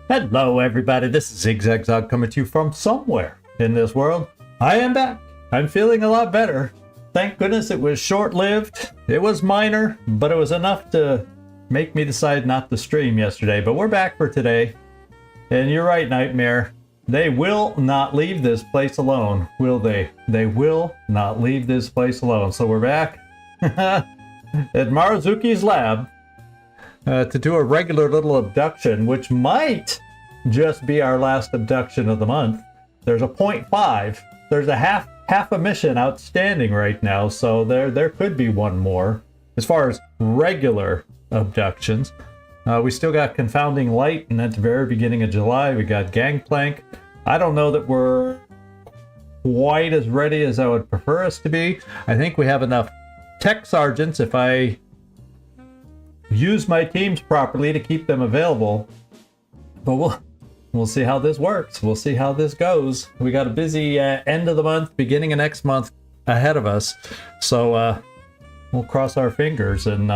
Hello everybody, this is Zigzag coming to you from somewhere in this world. I am back. I'm feeling a lot better. Thank goodness it was short-lived. It was minor, but it was enough to make me decide not to stream yesterday. But we're back for today. And you're right, Nightmare. They will not leave this place alone, will they? They will not leave this place alone. So we're back at Marazuki's lab. To do a regular little abduction, which might just be our last abduction of the month. There's a 0.5. There's a half a mission outstanding right now, so there could be one more. As far as regular abductions, we still got Confounding Light, and at the very beginning of July, we got Gangplank. I don't know that we're quite as ready as I would prefer us to be. I think we have enough tech sergeants if I use my teams properly to keep them available, but we'll see how this works. We'll see how this goes. We got a busy end of the month, beginning of next month ahead of us, so we'll cross our fingers and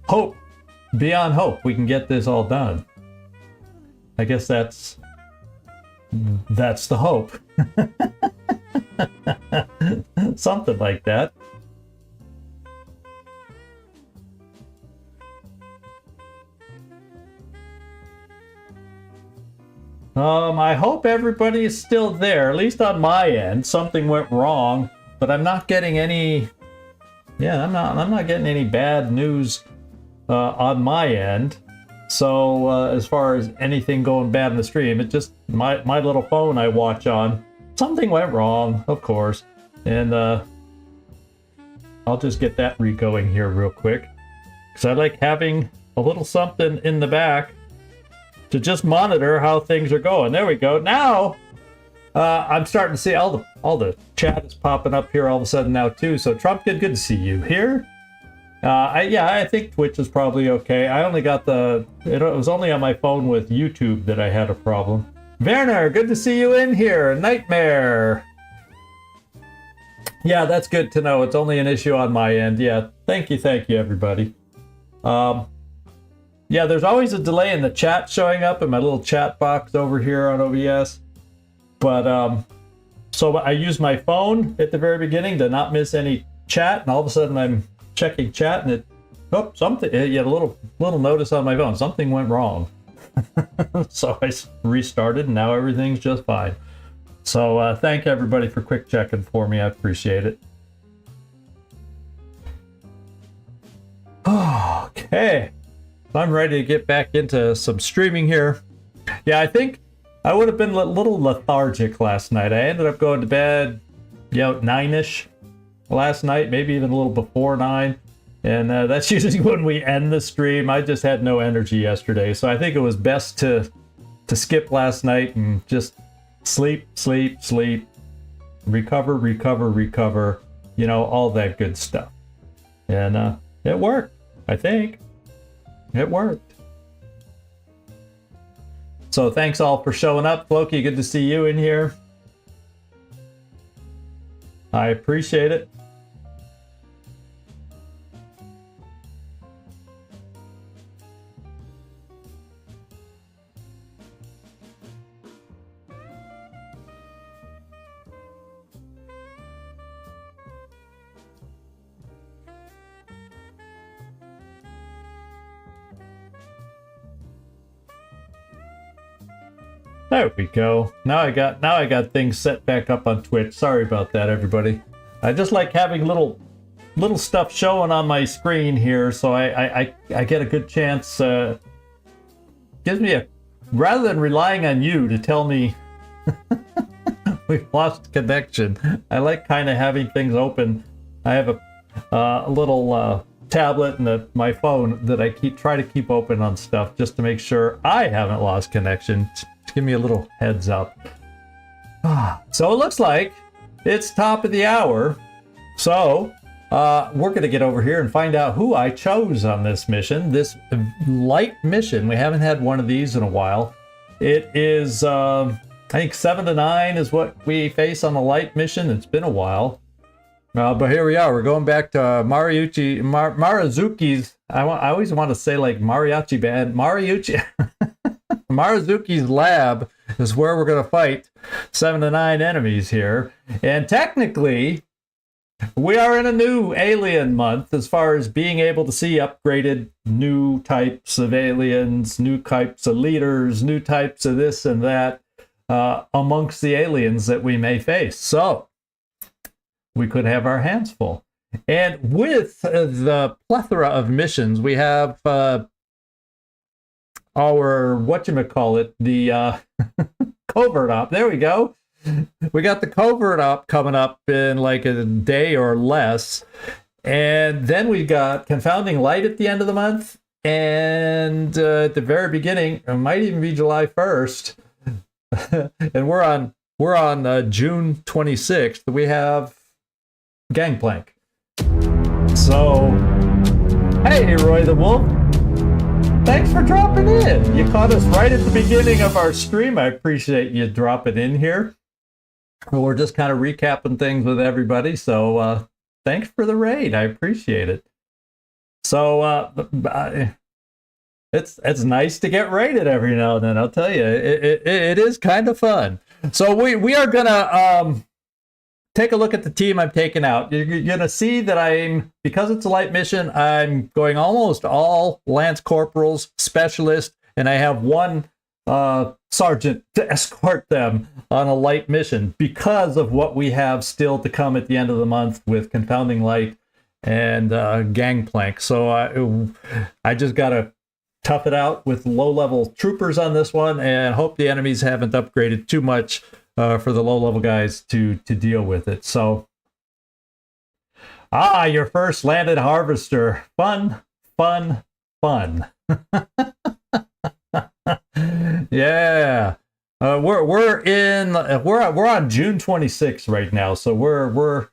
hope beyond hope we can get this all done. I guess that's the hope. Something like that. I hope everybody is still there, at least on my end. Something went wrong, but I'm not getting any, I'm not getting any bad news on my end. So as far as anything going bad in the stream, it just, my little phone I watch on, something went wrong, of course. And I'll just get that re-going here real quick, because I like having a little something in the back to just monitor how things are going. There we go. Now, I'm starting to see all the chat is popping up here all of a sudden now too. So Trumpkin, good to see you here. I think Twitch is probably okay. I only got it was only on my phone with YouTube that I had a problem. Werner, good to see you in here. Nightmare. Yeah, that's good to know. It's only an issue on my end. Yeah, thank you everybody. Yeah, there's always a delay in the chat showing up in my little chat box over here on OBS. But, so I use my phone at the very beginning to not miss any chat, and all of a sudden I'm checking chat and you had a little notice on my phone. Something went wrong. So I restarted, and now everything's just fine. So thank everybody for quick checking for me. I appreciate it. Okay. I'm ready to get back into some streaming here. Yeah, I think I would have been a little lethargic last night. I ended up going to bed, 9-ish last night, maybe even a little before 9. And that's usually when we end the stream. I just had no energy yesterday, so I think it was best to skip last night and just sleep, recover, all that good stuff. And it worked, I think. It worked. So thanks all for showing up. Floki, good to see you in here. I appreciate it. There we go. Now I got things set back up on Twitch. Sorry about that, everybody. I just like having little stuff showing on my screen here, so I get a good chance. Gives me rather than relying on you to tell me we've lost connection. I like kind of having things open. I have a little tablet and my phone that I try to keep open on stuff just to make sure I haven't lost connection. Give me a little heads up. So it looks like it's top of the hour. So we're going to get over here and find out who I chose on this mission. This light mission. We haven't had one of these in a while. It is, I think 7 to 9 is what we face on a light mission. It's been a while. But here we are. We're going back to Marazuki's. I always want to say like mariachi band. Mariucci. Marazuki's lab is where we're going to fight 7 to 9 enemies here. And technically, we are in a new alien month as far as being able to see upgraded new types of aliens, new types of leaders, new types of this and that amongst the aliens that we may face. So we could have our hands full. And with the plethora of missions, we have our, whatchamacallit, the Covert Op. There we go. We got the Covert Op coming up in like a day or less. And then we got Confounding Light at the end of the month. And at the very beginning, it might even be July 1st. And we're on June 26th. We have Gangplank. So, hey, Roy the Wolf. Thanks for dropping in. You caught us right at the beginning of our stream. I appreciate you dropping in here. We're just kind of recapping things with everybody. So, thanks for the raid. I appreciate it. So, it's nice to get raided every now and then. I'll tell you, it is kind of fun. So we are gonna take a look at the team I'm taking out. You're gonna see that because it's a light mission, I'm going almost all Lance Corporals, Specialist, and I have one Sergeant to escort them on a light mission because of what we have still to come at the end of the month with Confounding Light and Gangplank. So I just gotta tough it out with low-level troopers on this one and hope the enemies haven't upgraded too much for the low-level guys to deal with it. So, your first landed harvester. Fun, fun, fun. Yeah. We're on June 26th right now, so we're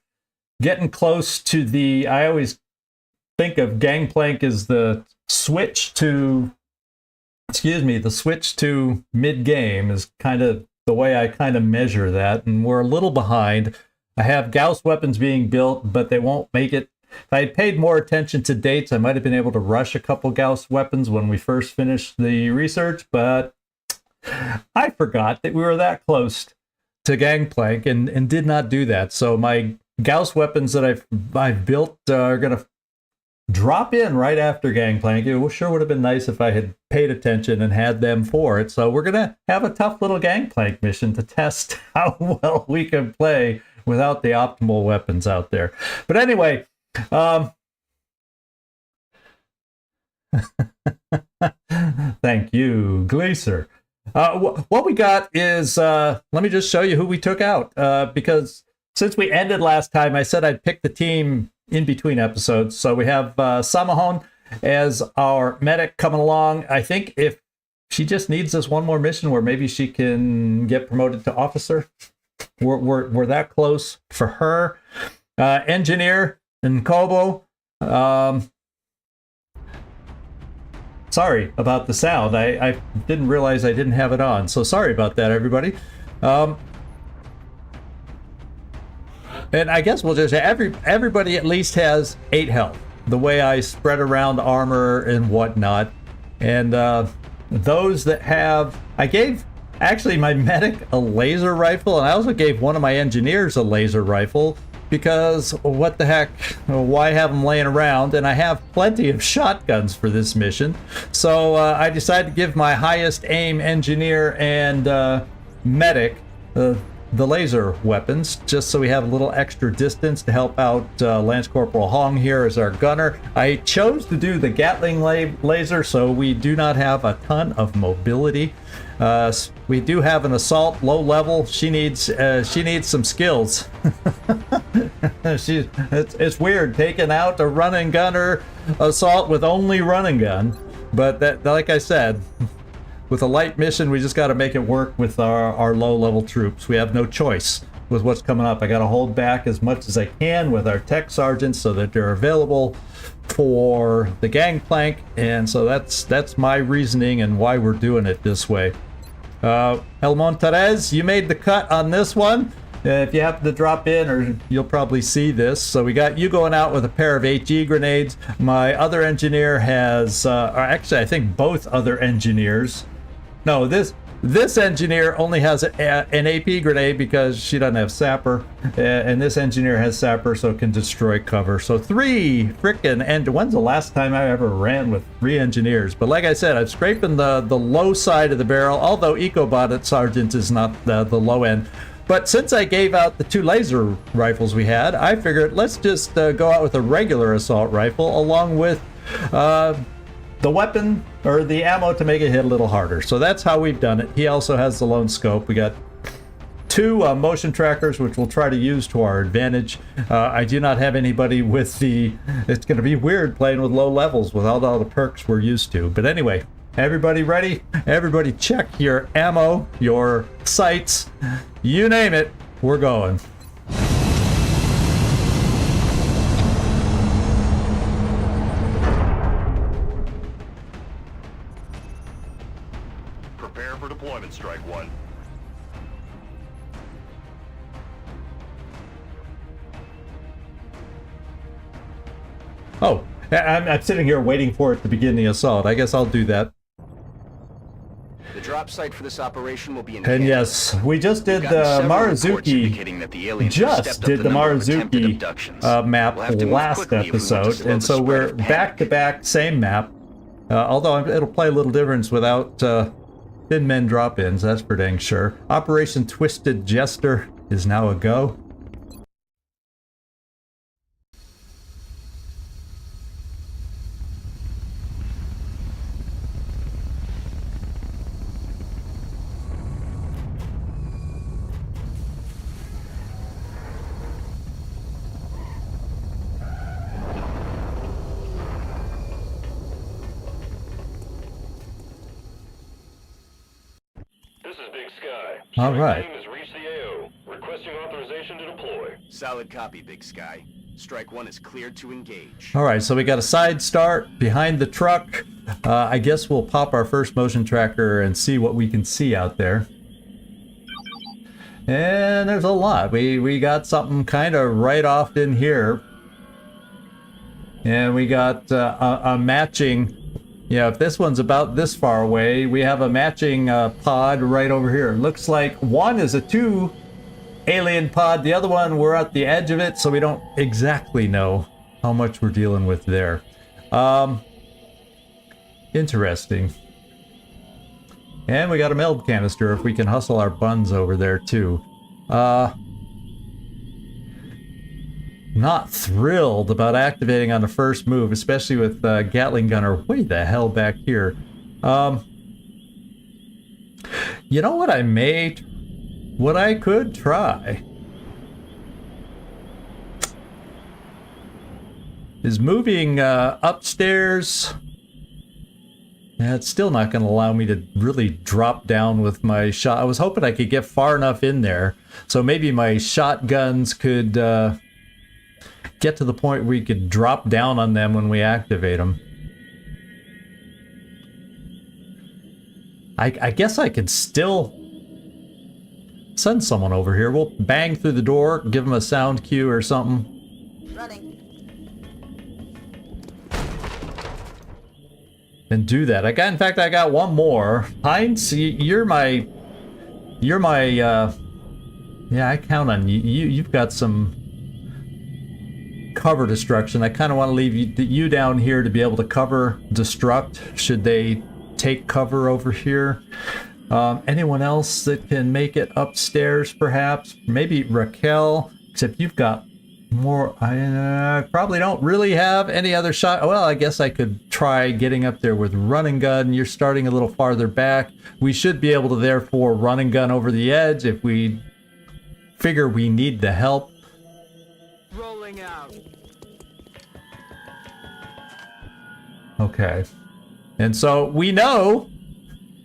getting close to the. I always think of Gangplank as the switch to mid-game is kind of the way I kind of measure that, and we're a little behind. I have Gauss weapons being built, but they won't make it. If I had paid more attention to dates, I might have been able to rush a couple Gauss weapons when we first finished the research, but I forgot that we were that close to Gangplank and did not do that. So my Gauss weapons that I've built are going to drop in right after Gangplank. It sure would have been nice if I had paid attention and had them for it. So we're going to have a tough little Gangplank mission to test how well we can play without the optimal weapons out there. But anyway, thank you, Gleaser. What we got is, let me just show you who we took out. Because since we ended last time, I said I'd pick the team in between episodes. So we have Samahon as our medic coming along. I think if she just needs this one more mission where maybe she can get promoted to officer, we're that close for her. Engineer and Kobo. Sorry about the sound. I didn't realize I didn't have it on. So sorry about that, everybody. And I guess we'll just everybody at least has 8 health. The way I spread around armor and whatnot, and those that have, I gave actually my medic a laser rifle, and I also gave one of my engineers a laser rifle because what the heck? Why have them laying around? And I have plenty of shotguns for this mission, so I decided to give my highest aim engineer and medic the laser weapons, just so we have a little extra distance to help out Lance Corporal Hong here as our gunner. I chose to do the Gatling laser, so we do not have a ton of mobility. We do have an assault low level. She needs some skills. It's weird taking out a running gunner assault with only running gun, but that, like I said, with a light mission, we just got to make it work with our low-level troops. We have no choice with what's coming up. I got to hold back as much as I can with our tech sergeants so that they're available for the Gangplank, and so that's my reasoning and why we're doing it this way. El Monterez, you made the cut on this one. If you happen to drop in, or you'll probably see this. So we got you going out with a pair of HE grenades. My other engineer has, or actually I think both other engineers, No, this engineer only has an AP grenade because she doesn't have sapper, and this engineer has sapper, so it can destroy cover. So 3 frickin' and when's the last time I ever ran with 3 engineers? But like I said, I'm scraping the low side of the barrel, although EcoBot at Sergeant is not the low end. But since I gave out the 2 laser rifles we had, I figured let's just go out with a regular assault rifle along with the weapon or the ammo to make it hit a little harder. So that's how we've done it. He also has the lone scope. We got 2 motion trackers, which we'll try to use to our advantage. I do not have anybody with the... It's going to be weird playing with low levels without all the perks we're used to. But anyway, everybody ready? Everybody check your ammo, your sights, you name it, we're going. Prepare for deployment, Strike One. Oh, I'm sitting here waiting for it to begin the assault. I guess I'll do that. The drop site for this operation will be in And yes, we just did the Maruzuki. Just did the Maruzuki map last episode, and so we're back to back, same map. Although it'll play a little difference without thin men drop-ins, that's for dang sure. Operation Twisted Jester is now a go. All right. Requesting authorization to deploy. Solid copy, Big Sky. Strike One is cleared to engage. All right, so we got a side start behind the truck. I guess we'll pop our first motion tracker and see what we can see out there. And there's a lot. We got something kind of right off in here. And we got a matching... Yeah, if this one's about this far away, we have a matching pod right over here. Looks like one is a 2 alien pod. The other one, we're at the edge of it, so we don't exactly know how much we're dealing with there. Interesting. And we got a meld canister if we can hustle our buns over there too. Not thrilled about activating on the first move, especially with Gatling gunner way the hell back here. You know what I made? What I could try is moving upstairs. Yeah, it's still not going to allow me to really drop down with my shot. I was hoping I could get far enough in there, so maybe my shotguns could get to the point where we could drop down on them when we activate them. I guess I could still send someone over here. We'll bang through the door, give them a sound cue or something. Running. And do that. In fact, I got one more. Heinz, you're my, yeah, I count on you. You've got some cover destruction. I kind of want to leave you down here to be able to cover destruct should they take cover over here. Anyone else that can make it upstairs, perhaps? Maybe Raquel, except you've got more. I probably don't really have any other shot. Well, I guess I could try getting up there with running gun. You're starting a little farther back. We should be able to therefore running gun over the edge if we figure we need the help. Rolling out. Okay. And so we know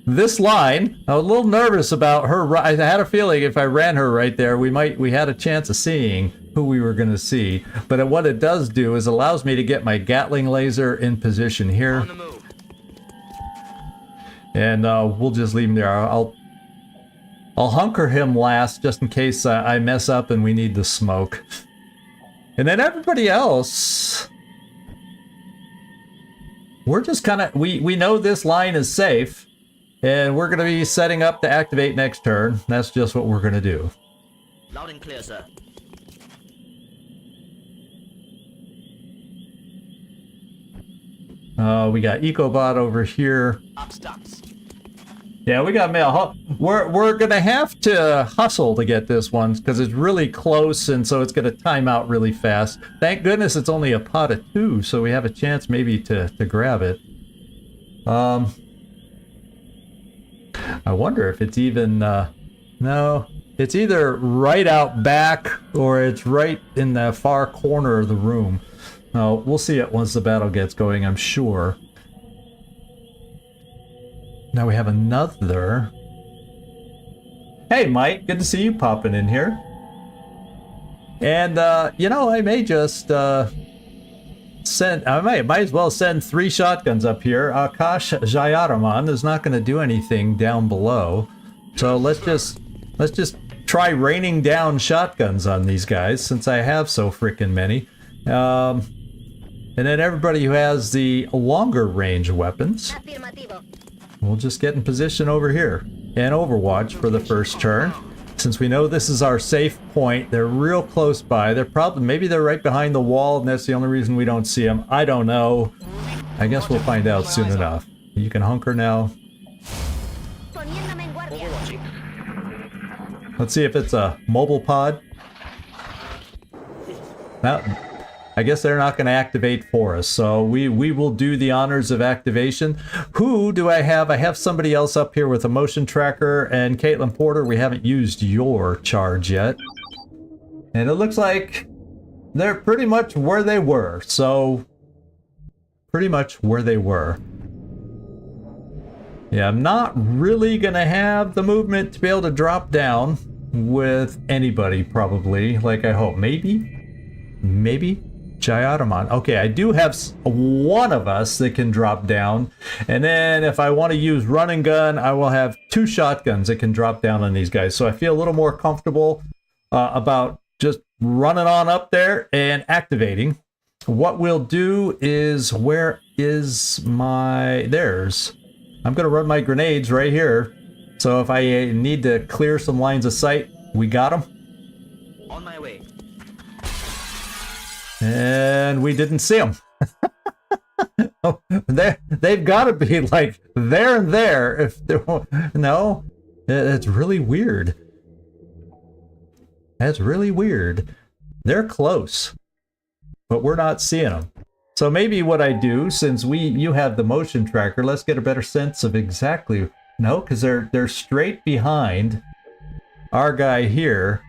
this line. I was a little nervous about her. I had a feeling if I ran her right there, we had a chance of seeing who we were going to see. But what it does do is allows me to get my Gatling laser in position here. On the move. And we'll just leave him there. I'll hunker him last just in case I mess up and we need the smoke. And then everybody else, we're just kind of, we know this line is safe. And we're going to be setting up to activate next turn. That's just what we're going to do. Loud and clear, sir. We got EcoBot over here. Up stocks. Yeah, we got mail. We're going to have to hustle to get this one because it's really close, and so it's going to time out really fast. Thank goodness it's only a pot of 2, so we have a chance maybe to grab it. I wonder if it's even... no, it's either right out back or it's right in the far corner of the room. We'll see it once the battle gets going, I'm sure. Now we have another. Hey, Mike, good to see you popping in here. And, you know, I may just might as well send 3 shotguns up here. Akash Jayaraman is not going to do anything down below. So let's just try raining down shotguns on these guys since I have so freaking many. And then everybody who has the longer range weapons. We'll just get in position over here and Overwatch for the first turn. Since we know this is our safe point, they're real close by. Maybe they're right behind the wall and that's the only reason we don't see them. I don't know. I guess we'll find out soon enough. You can hunker now. Let's see if it's a mobile pod. Now, I guess they're not going to activate for us, so we will do the honors of activation. Who do I have? I have somebody else up here with a motion tracker, and Caitlin Porter, we haven't used your charge yet. And it looks like they're pretty much where they were, so pretty much where they were. Yeah, I'm not really going to have the movement to be able to drop down with anybody, probably, like I hope. Maybe? Jayaraman. Okay, I do have one of us that can drop down. And then if I want to use run and gun, I will have 2 shotguns that can drop down on these guys. So I feel a little more comfortable about just running on up there and activating. What we'll do is, where is my... There's... I'm going to run my grenades right here. So if I need to clear some lines of sight, we got them. On my way. And we didn't see them. They've got to be like there and there. If they're, no, it's really weird. That's really weird. They're close, but we're not seeing them. So maybe what I do, since you have the motion tracker, let's get a better sense of exactly. No, because they're straight behind our guy here.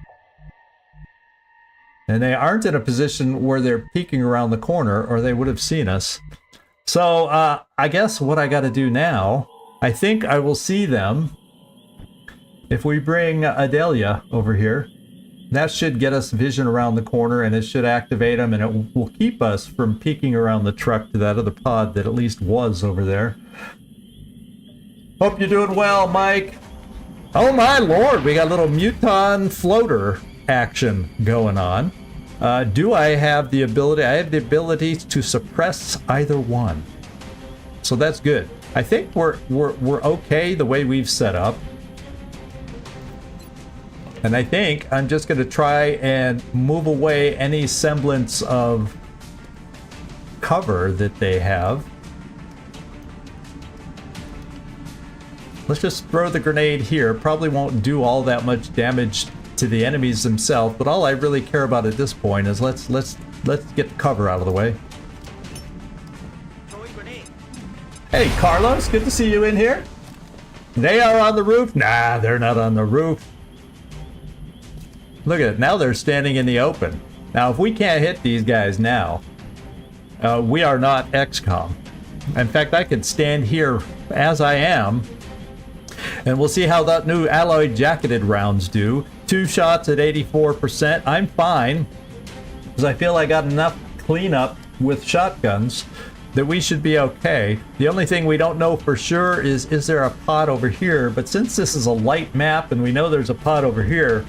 And they aren't in a position where they're peeking around the corner, or they would have seen us. So I guess what I got to do now, I think I will see them if we bring Adelia over here. That should get us vision around the corner, and it should activate them, and it will keep us from peeking around the truck to that other pod that at least was over there. Hope you're doing well, Mike. Oh my lord, we got a little Muton floater action going on. Do I have the ability? I have the ability to suppress either one, so that's good. I think we're okay the way we've set up, and I think I'm just going to try and move away any semblance of cover that they have. Let's just throw the grenade here. Probably won't do all that much damage to the enemies themselves, but all I really care about at this point is let's get the cover out of the way. Hey Carlos, good to see you in here. They are on the roof. Nah, they're not on the roof. Look at it, now they're standing in the open. Now if we can't hit these guys now, we are not XCom. In fact, I could stand here as I am, and we'll see how that new alloy jacketed rounds do. 2 shots at 84%. I'm fine, because I feel I got enough cleanup with shotguns that we should be okay. The only thing we don't know for sure is there a pod over here? But since this is a light map and we know there's a pod over here,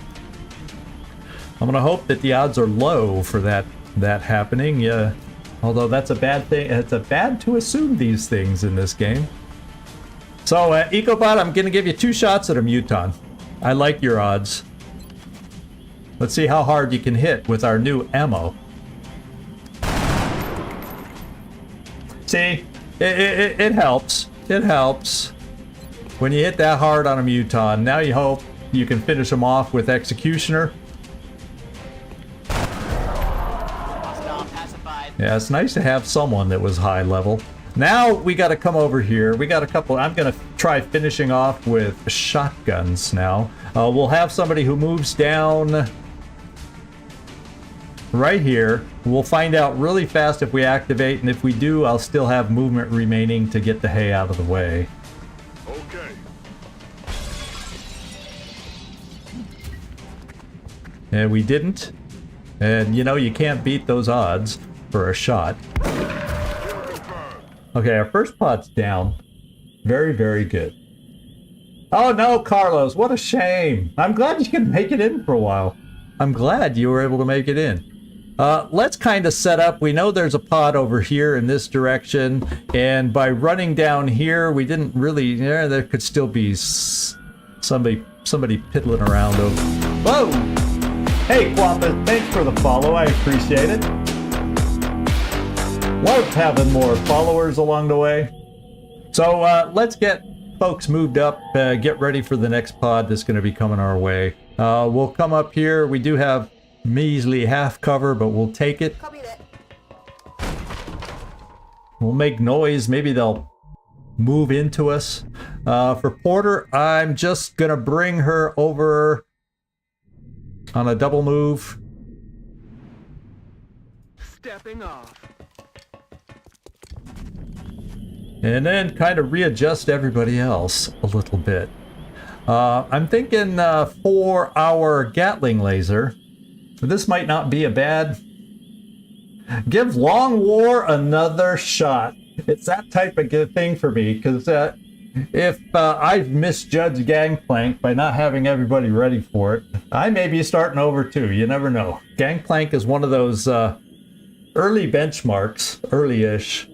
I'm gonna hope that the odds are low for that happening. Yeah, although that's a bad thing. It's bad to assume these things in this game. So, EcoBot, I'm going to give you 2 shots at a Muton. I like your odds. Let's see how hard you can hit with our new ammo. See, it helps. It helps. When you hit that hard on a Muton, now you hope you can finish them off with Executioner. Yeah, it's nice to have someone that was high level. Now we got to come over here. We got a couple. I'm going to try finishing off with shotguns now. We'll have somebody who moves down right here. We'll find out really fast if we activate, and if we do, I'll still have movement remaining to get the hay out of the way. Okay. And we didn't. And you know, you can't beat those odds for a shot. Okay, our first pod's down. Very, very good. Oh no, Carlos, what a shame. I'm glad you could make it in for a while. I'm glad you were able to make it in. Let's kind of set up. We know there's a pod over here in this direction, and by running down here, we didn't really. Yeah, there could still be somebody piddling around over. Whoa! Hey, Quampa, thanks for the follow. I appreciate it. Love having more followers along the way. So let's get folks moved up. Get ready for the next pod that's going to be coming our way. We'll come up here. We do have measly half cover, but we'll take it. We'll make noise. Maybe they'll move into us. For Porter, I'm just gonna bring her over on a double move. Stepping off. And then kind of readjust everybody else a little bit. I'm thinking for our Gatling laser, this might not be a bad. Give Long War another shot. It's that type of good thing for me, because if I've misjudged Gangplank by not having everybody ready for it, I may be starting over too. You never know. Gangplank is one of those early benchmarks, early-ish,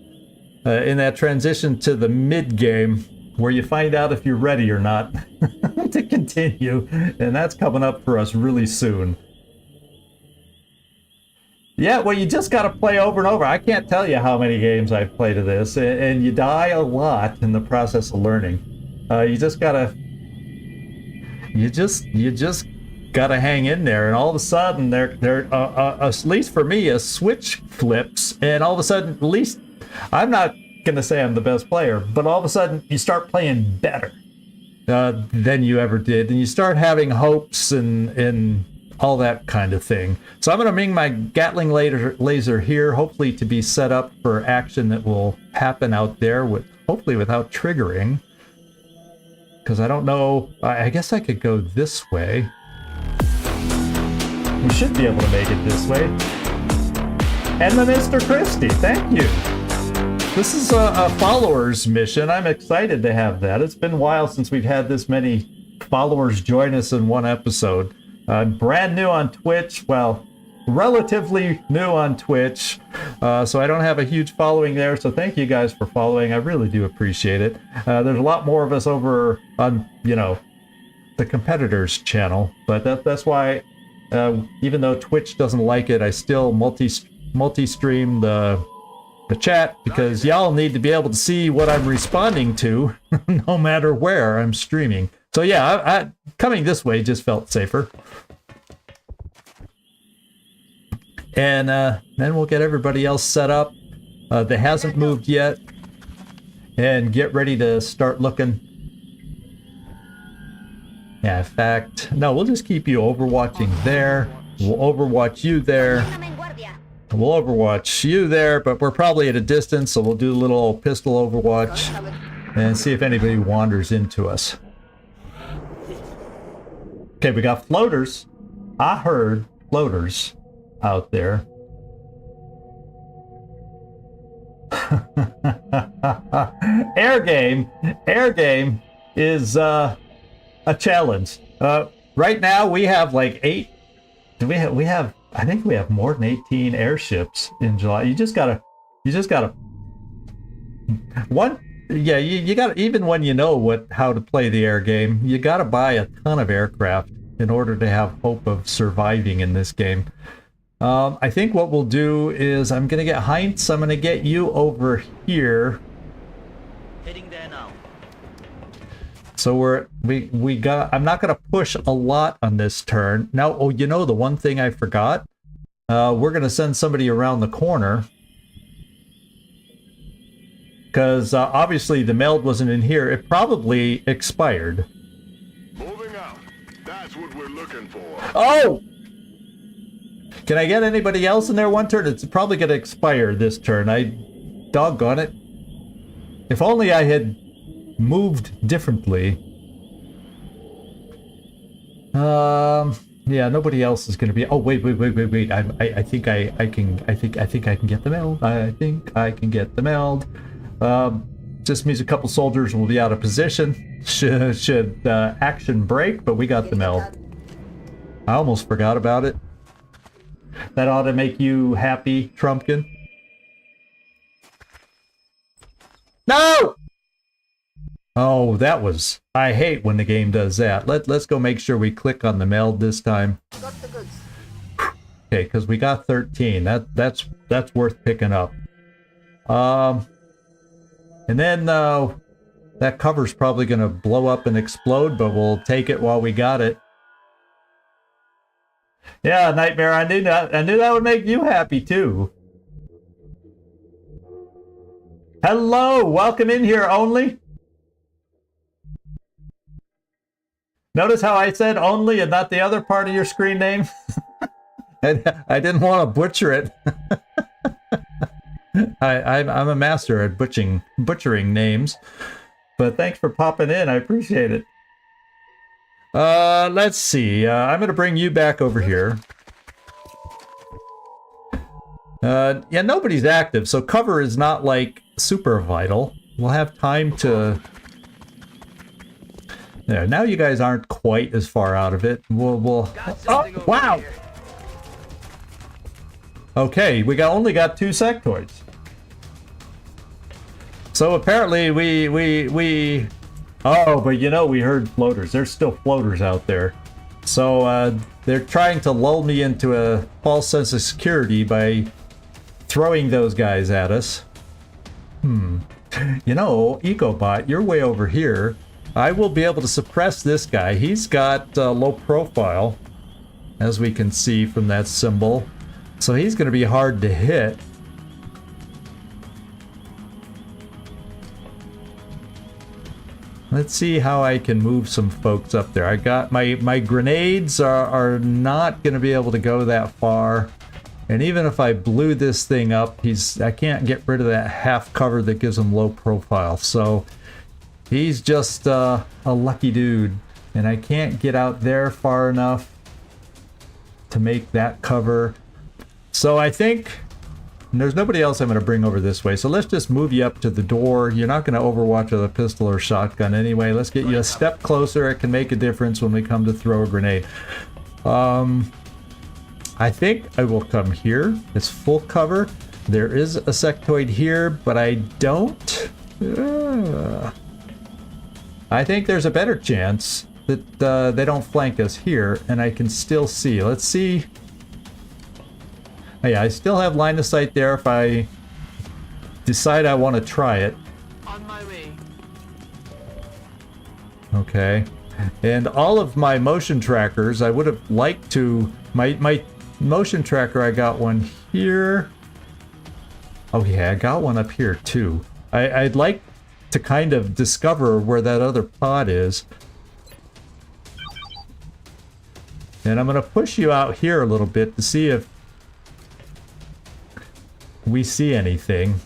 in that transition to the mid-game, where you find out if you're ready or not to continue, and that's coming up for us really soon. Yeah, well, you just got to play over and over. I can't tell you how many games I've played of this, and you die a lot in the process of learning. You just gotta hang in there, and all of a sudden, at least for me, a switch flips, and all of a sudden, at least I'm not gonna say I'm the best player, but all of a sudden you start playing better than you ever did, and you start having hopes and all that kind of thing. So I'm going to bring my Gatling laser here, hopefully to be set up for action that will happen out there, hopefully without triggering. Because I don't know, I guess I could go this way. We should be able to make it this way. And the Mr. Christie, thank you. This is a follower's mission. I'm excited to have that. It's been a while since we've had this many followers join us in one episode. Brand new on Twitch, well, relatively new on Twitch, so I don't have a huge following there, so thank you guys for following. I really do appreciate it. There's a lot more of us over on, the competitors channel, but that's why, even though Twitch doesn't like it, I still multi-stream the chat, because y'all need to be able to see what I'm responding to, no matter where I'm streaming. So yeah, coming this way just felt safer. And then we'll get everybody else set up that hasn't moved yet, and get ready to start looking. Yeah, in fact, no, we'll just keep you overwatching there. We'll overwatch you there. We'll overwatch you there, but we're probably at a distance, so we'll do a little pistol overwatch and see if anybody wanders into us. Okay, we got floaters. I heard floaters out there. Air game is a challenge. Right now we have like 8. We have I think we have more than 18 airships in July. You just gotta one Yeah, you got, even when you know how to play the air game, you got to buy a ton of aircraft in order to have hope of surviving in this game. I think what we'll do is I'm gonna get Heinz. I'm gonna get you over here. Heading there now. So we got. I'm not gonna push a lot on this turn now. Oh, you know the one thing I forgot. We're gonna send somebody around the corner. Because obviously the meld wasn't in here. It probably expired. Moving out. That's what we're looking for. Oh! Can I get anybody else in there one turn? It's probably going to expire this turn. Doggone it. If only I had moved differently. Yeah, nobody else is going to be. Oh, wait. I think I can get the meld. I think I can get the meld. Just means a couple soldiers will be out of position. Should action break, but we got the meld. I almost forgot about it. That ought to make you happy, Trumpkin. No! Oh, that was... I hate when the game does that. Let's go make sure we click on the meld this time. Got the goods. Okay, because we got 13. That's worth picking up. And then that cover's probably going to blow up and explode, but we'll take it while we got it. Yeah, Nightmare, I knew that would make you happy too. Hello, welcome in here only. Notice how I said only and not the other part of your screen name? I didn't want to butcher it. I'm a master at butchering names, but thanks for popping in. I appreciate it. Let's see. I'm gonna bring you back over here. Yeah, nobody's active, so cover is not like super vital. We'll have time to. There. Now you guys aren't quite as far out of it. We'll. Oh, wow. Okay, we only got 2 sectoids. So apparently we oh, but you know, we heard floaters. There's still floaters out there. So they're trying to lull me into a false sense of security by throwing those guys at us. You know, EcoBot, you're way over here. I will be able to suppress this guy. He's got low profile, as we can see from that symbol. So he's going to be hard to hit. Let's see how I can move some folks up there. I got my grenades are not going to be able to go that far. And even if I blew this thing up, I can't get rid of that half cover that gives him low profile. So he's just a lucky dude. And I can't get out there far enough to make that cover. So I think there's nobody else I'm going to bring over this way. So let's just move you up to the door. You're not going to overwatch with a pistol or shotgun anyway. Let's get you a step closer. It can make a difference when we come to throw a grenade. I think I will come here. It's full cover. There is a sectoid here, but I don't. I think there's a better chance that they don't flank us here, and I can still see. Let's see. Oh, yeah, I still have line of sight there if I decide I want to try it. On my way. Okay. And all of my motion trackers, I would have liked to... My motion tracker, I got one here. Oh yeah, I got one up here too. I'd like to kind of discover where that other pod is. And I'm going to push you out here a little bit to see if we see anything.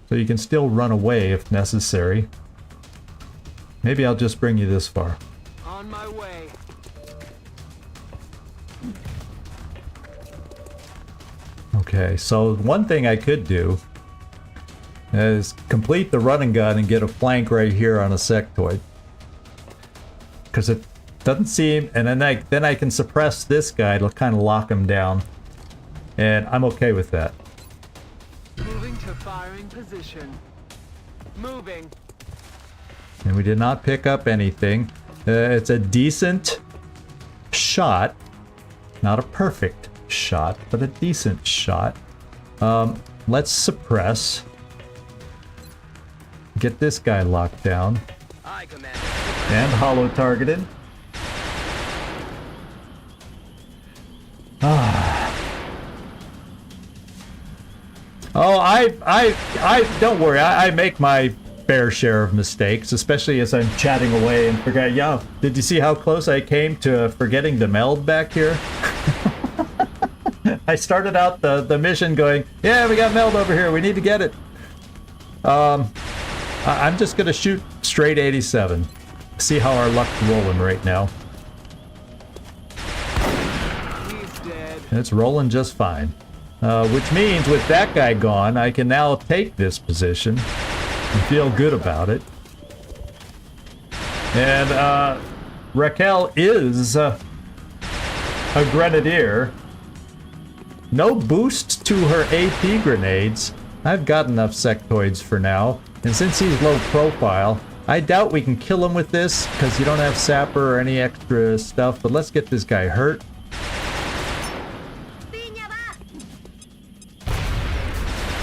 So you can still run away if necessary. Maybe I'll just bring you this far. On my way. Okay, so one thing I could do is complete the run and gun and get a flank right here on a sectoid. Because it doesn't seem, and then I can suppress this guy to kind of lock him down. And I'm okay with that. Moving to firing position. Moving. And we did not pick up anything. It's a decent shot. Not a perfect shot, but a decent shot. Let's suppress. Get this guy locked down. Aye, Commander. And hollow targeted. Oh, I don't worry. I make my fair share of mistakes, especially as I'm chatting away and forget. Yeah, did you see how close I came to forgetting the meld back here? I started out the mission going, yeah, we got meld over here. We need to get it. I'm just gonna shoot straight 87. See how our luck's rolling right now. He's dead. It's rolling just fine. Which means with that guy gone, I can now take this position and feel good about it. And Raquel is a grenadier. No boost to her AP grenades. I've got enough sectoids for now. And since he's low profile, I doubt we can kill him with this because you don't have sapper or any extra stuff. But let's get this guy hurt.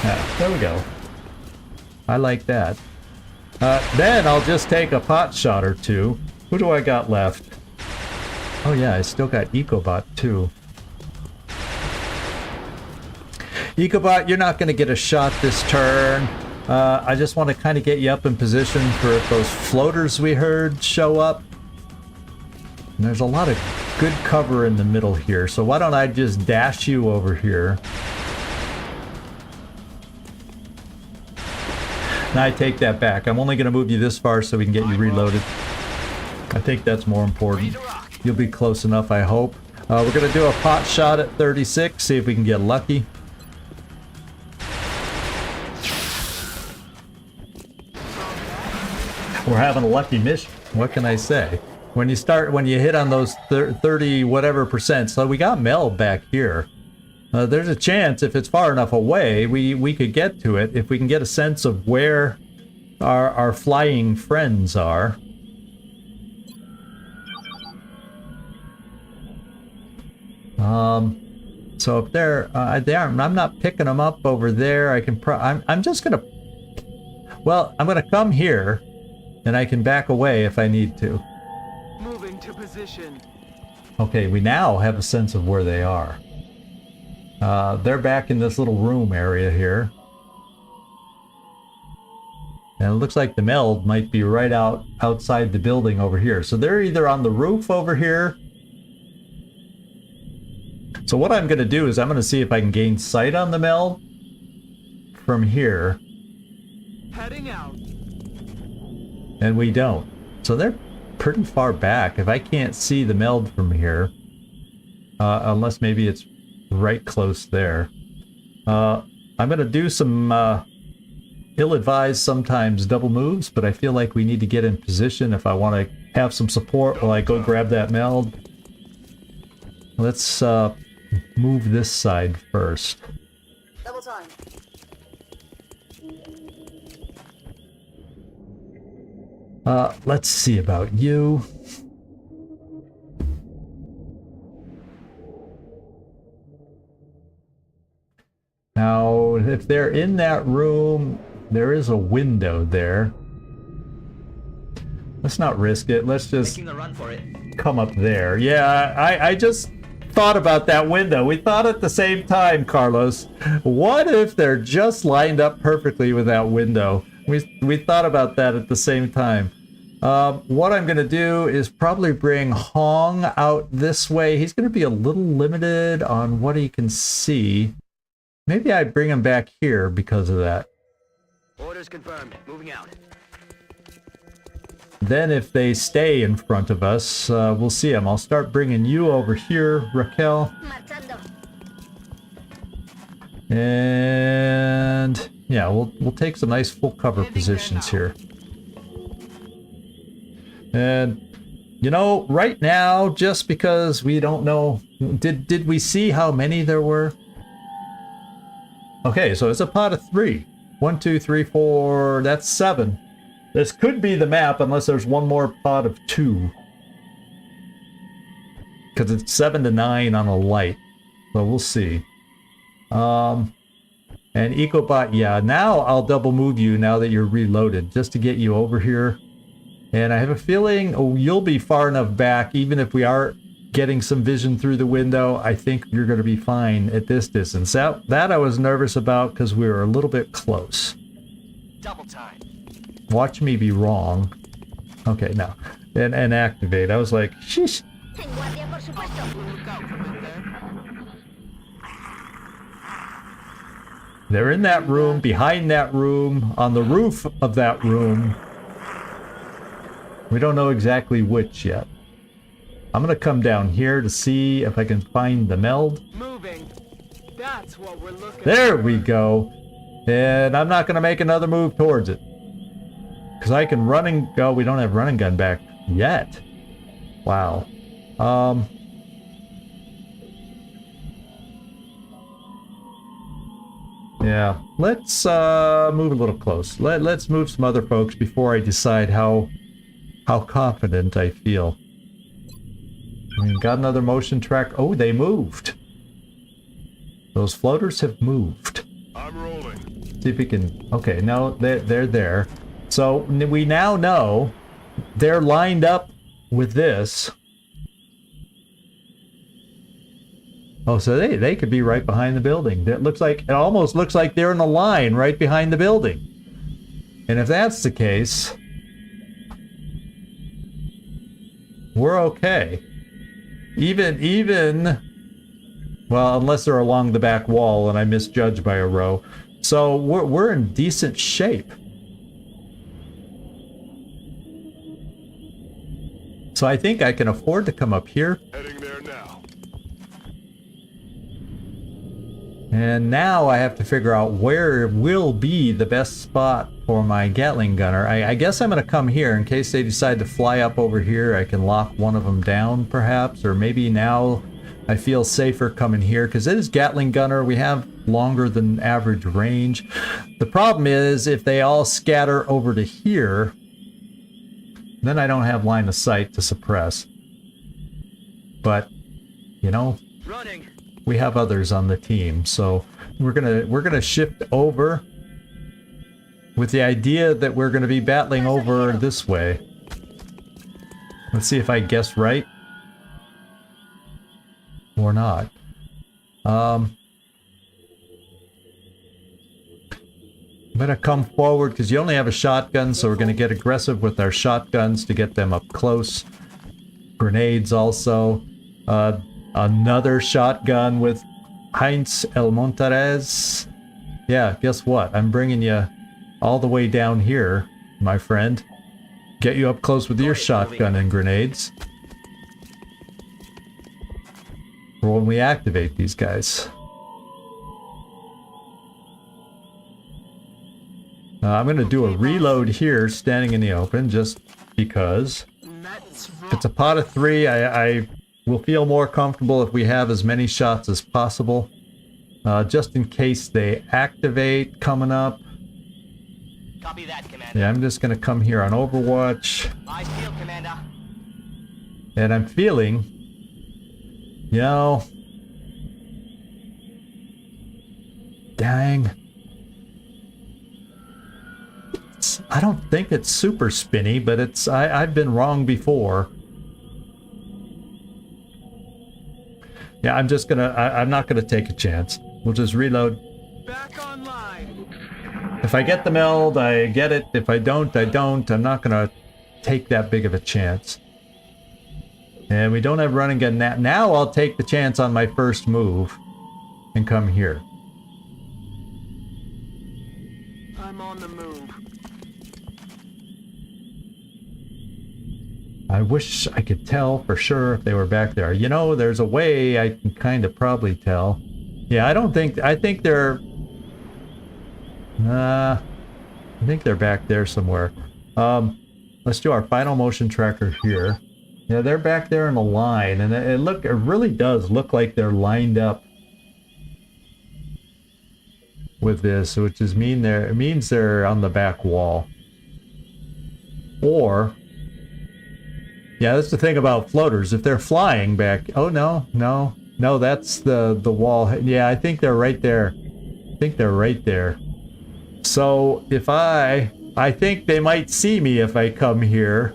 Yeah, there we go. I like that. Then I'll just take a pot shot or two. Who do I got left? Oh yeah, I still got Ecobot too. Ecobot, you're not going to get a shot this turn. I just want to kind of get you up in position for if those floaters we heard show up. And there's a lot of good cover in the middle here, so why don't I just dash you over here. Now I take that back. I'm only going to move you this far so we can get you reloaded. I think that's more important. You'll be close enough, I hope. We're going to do a pot shot at 36, see if we can get lucky. We're having a lucky mission. What can I say? When you hit on those 30 whatever percent, so we got Mel back here. There's a chance if it's far enough away, we could get to it if we can get a sense of where our flying friends are. So if they're I'm not picking them up over there. I can I'm just gonna. Well, I'm gonna come here. And I can back away if I need to. Moving to position. Okay, we now have a sense of where they are. They're back in this little room area here. And it looks like the meld might be right outside the building over here. So they're either on the roof over here. So what I'm going to do is I'm going to see if I can gain sight on the meld from here. Heading out. And we don't. So they're pretty far back. If I can't see the meld from here, unless maybe it's right close there. I'm going to do some ill-advised sometimes double moves, but I feel like we need to get in position if I want to have some support while I go grab that meld. Let's move this side first. Double time. Let's see about you. Now, if they're in that room, there is a window there. Let's not risk it. Let's just Making a run for it. come up there. Yeah, I just thought about that window. We thought at the same time, Carlos. What if they're just lined up perfectly with that window? We thought about that at the same time. What I'm going to do is probably bring Hong out this way. He's going to be a little limited on what he can see. Maybe I bring him back here because of that. Orders confirmed. Moving out. Then if they stay in front of us, we'll see them. I'll start bringing you over here, Raquel. And yeah, we'll take some nice full cover positions here. And you know, right now, just because we don't know, did we see how many there were? Okay, so it's a pot of 3. 1, 2, 3, 4. That's 7. This could be the map unless there's one more pod of 2. Because it's 7 to 9 on a light. So we'll see. And EcoBot, yeah, now I'll double move you now that you're reloaded, just to get you over here. And I have a feeling you'll be far enough back, even if we are getting some vision through the window. I think you're going to be fine at this distance. That I was nervous about because we were a little bit close. Double time. Watch me be wrong. Okay, now. And activate. I was like, sheesh. Look out from in there. They're in that room, behind that room, on the roof of that room. We don't know exactly which yet. I'm gonna come down here to see if I can find the meld. Moving. That's what we're looking There for. we go. And I'm not gonna make another move towards it. Because I can run and go. We don't have running gun back yet. Wow. Yeah, let's move a little close. Let's move some other folks before I decide how confident I feel. Got another motion track. Oh, they moved. Those floaters have moved. I'm rolling. See if we can... Okay, no, they're there. So we now know they're lined up with this. Oh, so they could be right behind the building. It almost looks like they're in a line right behind the building. And if that's the case, we're okay. Even well, unless they're along the back wall and I misjudged by a row. So we're in decent shape. So I think I can afford to come up here. Heading there now. And now I have to figure out where will be the best spot for my Gatling gunner. I guess I'm going to come here in case they decide to fly up over here. I can lock one of them down perhaps, or maybe now I feel safer coming here because it is Gatling gunner. We have longer than average range. The problem is if they all scatter over to here, then I don't have line of sight to suppress. But, you know, Running. we have others on the team, so we're gonna shift over with the idea that we're gonna be battling over this way. Let's see if I guess right or not. I'm gonna come forward because you only have a shotgun, so we're gonna get aggressive with our shotguns to get them up close. Grenades also. Another shotgun with Heinz El Montarez. Yeah, guess what? I'm bringing you all the way down here, my friend. Get you up close with your shotgun and grenades. For when we activate these guys. I'm going to do a reload here, standing in the open, just because. If it's a pot of 3, I will feel more comfortable if we have as many shots as possible. Just in case they activate coming up. Copy that, Commander. Yeah, I'm just going to come here on Overwatch. Eyes peeled, Commander. And I'm feeling, you know, dang. I don't think it's super spinny, but it's I've been wrong before. Yeah, I'm not gonna take a chance. We'll just reload. Back online. If I get the meld, I get it. If I don't, I don't. I'm not gonna take that big of a chance. And we don't have running gun now. Now I'll take the chance on my first move and come here. I'm on the move. I wish I could tell for sure if they were back there. You know, there's a way I can kind of probably tell. Yeah, I think they're... I think they're back there somewhere. Let's do our final motion tracker here. Yeah, they're back there in a line, and it really does look like they're lined up with this, which is means they're on the back wall. Or, yeah, that's the thing about floaters. If they're flying back, oh no, no, no, that's the wall. Yeah, I think they're right there. I think they're right there. So if I think they might see me if I come here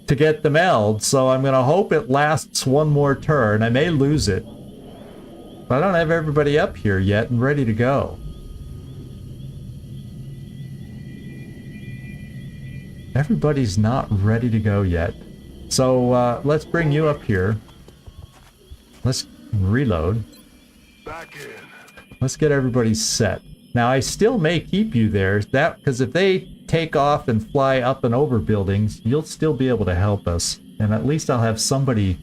to get the meld. So I'm gonna hope it lasts one more turn. I may lose it, but I don't have everybody up here yet and ready to go. Everybody's not ready to go yet. So let's bring you up here. Let's reload. Back in. Let's get everybody set. Now I still may keep you there, because if they take off and fly up and over buildings, you'll still be able to help us. And at least I'll have somebody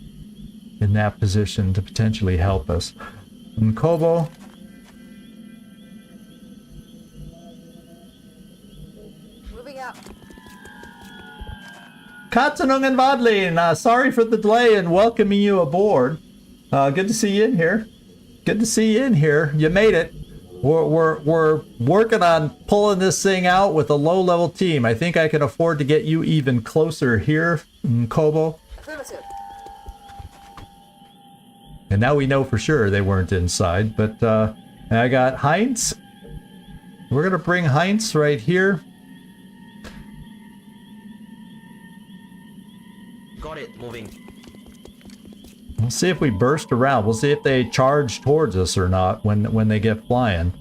in that position to potentially help us. And Kobo. Moving up. Katzenung and Wadlin, sorry for the delay in welcoming you aboard. Good to see you in here. Good to see you in here. You made it. We're working on pulling this thing out with a low-level team. I think I can afford to get you even closer here, Kobo. Affirmative. And now we know for sure they weren't inside. But I got Heinz. We're going to bring Heinz right here. Got it. Moving. We'll see if we burst around. We'll see if they charge towards us or not when they get flying.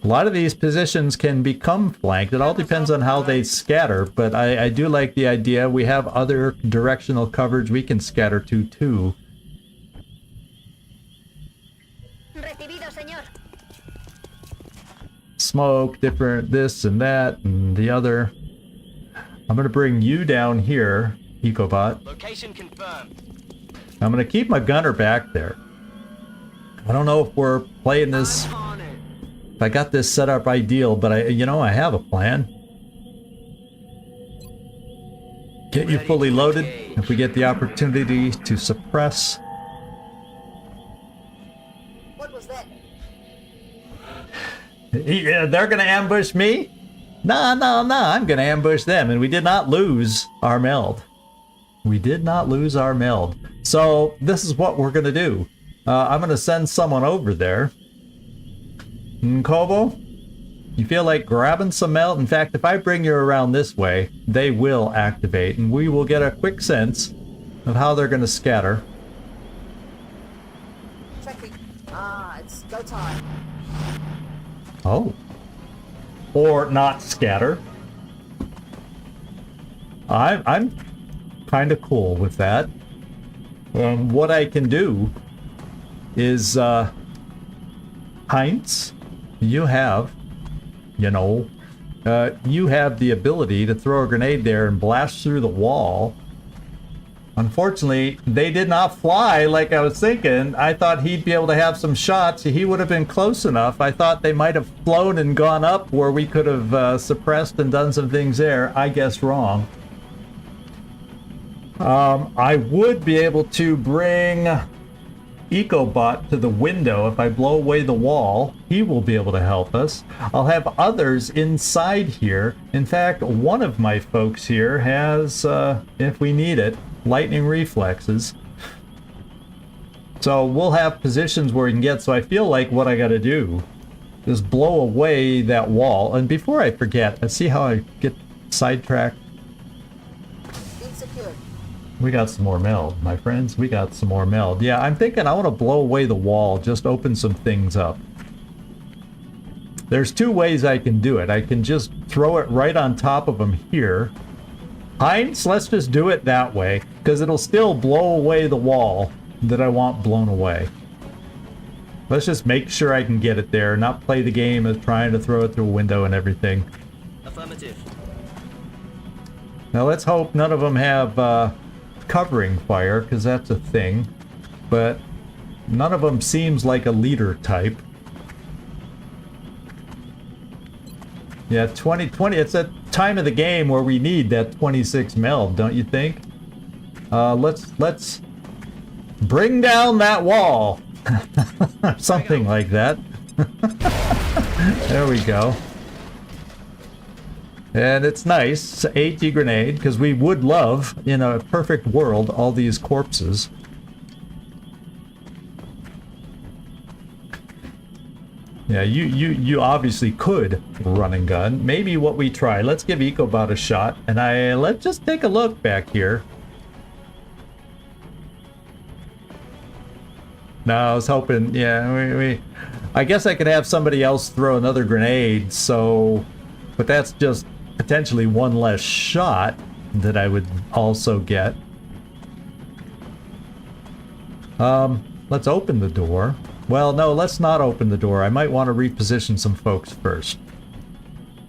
A lot of these positions can become flanked. It all depends on how they scatter, but I do like the idea. We have other directional coverage we can scatter to too. Recibido, señor. Smoke, different this and that and the other. I'm going to bring you down here, Ecobot. Location confirmed. I'm going to keep my gunner back there. I don't know if we're playing this, I'm on it. if I got this set up ideal, but I have a plan. Get you fully loaded if we get the opportunity to suppress. What was that? Yeah, they're going to ambush me? Nah, I'm going to ambush them. And we did not lose our meld. We did not lose our meld. So this is what we're going to do. I'm going to send someone over there. Kobo, you feel like grabbing some meld? In fact, if I bring you around this way, they will activate. And we will get a quick sense of how they're going to scatter. Checking. Ah, it's go time. Oh. Or not scatter. I'm kind of cool with that. What I can do is, Heinz, you have the ability to throw a grenade there and blast through the wall. Unfortunately, they did not fly like I was thinking. I thought he'd be able to have some shots. He would have been close enough. I thought they might have flown and gone up where we could have suppressed and done some things there. I guess wrong. I would be able to bring Ecobot to the window. If I blow away the wall, he will be able to help us. I'll have others inside here. In fact, one of my folks here has, if we need it, lightning reflexes. So we'll have positions where we can get, so I feel like what I gotta do is blow away that wall. And before I forget, let's see how I get sidetracked. Being secured. We got some more meld, my friends. We got some more meld. Yeah, I'm thinking I want to blow away the wall, just open some things up. There's two ways I can do it. I can just throw it right on top of them here. Heinz, let's just do it that way, because it'll still blow away the wall that I want blown away. Let's just make sure I can get it there, not play the game of trying to throw it through a window and everything. Affirmative. Now let's hope none of them have covering fire, because that's a thing. But none of them seems like a leader type. Yeah, 2020, it's that time of the game where we need that 26 meld, don't you think? Let's bring down that wall. Something like that. There we go. And it's nice, AT grenade, because we would love, in a perfect world, all these corpses. Yeah, you obviously could run and gun. Maybe what we try. Let's give EcoBot a shot, and let's just take a look back here. No, I was hoping, yeah, I guess I could have somebody else throw another grenade, so, but that's just potentially one less shot that I would also get. Let's open the door. Well, no, let's not open the door. I might want to reposition some folks first.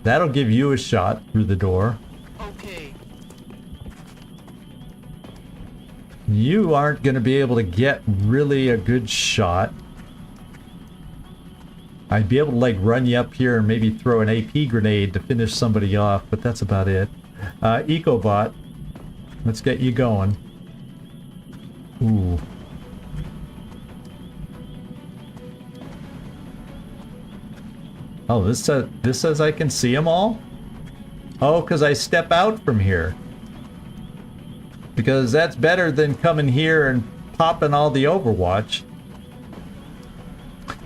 That'll give you a shot through the door. Okay. You aren't going to be able to get really a good shot. I'd be able to like run you up here and maybe throw an AP grenade to finish somebody off, but that's about it. EcoBot, let's get you going. Ooh. Oh, this says I can see them all? Oh, because I step out from here. Because that's better than coming here and popping all the Overwatch.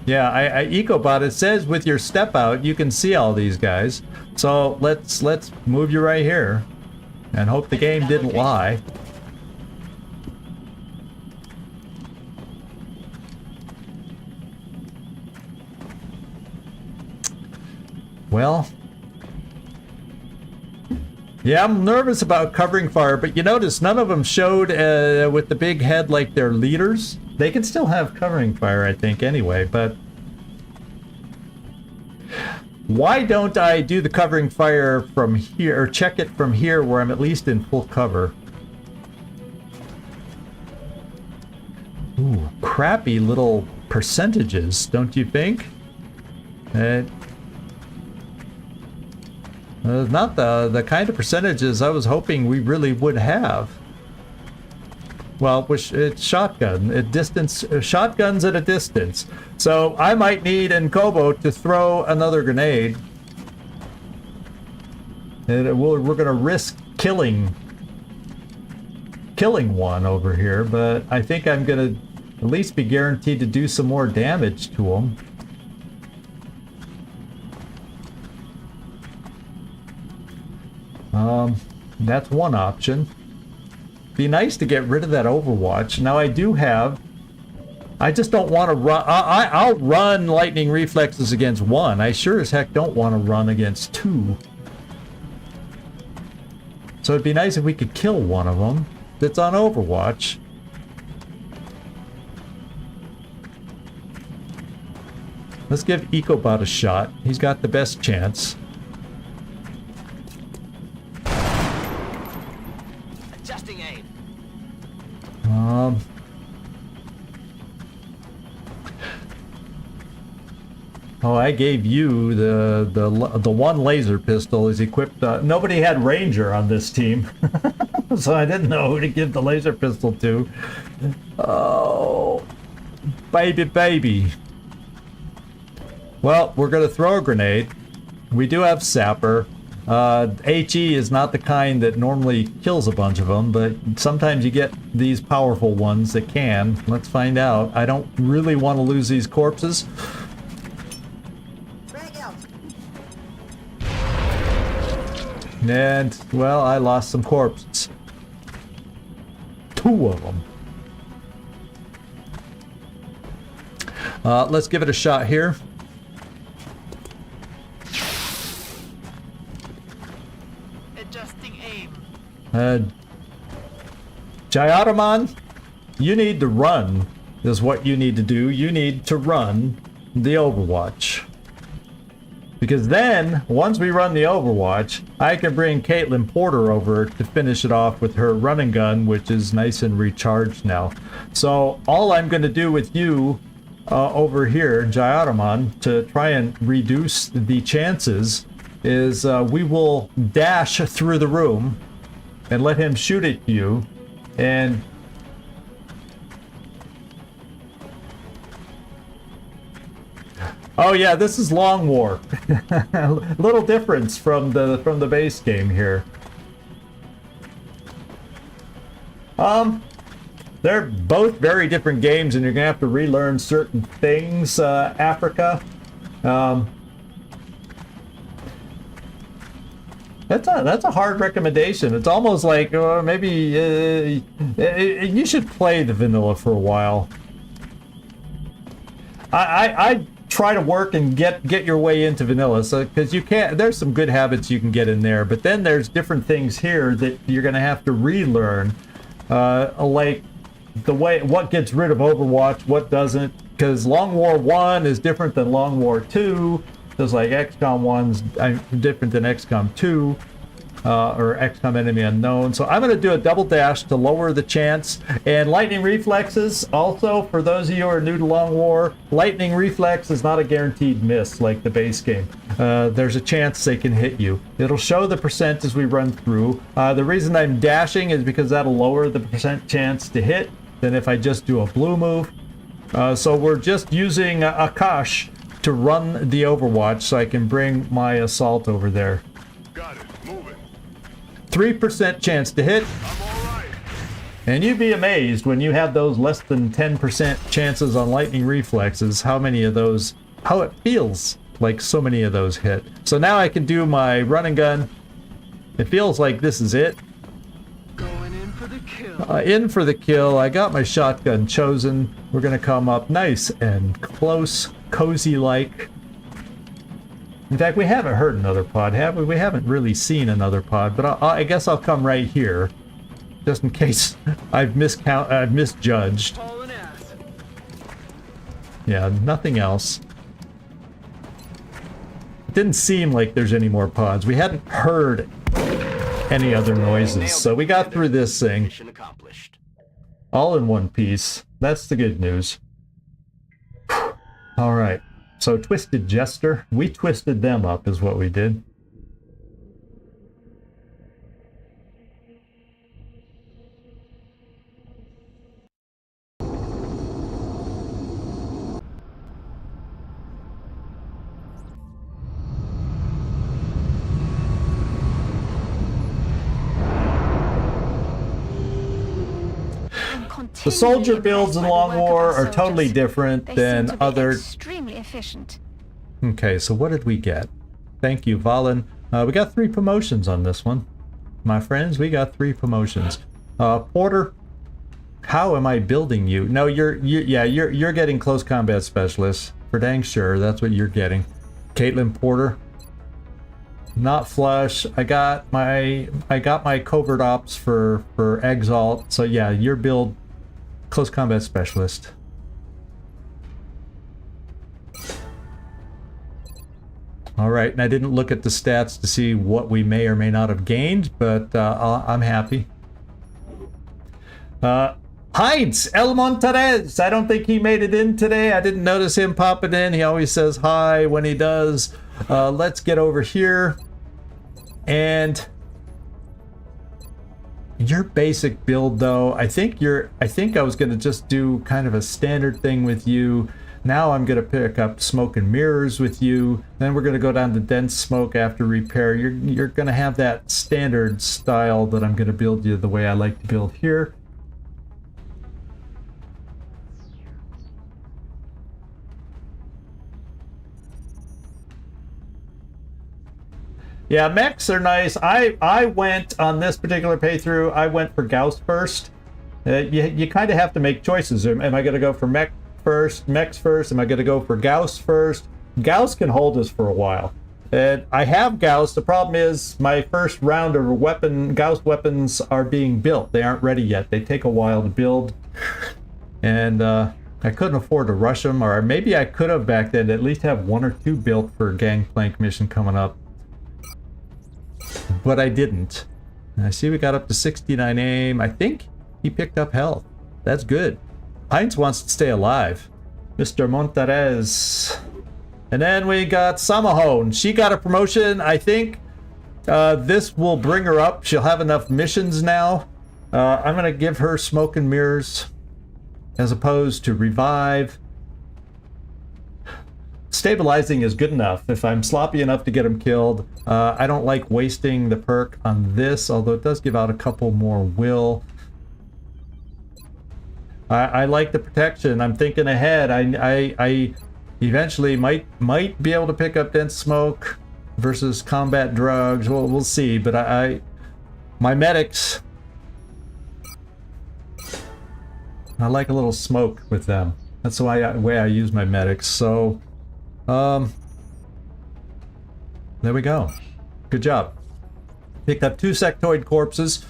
Yeah, EcoBot, it says with your step out, you can see all these guys. So let's move you right here. And hope the game didn't lie. Well, yeah, I'm nervous about covering fire, but you notice none of them showed with the big head like their leaders. They can still have covering fire, I think, anyway, but why don't I do the covering fire from here, or check it from here where I'm at least in full cover? Ooh, crappy little percentages, don't you think? Not the kind of percentages I was hoping we really would have. Well, it's shotgun at distance, shotguns at a distance. So I might need Nkobo to throw another grenade, and we're gonna risk killing one over here. But I think I'm gonna at least be guaranteed to do some more damage to him. That's one option. Be nice to get rid of that Overwatch. Now I just don't want to run. I'll run lightning reflexes against one. I sure as heck don't want to run against two. So it'd be nice if we could kill one of them that's on Overwatch. Let's give EcoBot a shot. He's got the best chance. Adjusting aim. Oh, I gave you the one laser pistol is equipped. Nobody had Ranger on this team, so I didn't know who to give the laser pistol to. Oh, baby. Well, we're gonna throw a grenade. We do have Sapper. HE is not the kind that normally kills a bunch of them, but sometimes you get these powerful ones that can. Let's find out. I don't really want to lose these corpses. And, well, I lost some corpses. 2 of them. Let's give it a shot here. Adjusting aim. Jayaraman, you need to run, is what you need to do. You need to run the Overwatch. Because then, once we run the Overwatch, I can bring Caitlin Porter over to finish it off with her running gun, which is nice and recharged now. So, all I'm going to do with you over here, Jayaraman, to try and reduce the chances, is we will dash through the room and let him shoot at you, and Oh yeah, this is Long War. Little difference from the base game here. They're both very different games, and you're gonna have to relearn certain things. Africa. That's a hard recommendation. It's almost like maybe you should play the vanilla for a while. I try to work and get your way into vanilla, so because you can't. There's some good habits you can get in there, but then there's different things here that you're gonna have to relearn, like the way what gets rid of Overwatch, what doesn't. Because Long War 1 is different than Long War 2. Just like XCom 1's different than XCom 2, or XCom Enemy Unknown. So I'm going to do a double dash to lower the chance. And lightning reflexes, also, for those of you who are new to Long War, lightning reflex is not a guaranteed miss like the base game. There's a chance they can hit you. It'll show the percent as we run through. The reason I'm dashing is because that'll lower the percent chance to hit than if I just do a blue move. So we're just using Akash to run the Overwatch so I can bring my assault over there. Got it. Moving. 3% chance to hit. I'm all right. And you'd be amazed when you have those less than 10% chances on lightning reflexes, how it feels like so many of those hit. So now I can do my run and gun. It feels like this is it. Going in for the kill. In for the kill. I got my shotgun chosen. We're gonna come up nice and close, cozy-like. In fact, we haven't heard another pod, have we? We haven't really seen another pod, but I guess I'll come right here, just in case I've misjudged. Hauling ass. Yeah, nothing else. It didn't seem like there's any more pods. We hadn't heard any other noises, so we got through this thing Mission accomplished. all in one piece. That's the good news. All right. So Twisted Jester, we twisted them up is what we did. The soldier builds in Long War are totally different than other... Extremely efficient. Okay, so what did we get? Thank you, Valen. We got 3 promotions on this one. My friends, we got 3 promotions. Porter, how am I building you? No, you're getting close combat specialist. For dang sure, that's what you're getting. Caitlin Porter. Not flush. I got my covert ops for Exalt. So yeah, your build close combat specialist. All right, and I didn't look at the stats to see what we may or may not have gained, but I'm happy. Heinz El Monterez. I don't think he made it in today. I didn't notice him popping in. He always says hi when he does. Let's get over here. And your basic build, though, I think I was going to just do kind of a standard thing with you. Now I'm going to pick up smoke and mirrors with you. Then we're going to go down to dense smoke after repair. You're going to have that standard style that I'm going to build you the way I like to build here. Yeah, mechs are nice. I went on this particular playthrough, I went for Gauss first. You kind of have to make choices. Am I going to go for mechs first? Am I going to go for Gauss first? Gauss can hold us for a while. I have Gauss. The problem is my first round of Gauss weapons are being built. They aren't ready yet. They take a while to build. And I couldn't afford to rush them, or maybe I could have back then at least have 1 or 2 built for a Gangplank mission coming up. But I didn't. And I see we got up to 69 aim. I think he picked up health. That's good. Heinz wants to stay alive. Mr. Monterez. And then we got Samahone. She got a promotion. I think this will bring her up. She'll have enough missions now. I'm going to give her smoke and mirrors as opposed to revive. stabilizing is good enough. If I'm sloppy enough to get him killed, I don't like wasting the perk on this, although it does give out a couple more will. I like the protection. I'm thinking ahead. I eventually might be able to pick up dense smoke versus combat drugs. We'll see. But my medics, I like a little smoke with them. That's the way I use my medics. So, there we go. Good job. Picked up 2 sectoid corpses.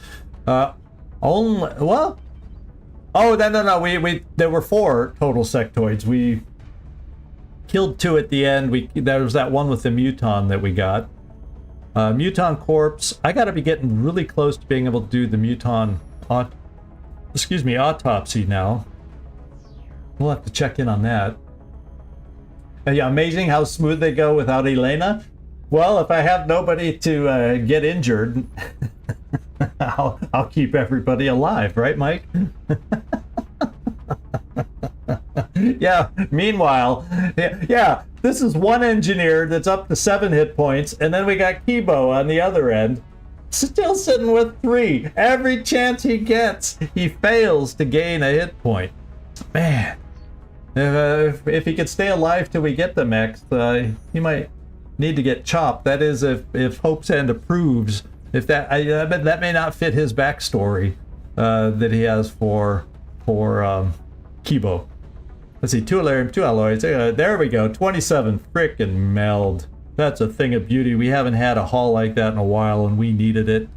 Only, well, oh, no. We there were 4 total sectoids. We killed 2 at the end. There was that one with the muton that we got. Muton corpse. I got to be getting really close to being able to do the muton autopsy now. We'll have to check in on that. Yeah, amazing how smooth they go without Elena. Well, if I have nobody to get injured, I'll keep everybody alive, right, Mike? Yeah, meanwhile, yeah, this is one engineer that's up to 7 hit points, and then we got Kibo on the other end, still sitting with 3. Every chance he gets, he fails to gain a hit point. Man, if he could stay alive till we get the mechs, he might need to get chopped. That is, if Hope's End approves. If that, I bet that may not fit his backstory that he has for Kibo. Let's see, 2 alloys, 2 alloys. There we go, 27 frickin' meld. That's a thing of beauty. We haven't had a haul like that in a while, and we needed it.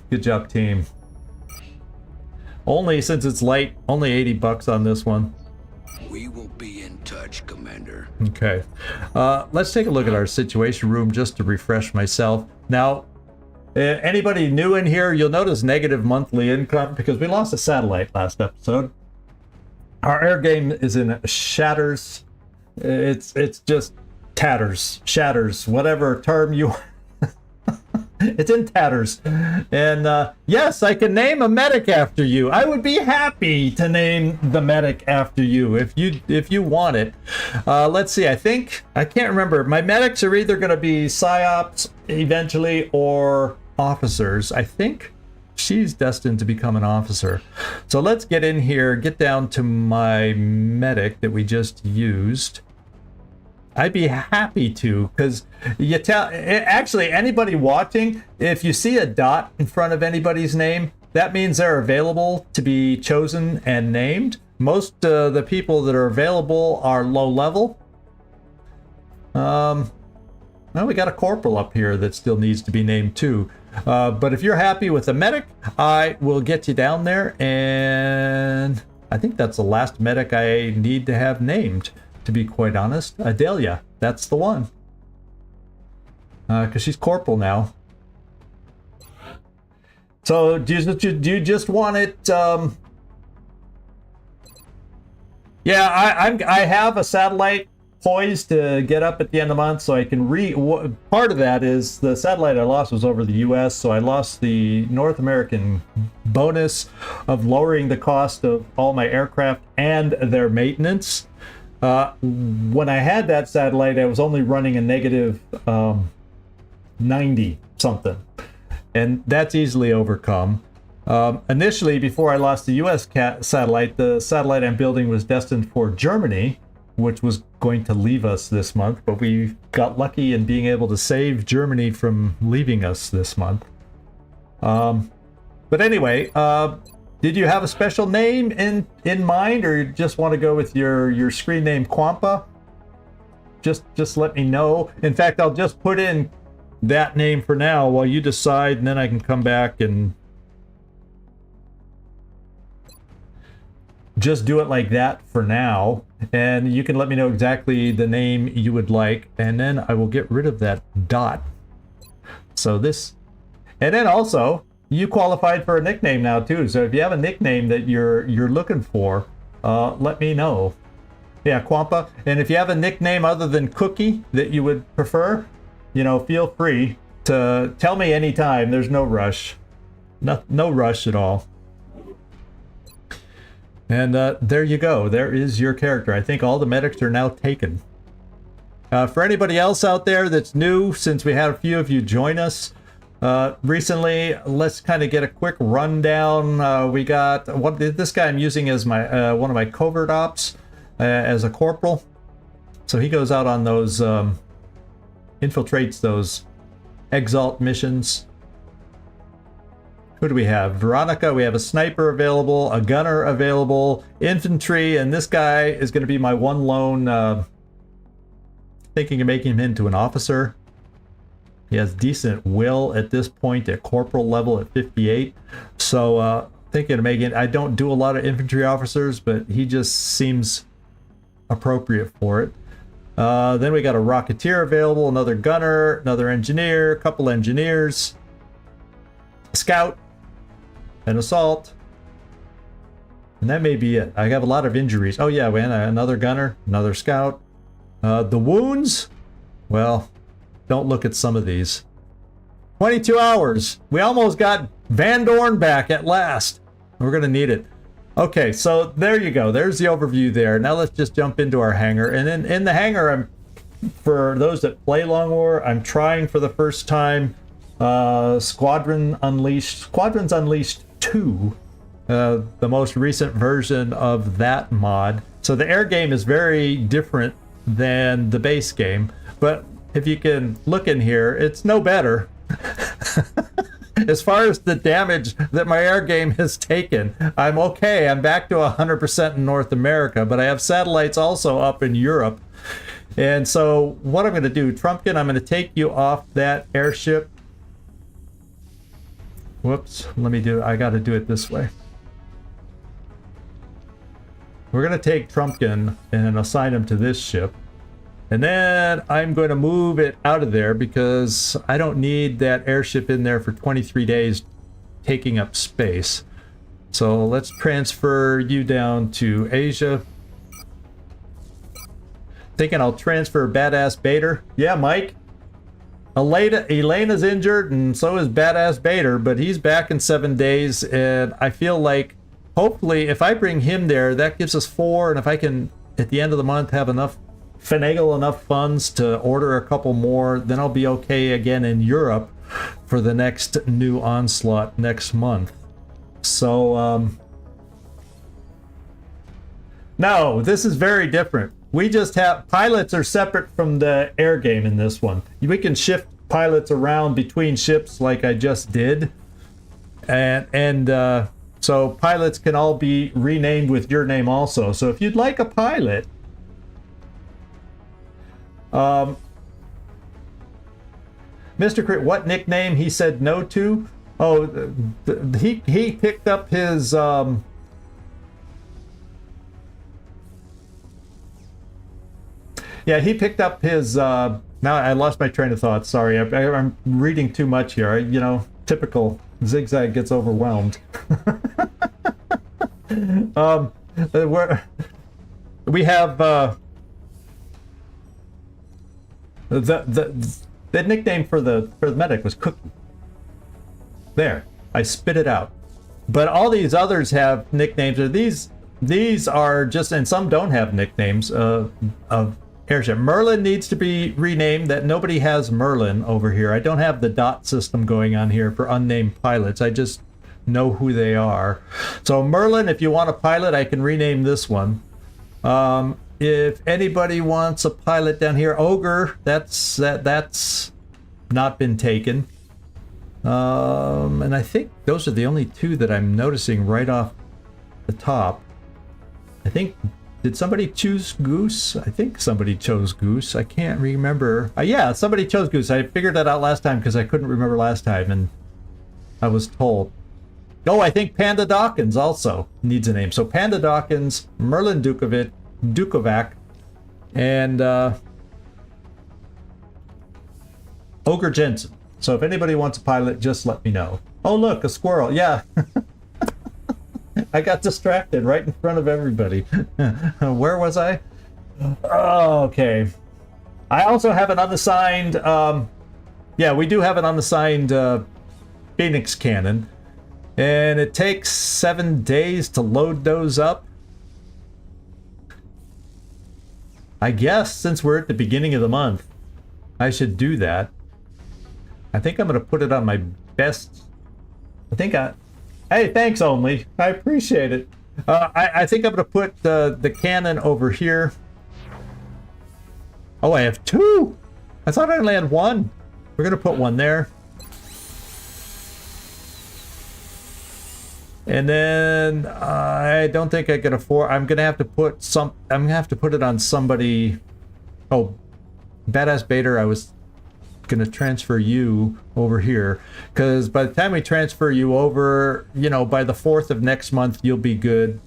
Good job, team. Only, since it's light, only 80 bucks on this one. We will be in touch, Commander. Okay. Let's take a look at our situation room just to refresh myself. Now, anybody new in here, you'll notice negative monthly income because we lost a satellite last episode. Our air game is in shatters. It's just tatters, shatters, whatever term you it's in tatters. And yes, I can name a medic after you. I would be happy to name the medic after you if you want it. Let's see, I can't remember. My medics are either going to be psyops eventually or officers. I think she's destined to become an officer. So let's get in here, get down to my medic that we just used. I'd be happy to, because you tell, actually anybody watching, if you see a dot in front of anybody's name, that means they're available to be chosen and named. Most of the people that are available are low level. Well, we got a corporal up here that still needs to be named too. But if you're happy with the medic, I will get you down there, and I think that's the last medic I need to have named, to be quite honest. Adelia, that's the one. Because she's corporal now. So do you just want it? Yeah, I have a satellite poised to get up at the end of the month, so I can part of that is the satellite I lost was over the US, so I lost the North American bonus of lowering the cost of all my aircraft and their maintenance. When I had that satellite, I was only running a negative 90 something, and that's easily overcome. Initially, before I lost the US satellite, the satellite I'm building was destined for Germany, which was going to leave us this month, but we got lucky in being able to save Germany from leaving us this month. But anyway, did you have a special name in mind, or you just want to go with your screen name Quampa? Just let me know. In fact, I'll just put in that name for now while you decide, and then I can come back and just do it like that for now, and you can let me know exactly the name you would like, and then I will get rid of that dot. So this, and then also you qualified for a nickname now too, so if you have a nickname that you're looking for, let me know. Yeah, Quampa. And if you have a nickname other than Cookie that you would prefer, you know, feel free to tell me anytime. There's no rush. No rush at all. And there you go. There is your character. I think all the medics are now taken. For anybody else out there that's new, since we had a few of you join us recently, let's kind of get a quick rundown. We got this guy I'm using as my one of my covert ops as a corporal. So he goes out on those infiltrates those exalt missions. Who do we have? Veronica, we have a sniper available, a gunner available, infantry, and this guy is going to be my one lone, thinking of making him into an officer. He has decent will at this point at corporal level at 58. So thinking of making, I don't do a lot of infantry officers, but he just seems appropriate for it. Then we got a rocketeer available, another gunner, another engineer, a couple engineers, scout, an assault, and that may be it. I have a lot of injuries. Oh yeah, man, another gunner, another scout. The wounds, well, don't look at some of these. 22 hours. We almost got Van Dorn back at last. We're gonna need it. Okay, so there you go. There's the overview there. Now let's just jump into our hangar. And then in the hangar, for those that play Long War, I'm trying for the first time Squadrons Unleashed 2, the most recent version of that mod. So the air game is very different than the base game, but if you can look in here, it's no better. As far as the damage that my air game has taken, I'm okay. I'm back to 100% in North America, but I have satellites also up in Europe. And so what I'm going to do, Trumpkin, I'm going to take you off that airship. Whoops, I got to do it this way. We're going to take Trumpkin and assign him to this ship. And then I'm going to move it out of there because I don't need that airship in there for 23 days taking up space. So let's transfer you down to Asia. Thinking I'll transfer Badass Bader. Yeah, Mike. Elena's injured and so is Badass Bader, but he's back in 7 days, and I feel like hopefully if I bring him there, that gives us 4, and if I can at the end of the month have finagle enough funds to order a couple more, then I'll be okay again in Europe for the next new onslaught next month. So no, this is very different. We just have pilots are separate from the air game in this one. We can shift pilots around between ships like I just did, and so pilots can all be renamed with your name also. So if you'd like a pilot, Mr. Crit, what nickname he said no to? Oh, he picked up his yeah, he picked up his now I lost my train of thought. Sorry, I'm reading too much here. You know, typical Zigzag gets overwhelmed. We have the nickname for the medic was Cookie. There, I spit it out. But all these others have nicknames. Or these are just, and some don't have nicknames of airship. Merlin needs to be renamed. That nobody has Merlin over here. I don't have the dot system going on here for unnamed pilots. I just know who they are. So Merlin, if you want a pilot, I can rename this one. If anybody wants a pilot down here, Ogre, that's not been taken. And I think those are the only two that I'm noticing right off the top. I think, did somebody choose Goose? I think somebody chose Goose. I can't remember. Yeah, somebody chose Goose. I figured that out last time because I couldn't remember last time, and I was told. Oh, I think Panda Dawkins also needs a name. So Panda Dawkins, Merlin Dukovac, and Ogre Jensen. So if anybody wants a pilot, just let me know. Oh, look, a squirrel. Yeah. I got distracted right in front of everybody. Where was I? Oh, okay. I also have an unassigned... yeah, we do have an unassigned Phoenix cannon. And it takes 7 days to load those up. I guess since we're at the beginning of the month, I should do that. I think I'm going to put it on my best. Hey, thanks, Only. I appreciate it. I think I'm going to put the cannon over here. Oh, I have 2. I thought I only had 1. We're going to put 1 there. And then I don't think I can afford. I'm gonna have to put it on somebody. Oh, Badass Bader, I was gonna transfer you over here because by the time we transfer you over, you know, by the 4th of next month, you'll be good.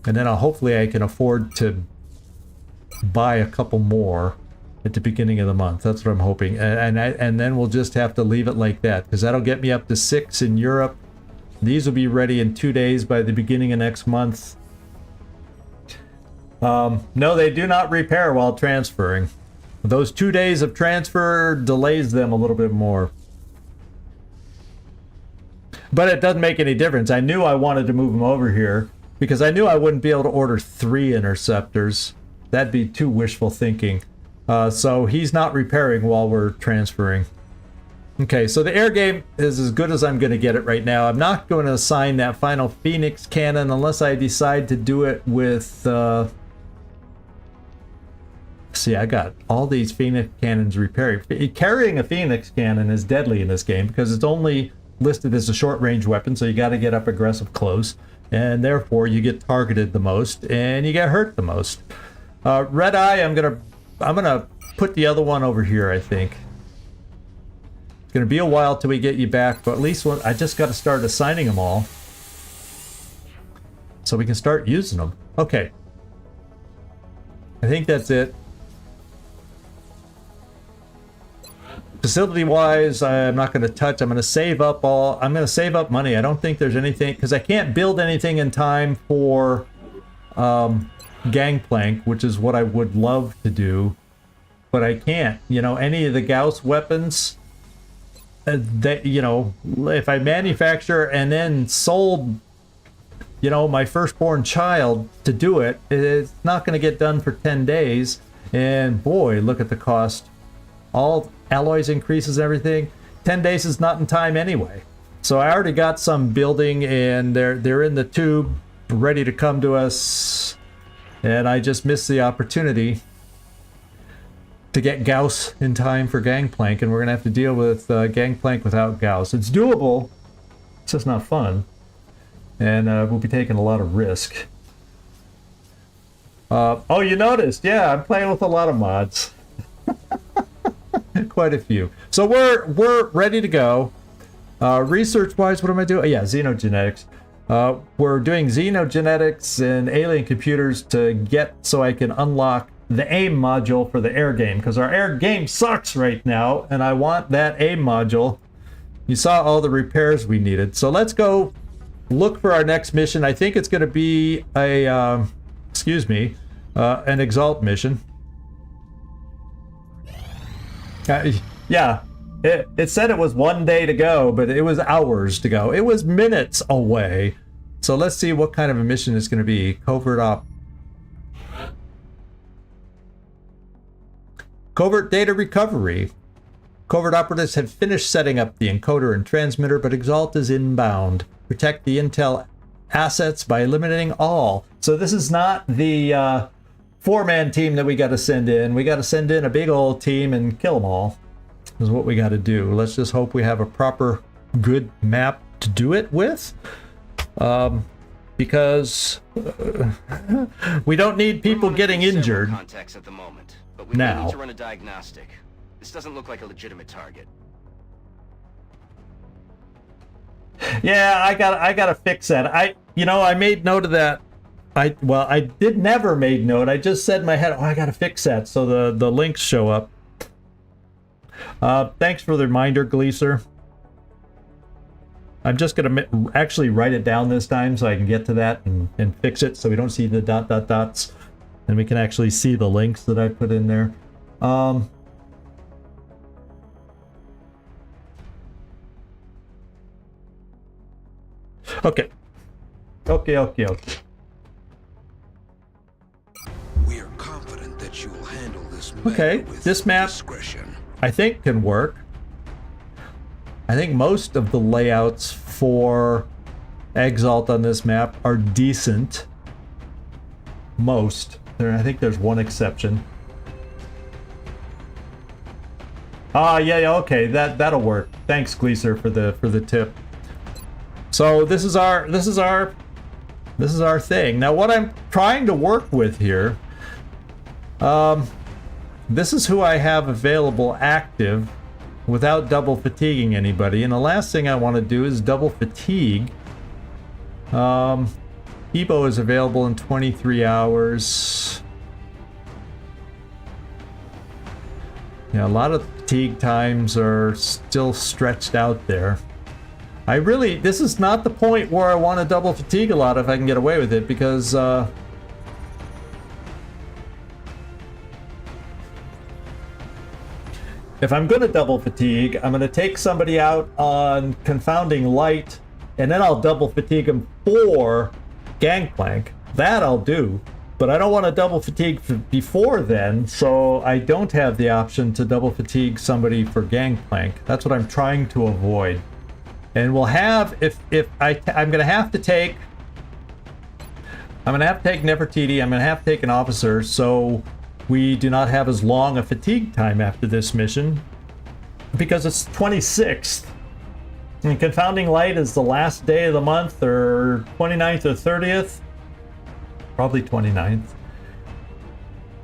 And then hopefully I can afford to buy a couple more at the beginning of the month. That's what I'm hoping. And then we'll just have to leave it like that because that'll get me up to 6 in Europe. These will be ready in 2 days by the beginning of next month. No, they do not repair while transferring. Those 2 days of transfer delays them a little bit more. But it doesn't make any difference. I knew I wanted to move them over here because I knew I wouldn't be able to order 3 interceptors. That'd be too wishful thinking. So he's not repairing while we're transferring. Okay, so the air game is as good as I'm going to get it right now. I'm not going to assign that final Phoenix cannon unless I decide to do it with... See, I got all these Phoenix cannons repairing. Carrying a Phoenix cannon is deadly in this game because it's only listed as a short-range weapon, so you got to get up aggressive close, and therefore you get targeted the most and you get hurt the most. Red Eye, I'm gonna put the other one over here, I think. It's going to be a while till we get you back, but at least I just got to start assigning them all so we can start using them. Okay. I think that's it. Facility-wise, I'm not going to touch. I'm going to save up money. I don't think there's anything, because I can't build anything in time for Gangplank, which is what I would love to do, but I can't. You know, any of the Gauss weapons... that, you know, if I manufacture and then sold, you know, my firstborn child to do it, it's not going to get done for 10 days. And boy, look at the cost. All alloys increases and everything. 10 days is not in time anyway. So I already got some building and they're in the tube ready to come to us. And I just missed the opportunity to get Gauss in time for Gangplank, and we're gonna have to deal with Gangplank without Gauss. It's doable, it's just not fun, and we'll be taking a lot of risk. Oh, you noticed? Yeah, I'm playing with a lot of mods. Quite a few. So we're ready to go. Research-wise, what am I doing? Yeah, xenogenetics. We're doing xenogenetics and alien computers to get so I can unlock the AIM module for the air game, because our air game sucks right now, and I want that AIM module. You saw all the repairs we needed. So let's go look for our next mission. I think it's going to be a, an Exalt mission. Yeah, it said it was 1 day to go, but it was hours to go. It was minutes away. So let's see what kind of a mission it's going to be. Covert Op. Covert data recovery. Covert operatives have finished setting up the encoder and transmitter, but Exalt is inbound. Protect the intel assets by eliminating all. So this is not the 4-man team that we got to send in. We got to send in a big old team and kill them all. Is what we got to do. Let's just hope we have a proper, good map to do it with. Because we don't need people getting injured. Contacts at the moment. But we now need to run a diagnostic. This doesn't look like a legitimate target. Yeah, I gotta fix that. I made note of that. I did never made note. I just said in my head, I gotta fix that so the links show up. Thanks for the reminder, Gleaser. I'm just gonna actually write it down this time so I can get to that and fix it so we don't see the dots. And we can actually see the links that I put in there. Okay. We that you'll handle this Okay, matter with this map discretion. I think can work. I think most of the layouts for Exalt on this map are decent. Most. I think there's one exception. Ah, yeah, okay, that'll work. Thanks, Gleaser, for the tip. So this is our thing. Now, what I'm trying to work with here, this is who I have available active without double fatiguing anybody. And the last thing I want to do is double fatigue. Ebo is available in 23 hours. Yeah, a lot of fatigue times are still stretched out there. This is not the point where I want to double fatigue a lot if I can get away with it, because if I'm going to double fatigue, I'm going to take somebody out on Confounding Light, and then I'll double fatigue them for Gangplank. That I'll do, but I don't want to double fatigue before then, so I don't have the option to double fatigue somebody for Gangplank. That's what I'm trying to avoid. And we'll have, I'm gonna have to take Nefertiti, I'm gonna have to take an officer, so we do not have as long a fatigue time after this mission, because it's 26th. And Confounding Light is the last day of the month, or 29th or 30th. Probably 29th.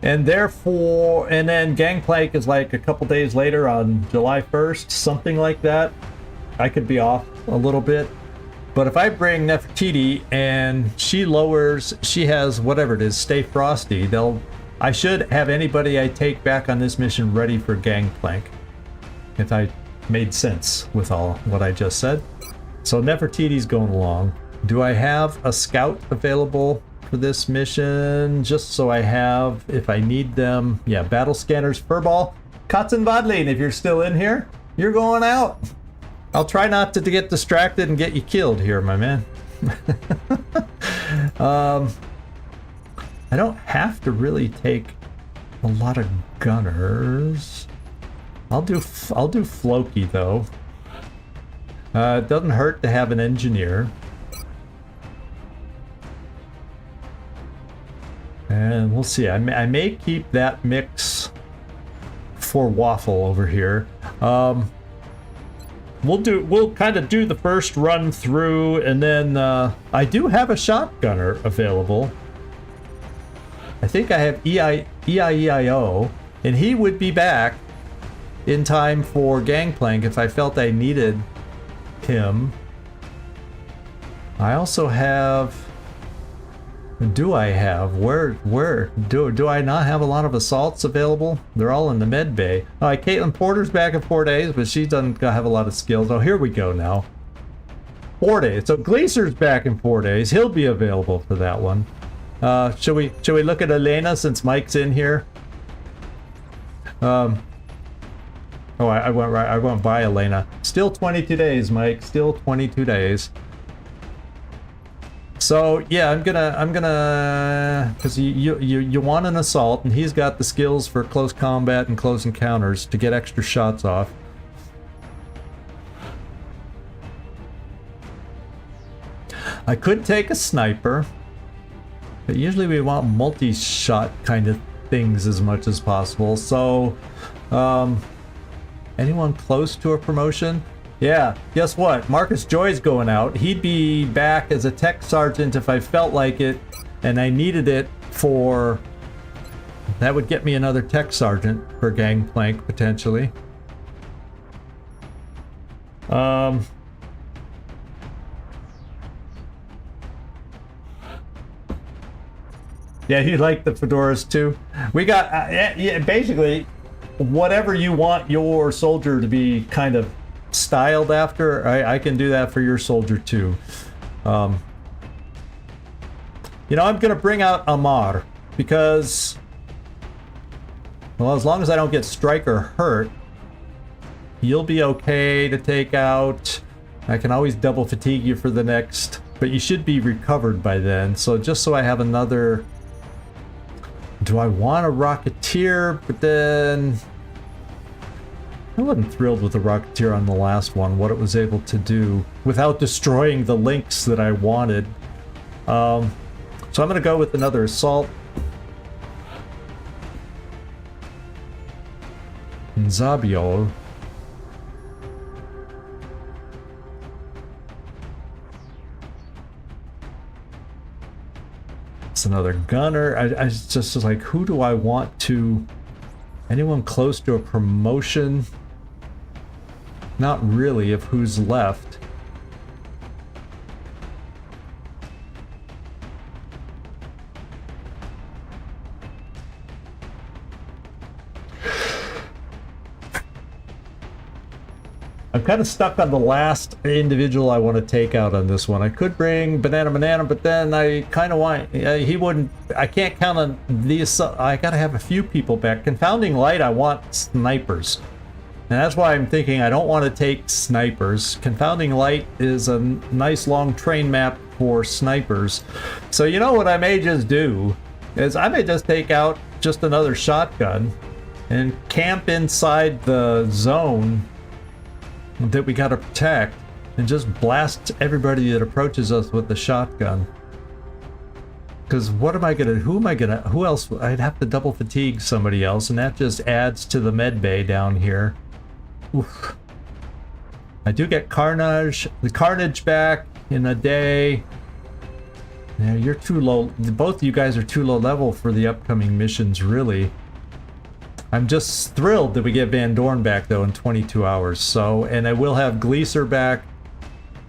And therefore, and then Gangplank is like a couple days later on July 1st, something like that. I could be off a little bit. But if I bring Nefertiti and she has whatever it is, Stay Frosty, I should have anybody I take back on this mission ready for Gangplank. If I made sense with all what I just said. So Nefertiti's going along. Do I have a scout available for this mission? Just so I have, if I need them. Yeah, battle scanners, Furball, Katzen Vodlin, if you're still in here, you're going out. I'll try not to get distracted and get you killed here, my man. I don't have to really take a lot of gunners. I'll do Floki though. It doesn't hurt to have an engineer. And we'll see. I may keep that mix for Waffle over here. We'll kind of do the first run through, and then I do have a shotgunner available. I think I have EIEIO, and he would be back in time for Gangplank if I felt I needed him. I also have... Do I have? Where do I not have a lot of assaults available? They're all in the med bay. All right, Caitlin Porter's back in 4 days, but she doesn't have a lot of skills. Oh, here we go now. 4 days. So Gleaser's back in 4 days. He'll be available for that one. Should we look at Elena since Mike's in here? Oh, I went by Elena. Still 22 days, Mike. Still 22 days. So yeah, I'm gonna, because you want an assault, and he's got the skills for close combat and close encounters to get extra shots off. I could take a sniper, but usually we want multi-shot kind of things as much as possible. So, anyone close to a promotion? Yeah, guess what? Marcus Joy's going out. He'd be back as a tech sergeant if I felt like it, and I needed it for... That would get me another tech sergeant for Gangplank, potentially. Yeah, you like the fedoras too? We got, yeah, basically, whatever you want your soldier to be kind of styled after, I can do that for your soldier too. You know, I'm gonna bring out Amar because, well, as long as I don't get Striker hurt, you'll be okay to take out. I can always double fatigue you for the next, but you should be recovered by then. So just so I have another Do I want a Rocketeer? But then I wasn't thrilled with the Rocketeer on the last one, what it was able to do without destroying the links that I wanted. So I'm gonna go with another Assault. And Zabio. It's another gunner. I just was like, who do I want to... Anyone close to a promotion? Not really, of who's left. I'm kind of stuck on the last individual I want to take out on this one. I could bring Banana, but then I kind of want... he wouldn't... I can't count on these... I gotta have a few people back. Confounding Light, I want snipers. And that's why I'm thinking I don't want to take snipers. Confounding Light is a nice long train map for snipers. So you know what I may just do? Is I may just take out just another shotgun and camp inside the zone that we gotta protect and just blast everybody that approaches us with the shotgun. Because what am I gonna... Who else? I'd have to double fatigue somebody else, and that just adds to the med bay down here. Oof. I do get the Carnage back in a day. Yeah, you're too low. Both of you guys are too low level for the upcoming missions, really. I'm just thrilled that we get Van Dorn back, though, in 22 hours. So, and I will have Gleaser back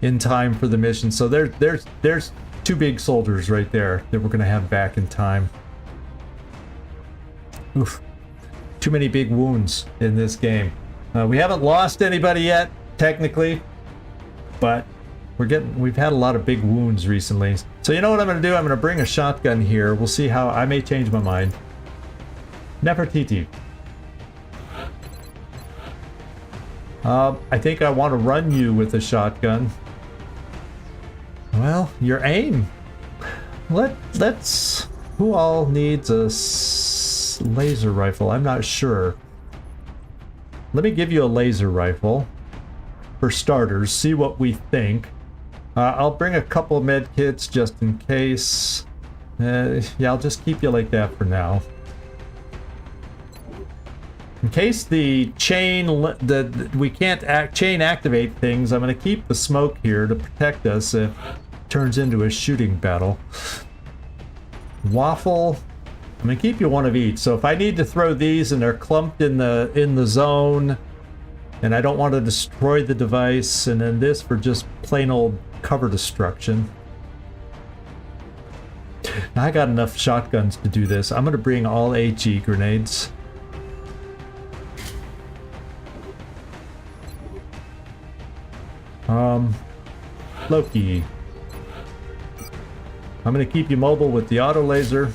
in time for the mission. So there's two big soldiers right there that we're going to have back in time. Oof. Too many big wounds in this game. We haven't lost anybody yet, technically, but we've had a lot of big wounds recently. So you know what I'm going to do? I'm going to bring a shotgun here. We'll see how... I may change my mind. Nefertiti. I think I want to run you with a shotgun. Well, your aim. Let's... Who all needs a laser rifle? I'm not sure. Let me give you a laser rifle. For starters, see what we think. I'll bring a couple med kits just in case. Yeah, I'll just keep you like that for now. In case the chain, we can't chain activate things, I'm going to keep the smoke here to protect us if it turns into a shooting battle. Waffle, I'm going to keep you one of each. So if I need to throw these and they're clumped in the zone, and I don't want to destroy the device, and then this for just plain old cover destruction. Now I got enough shotguns to do this. I'm going to bring all HE grenades. Loki. I'm going to keep you mobile with the auto laser.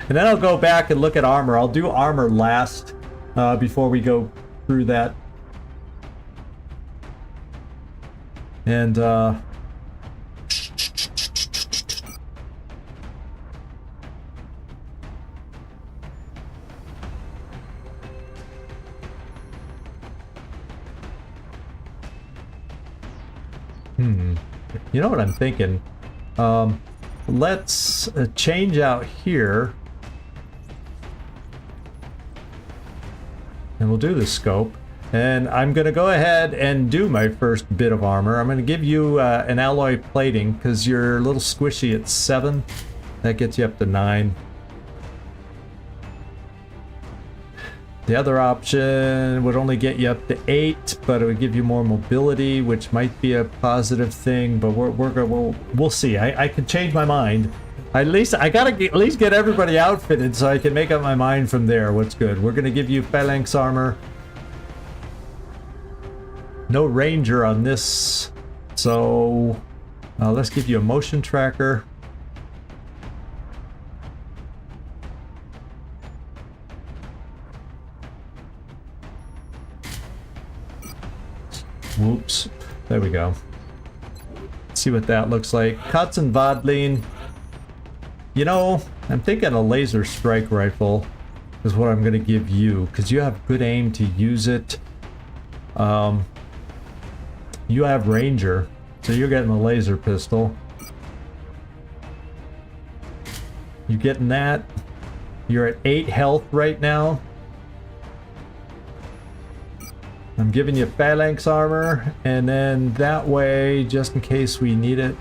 And then I'll go back and look at armor. I'll do armor last before we go through that. And you know what I'm thinking? Let's change out here. And we'll do the scope. And I'm going to go ahead and do my first bit of armor. I'm going to give you an alloy plating because you're a little squishy at 7. That gets you up to 9. The other option would only get you up to 8, but it would give you more mobility, which might be a positive thing. But we'll see. I could change my mind. I gotta at least get everybody outfitted so I can make up my mind from there. What's good? We're gonna give you phalanx armor. No ranger on this, so let's give you a motion tracker. Whoops. There we go. Let's see what that looks like. Cuts and Vodline. You know, I'm thinking a laser strike rifle is what I'm going to give you, because you have good aim to use it. You have Ranger, so you're getting a laser pistol. You're getting that. You're at 8 health right now. I'm giving you phalanx armor, and then that way, just in case we need it,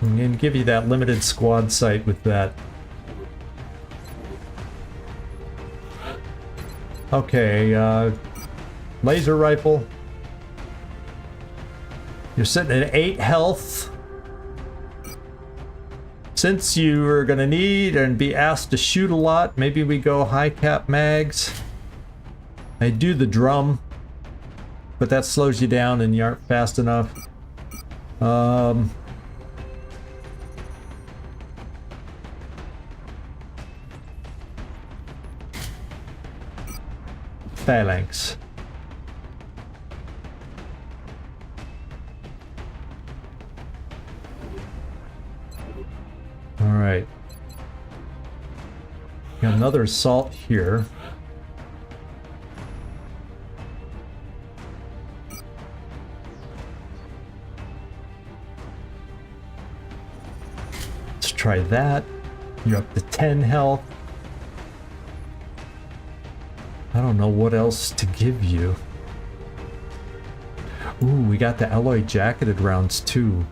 I'm going to give you that limited squad sight with that. Okay, laser rifle. You're sitting at 8 health. Since you are going to need and be asked to shoot a lot, maybe we go high cap mags. I do the drum, but that slows you down and you aren't fast enough. Phalanx. All right. Got another assault here. Let's try that. You're up to 10 health. I don't know what else to give you. Ooh, we got the alloy jacketed rounds too.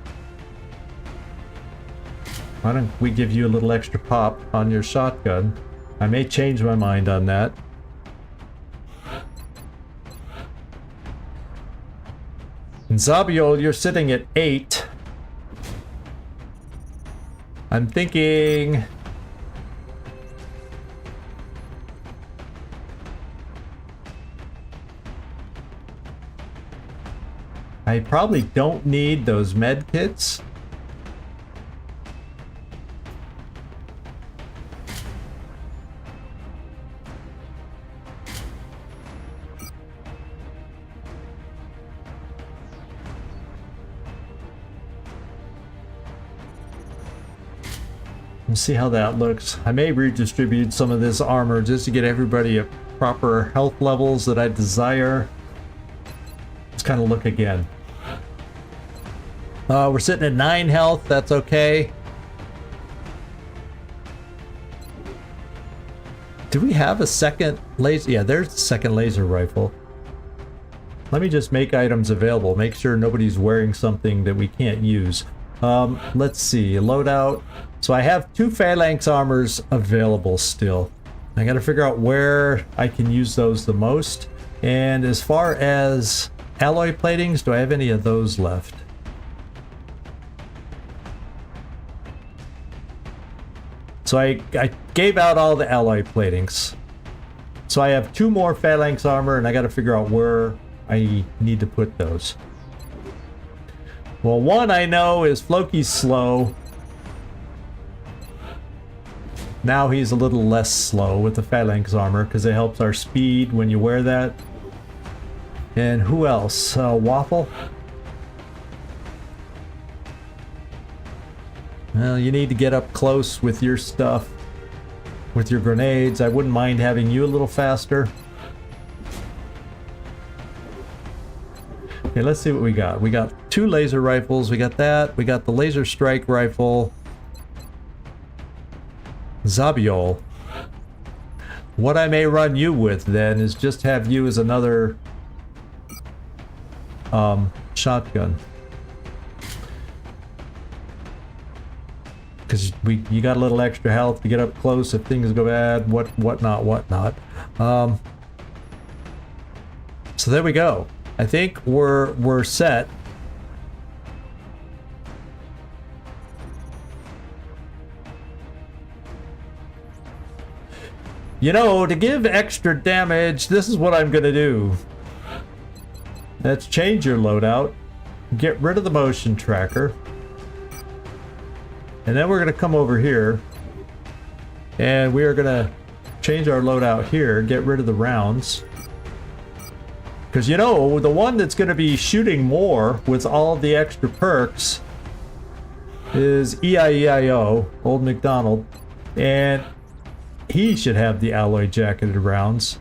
Why don't we give you a little extra pop on your shotgun? I may change my mind on that. And Zabiol, you're sitting at 8. I'm thinking... I probably don't need those med kits. We'll see how that looks. I may redistribute some of this armor just to get everybody at proper health levels that I desire. Let's kind of look again. We're sitting at 9 health. That's okay. Do we have a second laser? Yeah, there's the second laser rifle. Let me just make items available. Make sure nobody's wearing something that we can't use. Let's see. Loadout. So I have 2 phalanx armors available still. I got to figure out where I can use those the most. And as far as alloy platings, do I have any of those left? So I gave out all the alloy platings. So I have 2 more phalanx armor, and I got to figure out where I need to put those. Well, one I know is Floki's slow. Now he's a little less slow with the phalanx armor because it helps our speed when you wear that. And who else? Waffle? Well, you need to get up close with your stuff. With your grenades. I wouldn't mind having you a little faster. Okay, let's see what we got. We got 2 laser rifles. We got that. We got the laser strike rifle. Zabiol. What I may run you with then is just have you as another shotgun. Because you got a little extra health to get up close if things go bad, whatnot. So there we go. I think we're set. You know, to give extra damage, this is what I'm gonna do. Let's change your loadout. Get rid of the motion tracker. And then we're going to come over here and we are going to change our loadout here, get rid of the rounds. Because you know, the one that's going to be shooting more with all the extra perks is EIEIO, Old McDonald. And he should have the alloy jacketed rounds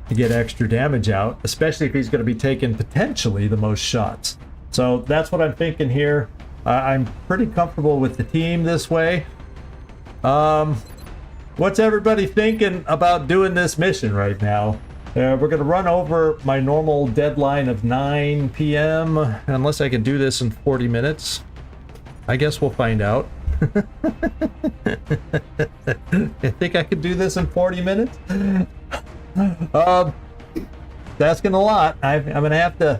to get extra damage out, especially if he's going to be taking potentially the most shots. So that's what I'm thinking here. I'm pretty comfortable with the team this way. What's everybody thinking about doing this mission right now? We're going to run over my normal deadline of 9 p.m. unless I can do this in 40 minutes. I guess we'll find out. I think I could do this in 40 minutes. Asking a lot. I'm gonna have to.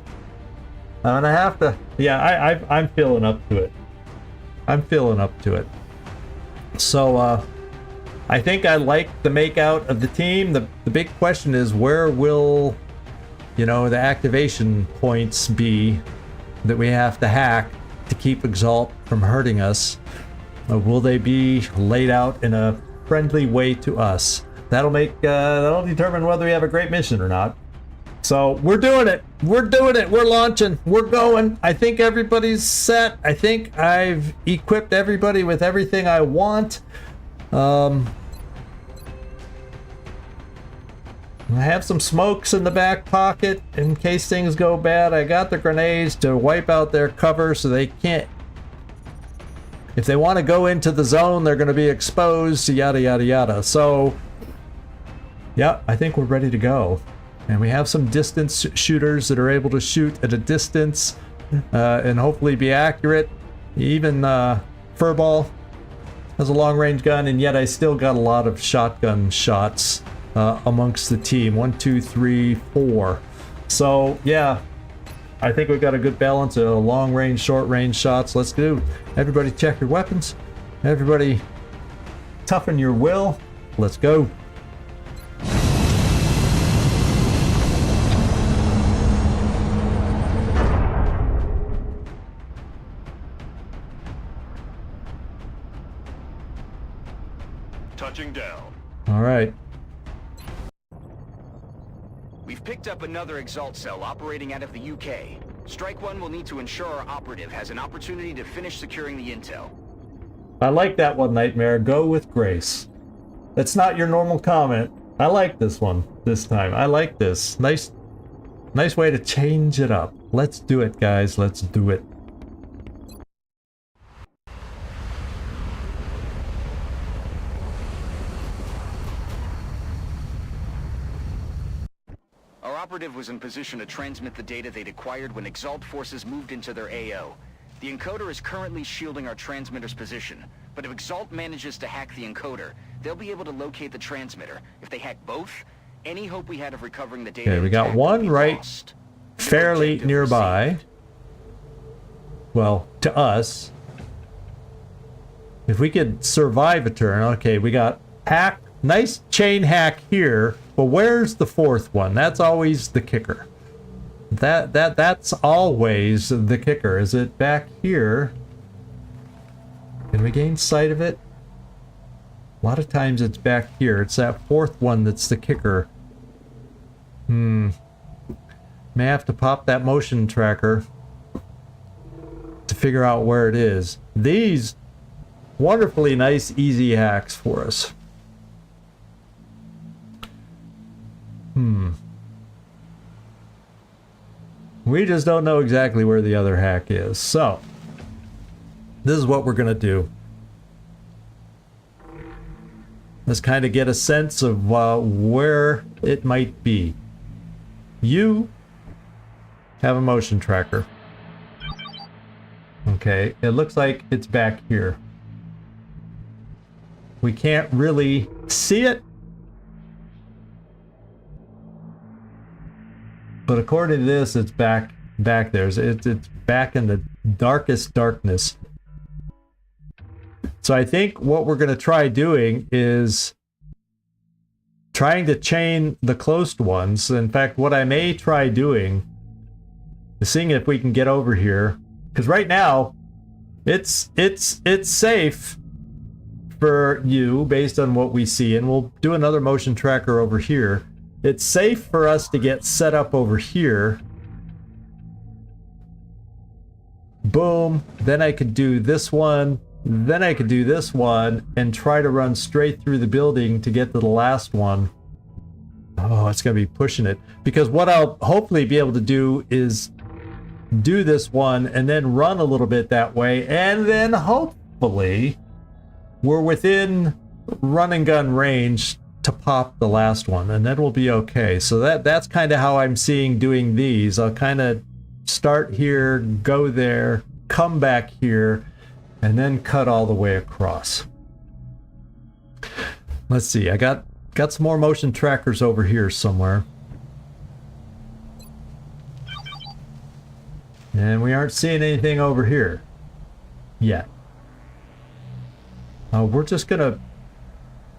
Yeah, I'm feeling up to it. I'm feeling up to it. So I think I like the makeout of the team. The big question is, where will, you know, the activation points be that we have to hack to keep Exalt from hurting us? Will they be laid out in a friendly way to us? That'll determine whether we have a great mission or not. So we're doing it. We're doing it. We're launching. We're going. I think everybody's set. I think I've equipped everybody with everything I want. I have some smokes in the back pocket in case things go bad. I got the grenades to wipe out their cover so they can't. If they want to go into the zone, they're going to be exposed, yada, yada, yada. So, yeah, I think we're ready to go. And we have some distance shooters that are able to shoot at a distance and hopefully be accurate. Even Furball has a long-range gun, and yet I still got a lot of shotgun shots amongst the team. 1, 2, 3, 4. So, yeah. I think we've got a good balance of long-range, short-range shots. Let's do. Everybody check your weapons. Everybody toughen your will. Let's go. Touching down. All right. We've picked up another Exalt cell operating out of the UK. Strike One will need to ensure our operative has an opportunity to finish securing the intel. I like that one, Nightmare. Go with grace. That's not your normal comment. I like this one this time. I like this. Nice way to change it up. Let's do it, guys. Let's do it. Our operative was in position to transmit the data they'd acquired when Exalt forces moved into their AO. The encoder is currently shielding our transmitter's position, but if Exalt manages to hack the encoder, they'll be able to locate the transmitter. If they hack both, any hope we had of recovering the data... Okay, we got one right fairly nearby. Well, to us. If we could survive a turn, okay, we got hack, nice chain hack here. But where's the fourth one? That's always the kicker. That's always the kicker. Is it back here? Can we gain sight of it? A lot of times it's back here. It's that fourth one that's the kicker. May have to pop that motion tracker to figure out where it is. These wonderfully nice, easy hacks for us. We just don't know exactly where the other hack is. So, this is what we're going to do. Let's kind of get a sense of where it might be. You have a motion tracker. Okay, it looks like it's back here. We can't really see it. But according to this, it's back there. It's back in the darkest darkness. So I think what we're going to try doing is trying to chain the close ones. In fact, what I may try doing is seeing if we can get over here. Because right now, it's safe for you based on what we see. And we'll do another motion tracker over here. It's safe for us to get set up over here. Boom. Then I could do this one Then I could do this one and try to run straight through the building to get to the last one. Oh, it's going to be pushing it. Because what I'll hopefully be able to do is do this one and then run a little bit that way. And then hopefully we're within run and gun range to pop the last one. And then we'll be okay. So that's kind of how I'm seeing doing these. I'll kind of start here, go there, come back here, and then cut all the way across. Let's see. I got some more motion trackers over here somewhere. And we aren't seeing anything over here yet. We're just gonna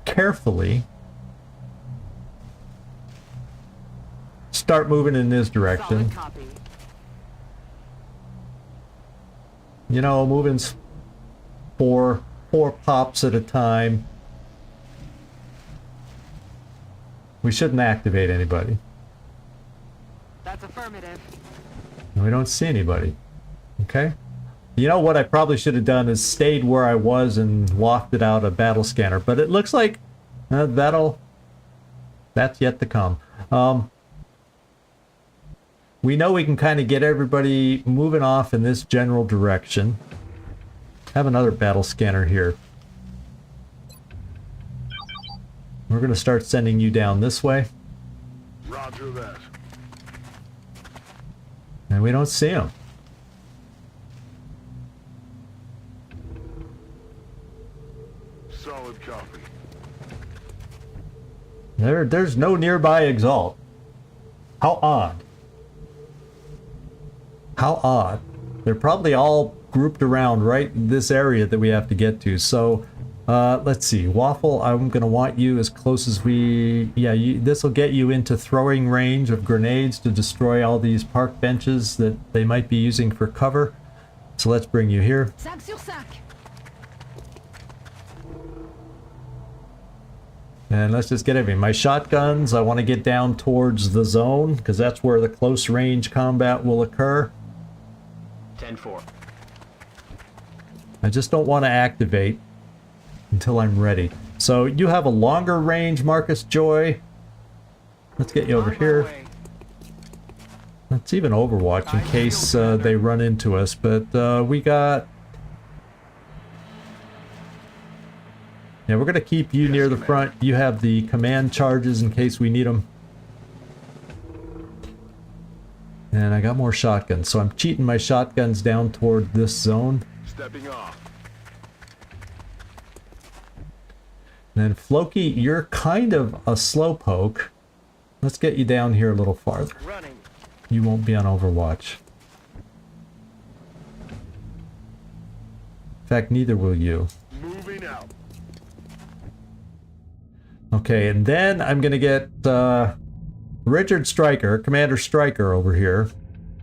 carefully start moving in this direction. Solid copy. You know, moving four pops at a time. We shouldn't activate anybody. That's affirmative. We don't see anybody. Okay? You know what I probably should have done is stayed where I was and wafted out a battle scanner. But it looks like that's yet to come. We know we can kind of get everybody moving off in this general direction. Have another battle scanner here. We're going to start sending you down this way. Roger that. And we don't see them. Solid copy. There's no nearby Exalt. How odd. How odd. They're probably all grouped around right in this area that we have to get to. So, let's see. Waffle, I'm going to want you as close as we... Yeah, this will get you into throwing range of grenades to destroy all these park benches that they might be using for cover. So let's bring you here. 5 sur 5. And let's just get everything. My shotguns, I want to get down towards the zone, because that's where the close range combat will occur. 10-4. I just don't want to activate until I'm ready. So you have a longer range, Marcus Joy. Let's get you over here. Let's even Overwatch in case they run into us. But we got... Yeah, we're going to keep you near the front. You have the command charges in case we need them. And I got more shotguns. So I'm cheating my shotguns down toward this zone. Stepping off. And then Floki, you're kind of a slowpoke. Let's get you down here a little farther. Running. You won't be on Overwatch. In fact, neither will you. Moving out. Okay, and then I'm going to get Richard Stryker, Commander Stryker over here.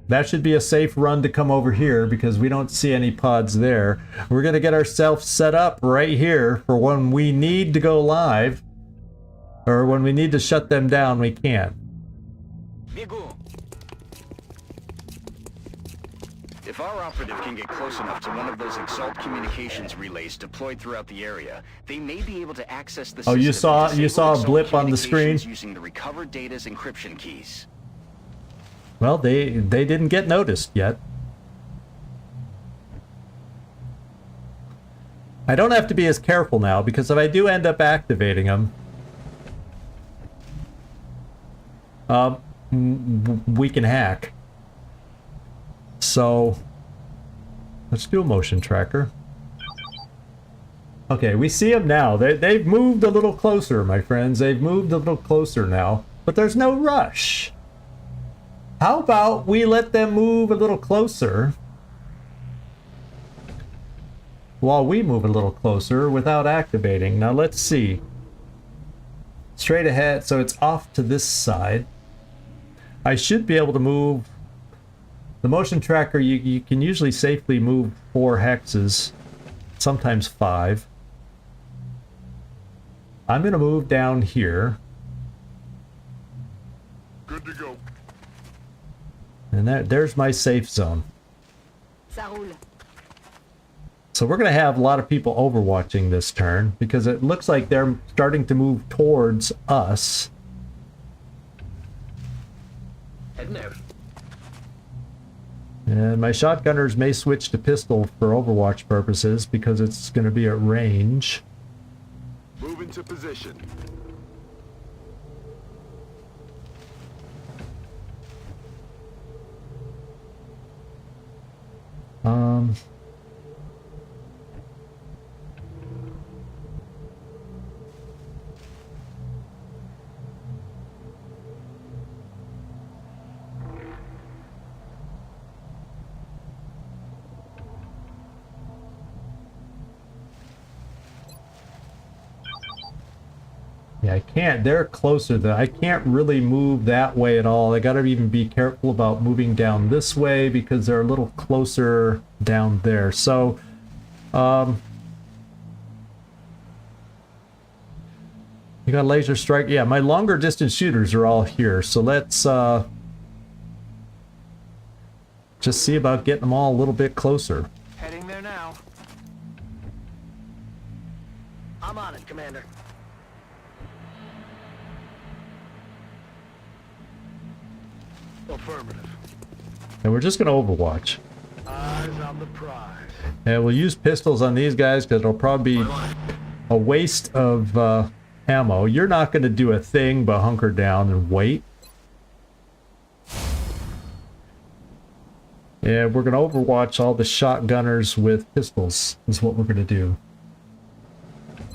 That should be a safe run to come over here because we don't see any pods there. We're going to get ourselves set up right here for when we need to go live. Or when we need to shut them down, we can. If our operative can get close enough to one of those Exalt communications relays deployed throughout the area, they may be able to access the Oh, you system saw a Exalt blip on the screen? communications using the recovered data's encryption keys. Well, they didn't get noticed yet. I don't have to be as careful now because if I do end up activating them, we can hack. So let's do a motion tracker. Okay, we see them now. They've moved a little closer, my friends. They've moved a little closer now, but there's no rush. How about we let them move a little closer while we move a little closer without activating? Now let's see. Straight ahead, so it's off to this side. I should be able to move. The motion tracker, you can usually safely move 4 hexes, sometimes 5. I'm going to move down here. Good to go. And there's my safe zone. Ça roule. So we're going to have a lot of people overwatching this turn because it looks like they're starting to move towards us. Heading out. And my shotgunners may switch to pistol for overwatch purposes because it's going to be at range. Move into position. Yeah, I can't. They're closer though. I can't really move that way at all. I gotta even be careful about moving down this way because they're a little closer down there. So, you got laser strike. Yeah, my longer distance shooters are all here. So let's just see about getting them all a little bit closer. Heading there now. I'm on it, Commander. Affirmative. And we're just gonna overwatch. Eyes on the prize. And we'll use pistols on these guys because it'll probably be a waste of ammo. You're not going to do a thing but hunker down and wait. Yeah, we're going to overwatch all the shotgunners with pistols is what we're going to do.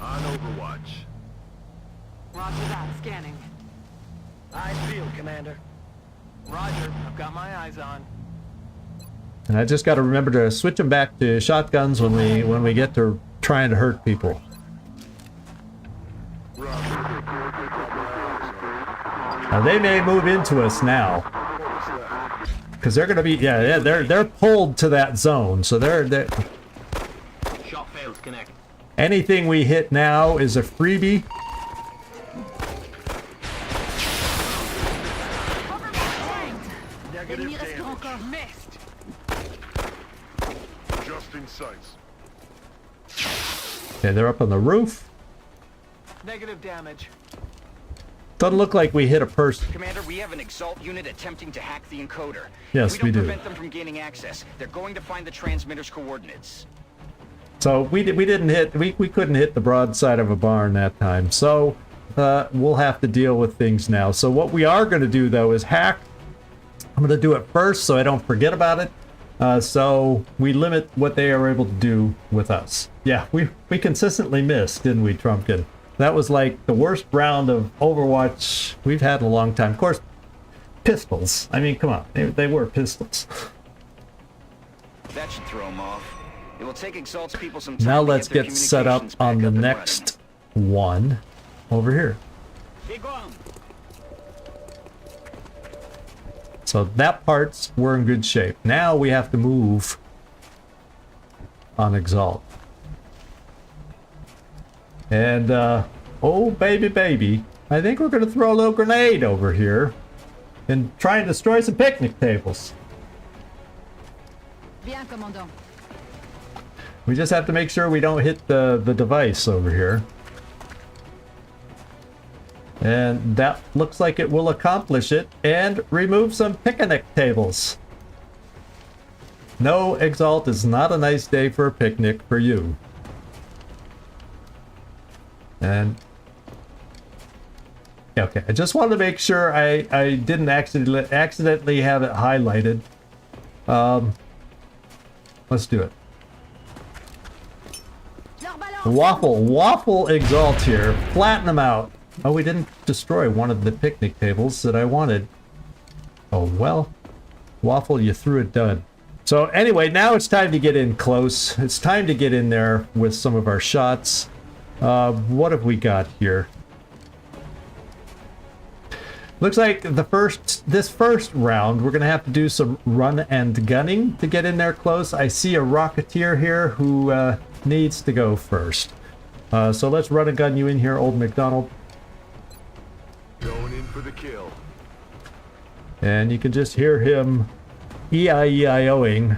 On Overwatch. Roger that. Scanning. Eyes field, Commander. Roger, I've got my eyes on. And I just got to remember to switch them back to shotguns when we get to trying to hurt people. Now they may move into us now, because they're going to be they're pulled to that zone. So they're Shot failed. Connect. anything we hit now is a freebie. Negative damage. Missed. Adjusting sights. Okay, they're up on the roof. Negative damage. Doesn't look like we hit a person. Commander, we have an Exalt unit attempting to hack the encoder. Yes, if we we do. don't prevent them from gaining access, they're going to find the transmitter's coordinates. So we couldn't hit the broadside of a barn that time. So we'll have to deal with things now. So what we are going to do though is hack. I'm going to do it first so I don't forget about it. So we limit what they are able to do with us. Yeah, we consistently missed, didn't we, Trumpkin? That was like the worst round of Overwatch we've had in a long time. Of course, pistols. I mean, come on. They were pistols. That should throw them off. It will take Exalt's people some time Now to let's their get set up communications on back the up and next one over here. So that part's we're in good shape. Now we have to move on Exalt. And oh baby, I think we're gonna throw a little grenade over here and try and destroy some picnic tables. Bien, commandant. We just have to make sure we don't hit the device over here. And that looks like it will accomplish it and remove some picnic tables. No, Exalt is not a nice day for a picnic for you. And yeah, okay, I just wanted to make sure I didn't accidentally have it highlighted. Let's do it. Waffle Exalt here. Flatten them out. Oh, we didn't destroy one of the picnic tables that I wanted. Oh, well. Waffle, you threw it done. So anyway, now it's time to get in close. It's time to get in there with some of our shots. What have we got here? Looks like this first round, we're going to have to do some run and gunning to get in there close. I see a Rocketeer here who needs to go first. So let's run and gun you in here, old McDonald. Going in for the kill. And you can just hear him E-I-E-I-O-ing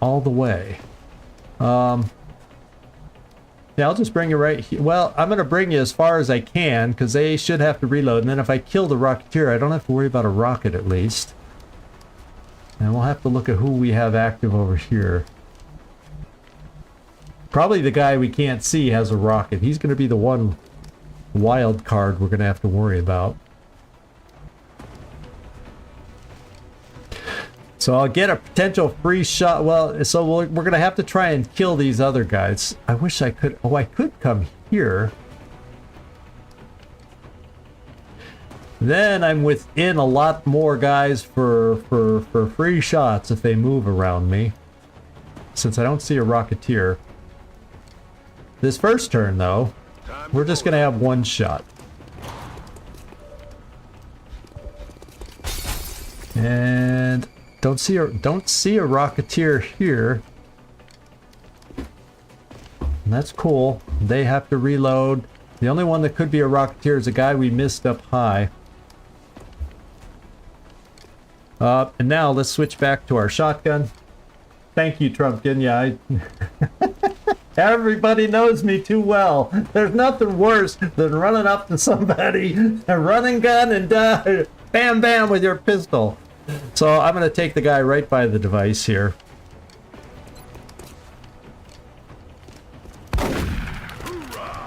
all the way. Yeah, I'll just bring you right here. Well, I'm going to bring you as far as I can, because they should have to reload. And then if I kill the Rocketeer, I don't have to worry about a rocket at least. And we'll have to look at who we have active over here. Probably the guy we can't see has a rocket. He's going to be the one wild card we're going to have to worry about. So I'll get a potential free shot. Well, so we're going to have to try and kill these other guys. I wish I could. Oh, I could come here. Then I'm within a lot more guys for free shots if they move around me. Since I don't see a Rocketeer. This first turn, though, we're just going to have one shot. And don't see a Rocketeer here. And that's cool. They have to reload. The only one that could be a Rocketeer is a guy we missed up high. And now let's switch back to our shotgun. Thank you, Trumpkin. Yeah, everybody knows me too well. There's nothing worse than running up to somebody and running gun and bam bam with your pistol. So I'm going to take the guy right by the device here.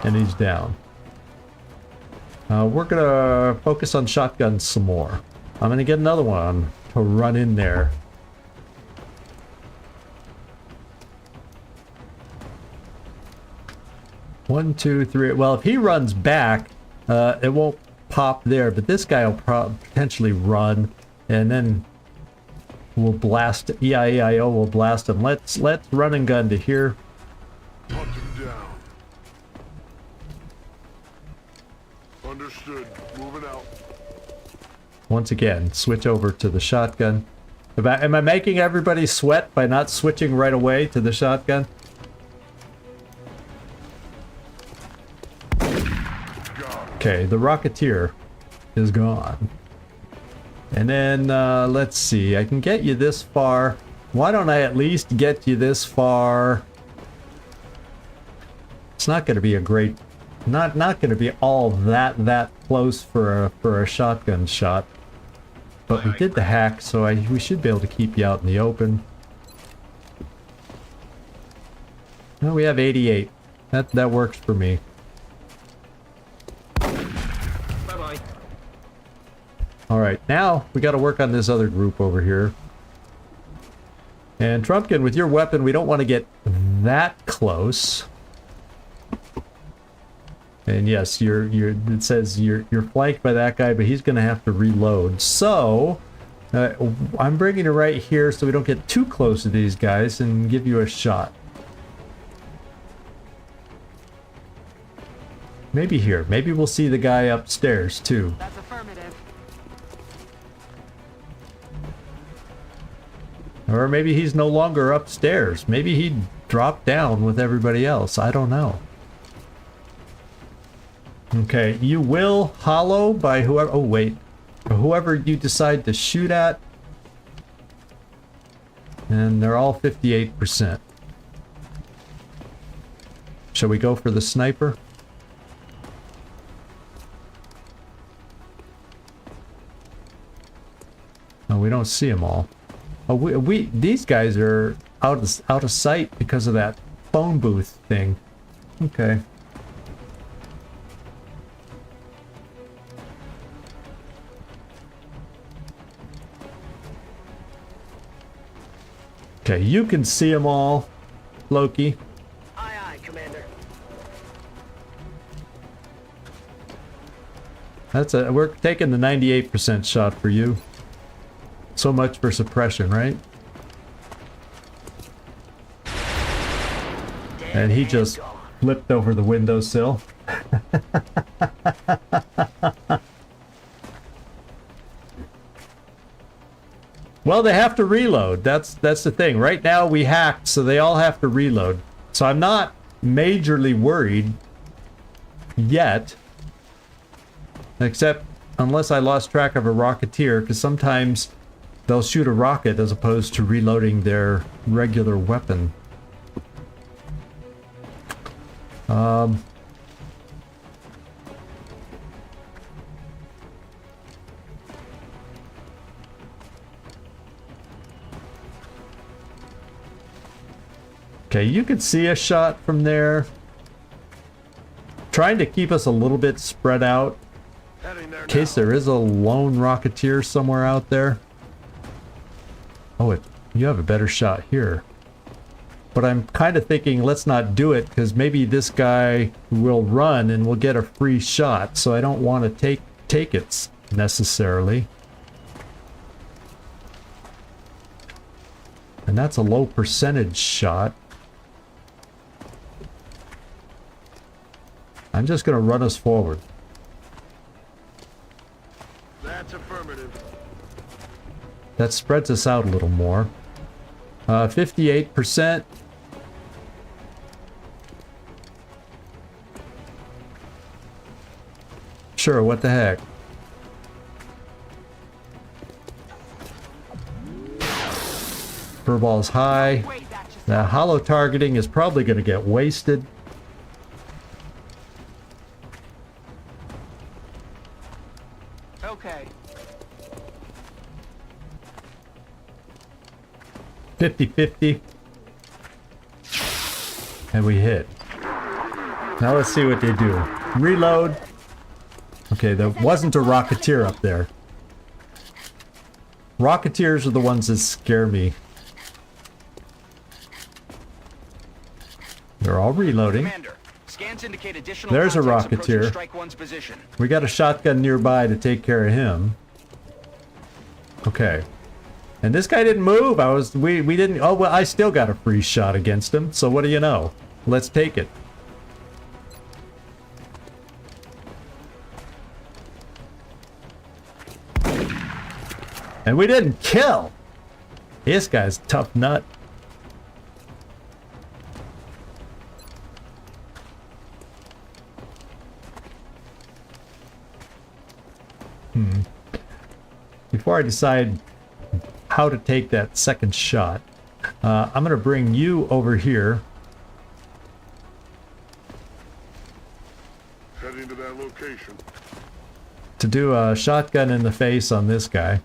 And he's down. We're going to focus on shotguns some more. I'm going to get another one to run in there. One, two, three. Well, if he runs back, it won't pop there, but this guy will potentially run, and then we'll blast. EIEIO will blast him. Let's run and gun to here. Hunt him down. Understood. Moving out. Once again, switch over to the shotgun. Am I making everybody sweat by not switching right away to the shotgun? Okay, the Rocketeer is gone. And then, let's see, I can get you this far. Why don't I at least get you this far? It's not going to be a great... Not going to be all that close for a shotgun shot. But we did the hack, so we should be able to keep you out in the open. No, we have 88. That works for me. Bye-bye. Alright, now we got to work on this other group over here. And Trumpkin, with your weapon, we don't want to get that close. And yes, it says you're flanked by that guy, but he's going to have to reload. So, I'm bringing it right here so we don't get too close to these guys and give you a shot. Maybe here. Maybe we'll see the guy upstairs, too. That's affirmative. Or maybe he's no longer upstairs. Maybe he dropped down with everybody else. I don't know. Okay, you will hollow by whoever... Oh, wait. Whoever you decide to shoot at. And they're all 58%. Shall we go for the sniper? Oh, we don't see them all. Oh, these guys are out of sight because of that phone booth thing. Okay. Okay, you can see them all, Loki. Aye, aye, Commander. We're taking the 98% shot for you. So much for suppression, right? And he just flipped over the windowsill. Well, they have to reload. That's the thing. Right now we hacked, so they all have to reload. So I'm not majorly worried yet. Except unless I lost track of a Rocketeer, because sometimes they'll shoot a rocket as opposed to reloading their regular weapon. Okay, you can see a shot from there. Trying to keep us a little bit spread out Heading there in case now. there is a lone Rocketeer somewhere out there. Oh, you have a better shot here. But I'm kind of thinking let's not do it because maybe this guy will run and we'll get a free shot. So I don't want to take it necessarily. And that's a low percentage shot. I'm just going to run us forward. That's affirmative. That spreads us out a little more. 58%. Sure, what the heck. Furball's high. The hollow targeting is probably going to get wasted. Okay. 50-50. And we hit. Now let's see what they do. Reload. Okay, there wasn't a Rocketeer up there. Rocketeers are the ones that scare me. They're all reloading. Commander, scans indicate additional There's a contacts approaching Rocketeer. Strike One's position. We got a shotgun nearby to take care of him. Okay. And this guy didn't move. We didn't. Oh, well, I still got a free shot against him. So what do you know? Let's take it. And we didn't kill. This guy's a tough nut. Before I decide how to take that second shot, I'm going to bring you over here. Heading to that location. To do a shotgun in the face on this guy.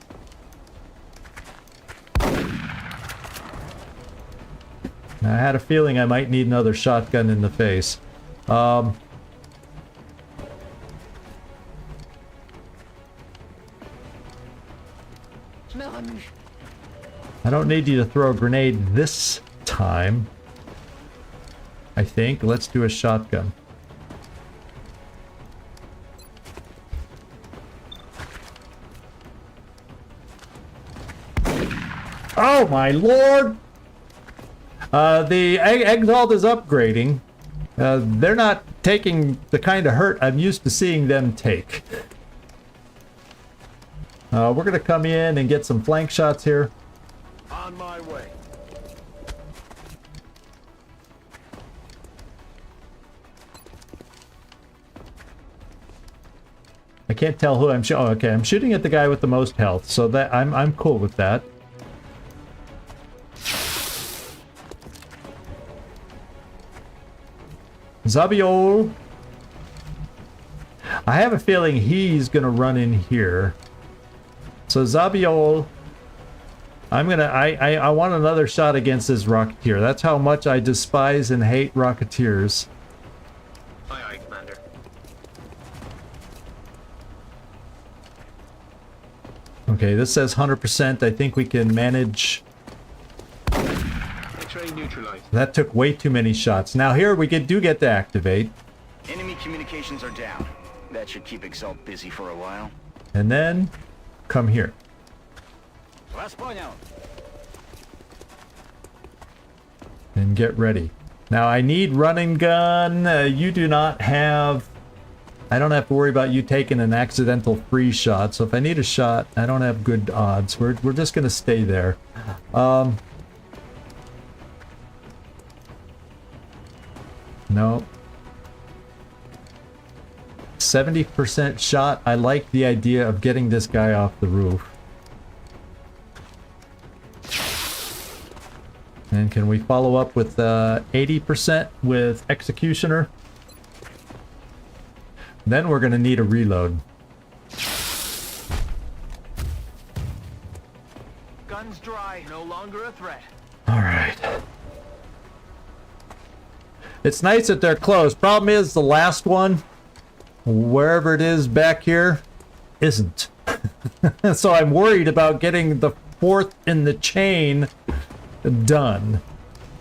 I had a feeling I might need another shotgun in the face. I don't need you to throw a grenade this time. I think. Let's do a shotgun. Oh my lord! The Exalt is upgrading. They're not taking the kind of hurt I'm used to seeing them take. We're going to come in and get some flank shots here. On my way. I can't tell who I'm shooting. Oh, okay, I'm shooting at the guy with the most health, so that I'm cool with that. Zabiol. I have a feeling he's gonna run in here. So Zabiol, I want another shot against this Rocketeer. That's how much I despise and hate Rocketeers. Aye, aye, Commander. Okay, this says 100%. I think we can manage. X-ray neutralized. That took way too many shots. Now here we do get to activate. Enemy communications are down. That should keep Exalt busy for a while. And then come here. And get ready. Now I need run and gun. You do not have... I don't have to worry about you taking an accidental free shot. So if I need a shot, I don't have good odds. We're just going to stay there. No. 70% shot. I like the idea of getting this guy off the roof. And can we follow up with 80% with Executioner? Then we're gonna need a reload. Guns dry, no longer a threat. Alright. It's nice that they're close. Problem is, the last one, wherever it is back here, isn't. So I'm worried about getting the fourth in the chain done.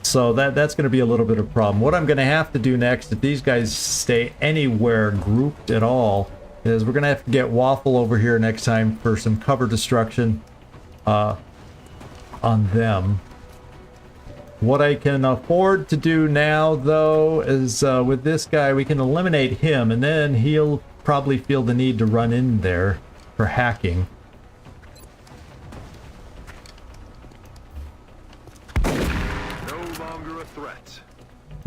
So that's going to be a little bit of a problem. What I'm going to have to do next, if these guys stay anywhere grouped at all, is we're going to have to get Waffle over here next time for some cover destruction on them. What I can afford to do now, though, is with this guy, we can eliminate him, and then he'll probably feel the need to run in there for hacking.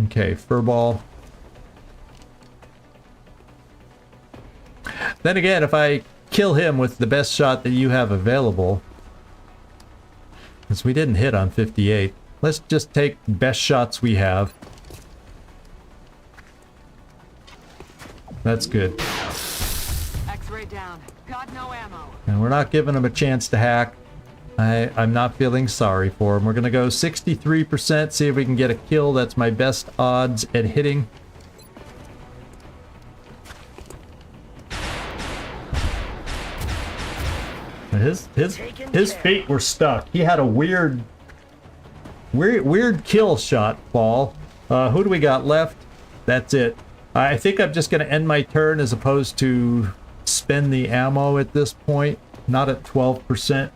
Okay, Furball. Then again, if I kill him with the best shot that you have available, because we didn't hit on 58, let's just take best shots we have. That's good. X-ray down. Got no ammo. And we're not giving him a chance to hack. I'm not feeling sorry for him. We're going to go 63%, see if we can get a kill. That's my best odds at hitting. His feet were stuck. He had a weird kill shot fall. Who do we got left? That's it. I think I'm just going to end my turn as opposed to spend the ammo at this point. Not at 12%.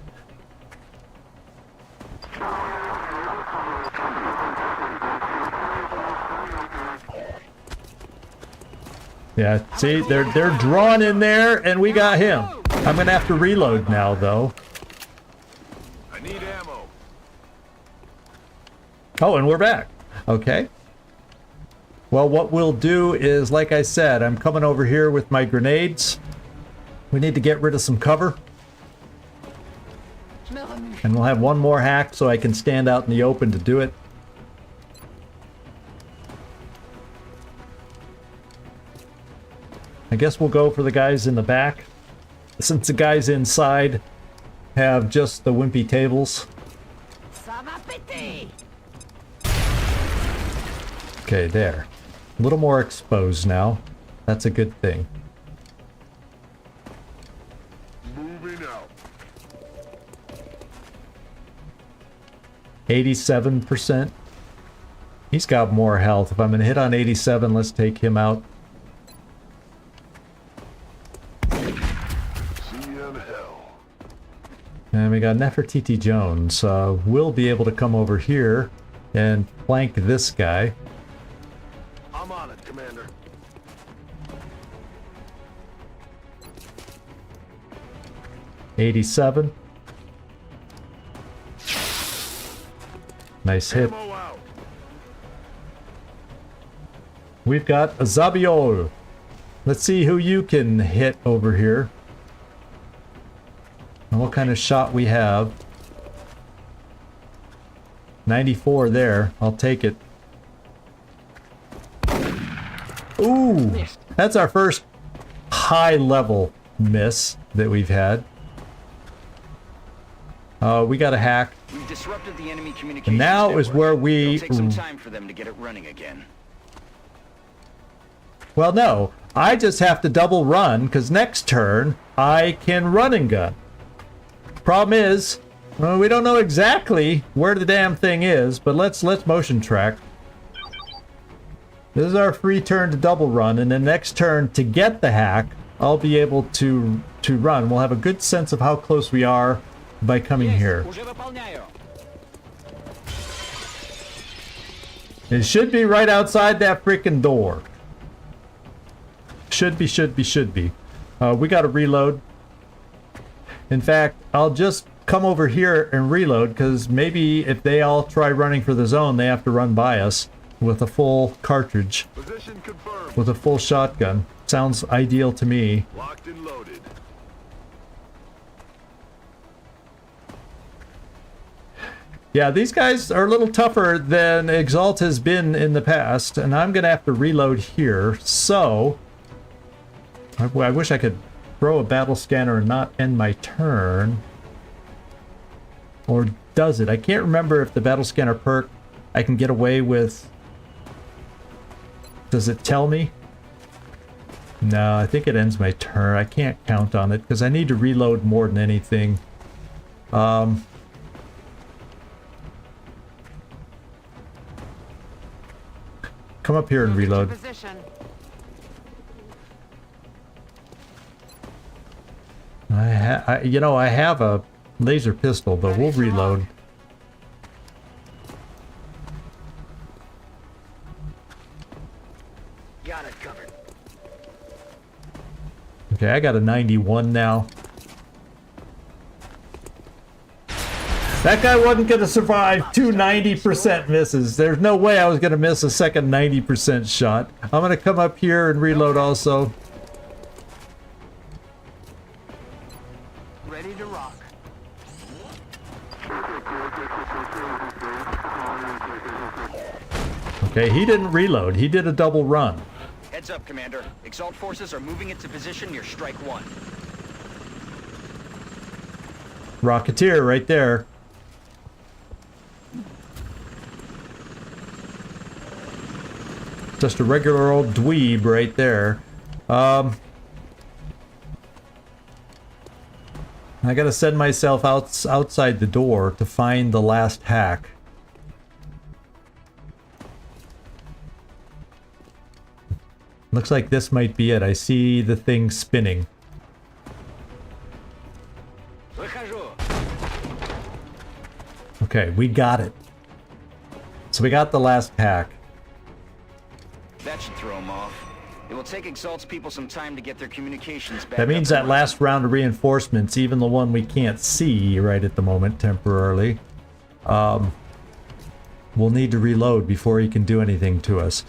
Yeah, see, they're drawn in there, and we got him. I'm gonna have to reload now, though. I need ammo. Oh, and we're back. Okay. Well, what we'll do is, like I said, I'm coming over here with my grenades. We need to get rid of some cover. And we'll have one more hack so I can stand out in the open to do it. I guess we'll go for the guys in the back, since the guys inside have just the wimpy tables. Okay, there. A little more exposed now. That's a good thing. Moving out. 87%. He's got more health. If I'm going to hit on 87, let's take him out. And we got Nefertiti Jones. We'll be able to come over here and flank this guy. I'm on it, Commander. $87. Nice hit. Ammo out. We've got a Zabiol. Let's see who you can hit over here. And what kind of shot we have. 94 there. I'll take it. Ooh! That's our first high level miss that we've had. We got a hack. We've disrupted the enemy communications And now network. is where we... It'll take some time for them to get it running again. Well, no. I just have to double run, because next turn, I can run and gun. Problem is, well, we don't know exactly where the damn thing is, but let's motion track. This is our free turn to double run, and then next turn, to get the hack, I'll be able to run. We'll have a good sense of how close we are by coming here. It should be right outside that freaking door. Should be. We got to reload. In fact, I'll just come over here and reload, because maybe if they all try running for the zone, they have to run by us with a full cartridge. Position confirmed. With a full shotgun. Sounds ideal to me. Locked and loaded. Yeah, these guys are a little tougher than Exalt has been in the past, and I'm going to have to reload here, so I wish I could throw a battle scanner and not end my turn. Or does it? I can't remember if the battle scanner perk I can get away with. Does it tell me? No, I think it ends my turn. I can't count on it because I need to reload more than anything. Come up here and reload. Position. You know, I have a laser pistol, but we'll reload. Got it covered. Okay, I got a 91 now. That guy wasn't going to survive two 90% misses. There's no way I was going to miss a second 90% shot. I'm going to come up here and reload also. Ready to rock. Okay, he didn't reload. He did a double run. Heads up, Commander. Exalt forces are moving into position near Strike 1. Rocketeer right there. Just a regular old dweeb right there. I gotta send myself outside the door to find the last hack. Looks like this might be it. I see the thing spinning. Okay, we got it. So we got the last hack. That should throw them off. It will take Exalt's people some time to get their communications back. That means that last round of reinforcements, even the one we can't see right at the moment temporarily, we'll need to reload before he can do anything to us.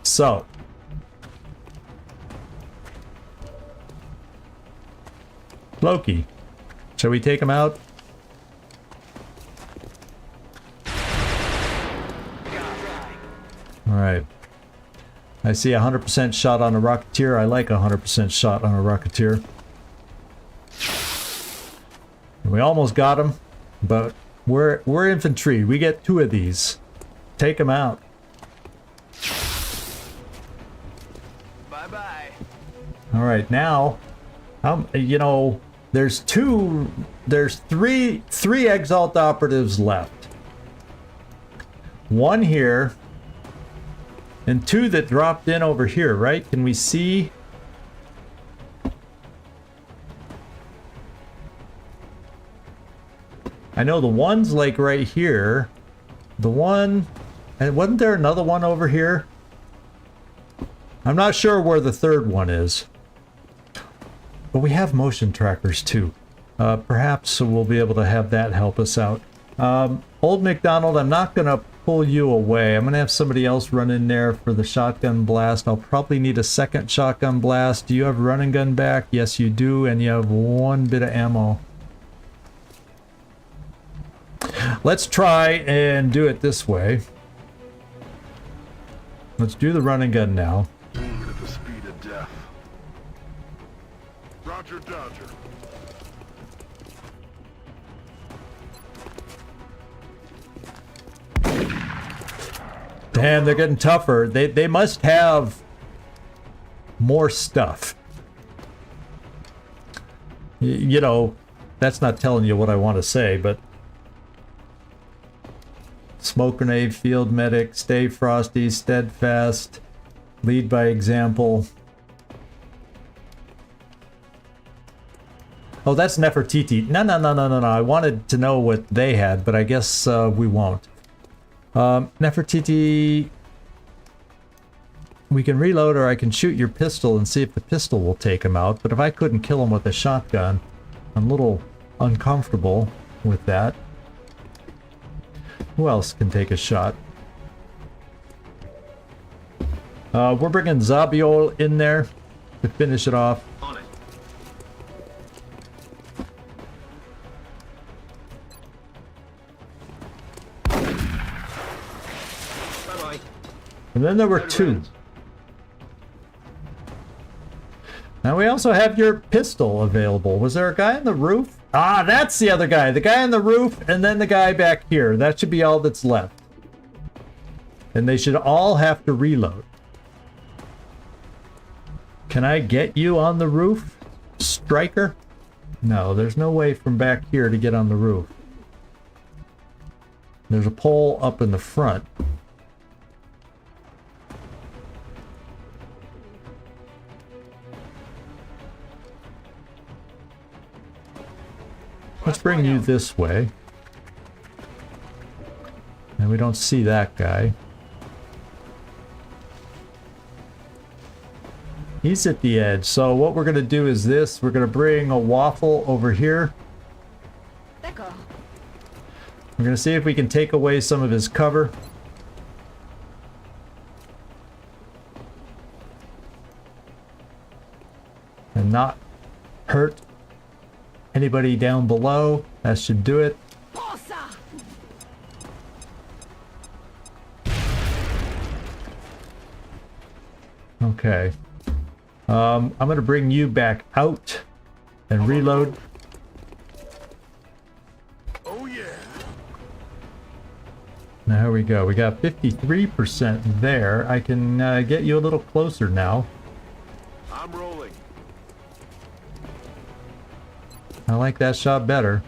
So, Loki, shall we take him out? Alright. I see 100% shot on a Rocketeer. I like 100% shot on a Rocketeer. We almost got him, but we're infantry. We get 2 of these. Take him out. Bye-bye. Alright, now, you know, there's 3 Exalt operatives left. 1 here. And 2 that dropped in over here, right? Can we see? I know the one's like right here. The one... And wasn't there another one over here? I'm not sure where the third one is. But we have motion trackers too. Perhaps we'll be able to have that help us out. Old McDonald, I'm not going to pull you away. I'm going to have somebody else run in there for the shotgun blast. I'll probably need a second shotgun blast. Do you have running gun back? Yes, you do, and you have 1 bit of ammo. Let's try and do it this way. Let's do the running gun now. Moving at the speed of death. Roger, Dodger. Damn, they're getting tougher. They must have more stuff. You know, that's not telling you what I want to say, but... Smoke grenade, field medic, stay frosty, steadfast, lead by example. Oh, that's Nefertiti. No. I wanted to know what they had, but I guess we won't. Nefertiti, we can reload, or I can shoot your pistol and see if the pistol will take him out. But if I couldn't kill him with a shotgun, I'm a little uncomfortable with that. Who else can take a shot? We're bringing Zabiol in there to finish it off. On it. Bye-bye. And then there were 2. Now we also have your pistol available. Was there a guy on the roof? Ah, that's the other guy. The guy on the roof and then the guy back here. That should be all that's left. And they should all have to reload. Can I get you on the roof, Striker? No, there's no way from back here to get on the roof. There's a pole up in the front. Let's bring you this way. And we don't see that guy. He's at the edge. So what we're going to do is this. We're going to bring a waffle over here. D'accord. We're going to see if we can take away some of his cover. And not hurt anybody down below. That should do it. Okay. I'm going to bring you back out and reload. Oh yeah. Now here we go. We got 53% there. I can get you a little closer now. I'm rolling. I like that shot better.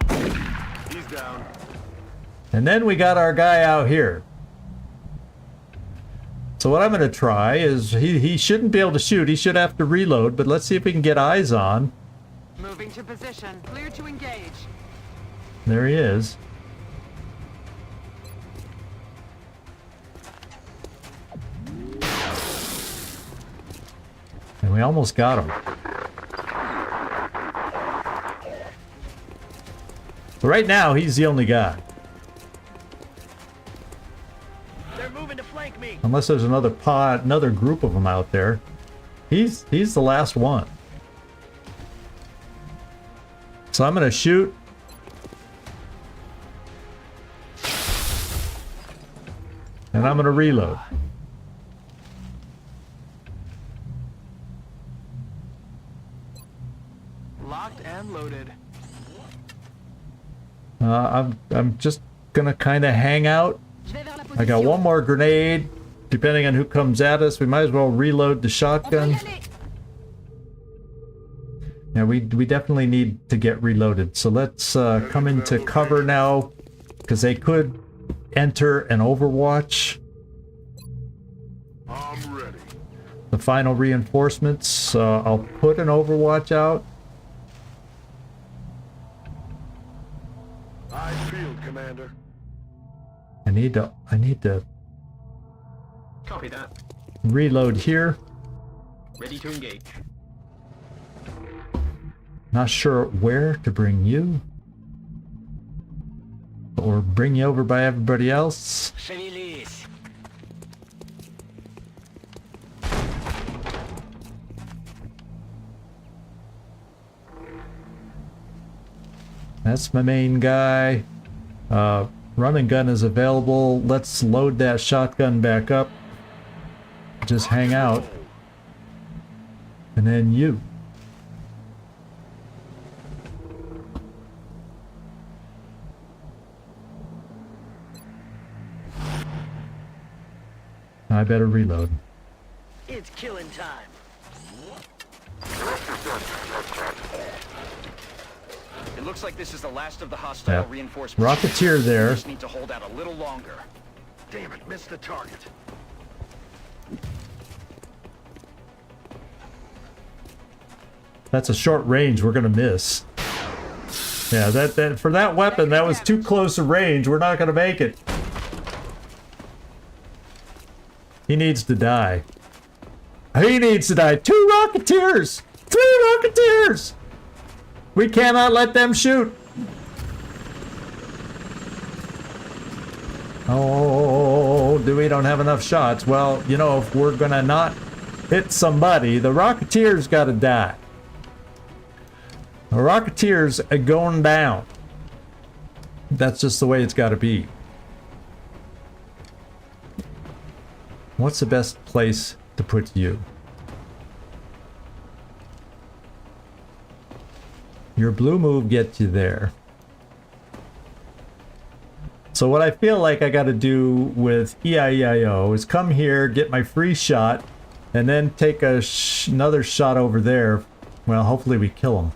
He's down. And then we got our guy out here. So what I'm going to try is he shouldn't be able to shoot. He should have to reload, but let's see if we can get eyes on. Moving to position. Clear to engage. There he is. And we almost got him. But right now, he's the only guy. They're moving to flank me. Unless there's another pod, another group of them out there. He's the last one. So I'm gonna shoot. And I'm gonna reload. Locked and loaded. I'm just gonna kind of hang out. I got one more grenade. Depending on who comes at us, we might as well reload the shotgun. Yeah, we definitely need to get reloaded. So let's come into cover now, because they could enter an Overwatch. I'm ready. The final reinforcements. I'll put an Overwatch out. Eyes peeled, Commander. I need to Copy that. reload here. Ready to engage. Not sure where to bring you. Or bring you over by everybody else. That's my main guy. Run and gun is available. Let's load that shotgun back up. Just hang out. And then you. I better reload. It's killing time. It looks like this is the last of the hostile Yeah. reinforcements. Rocketeer there. We just need to hold out a little longer. Damn it, missed the target. That's a short range we're gonna miss. Yeah, that for that weapon, that was too close a range. We're not gonna make it. He needs to die. He needs to die. 2 Rocketeers! 3 Rocketeers! We cannot let them shoot. Oh, we don't have enough shots. Well, you know, if we're gonna not hit somebody, the Rocketeers gotta die. The Rocketeers are going down. That's just the way it's gotta be. What's the best place to put you? Your blue move gets you there. So what I feel like I got to do with EIEIO is come here, get my free shot, and then take another shot over there. Well, hopefully we kill them.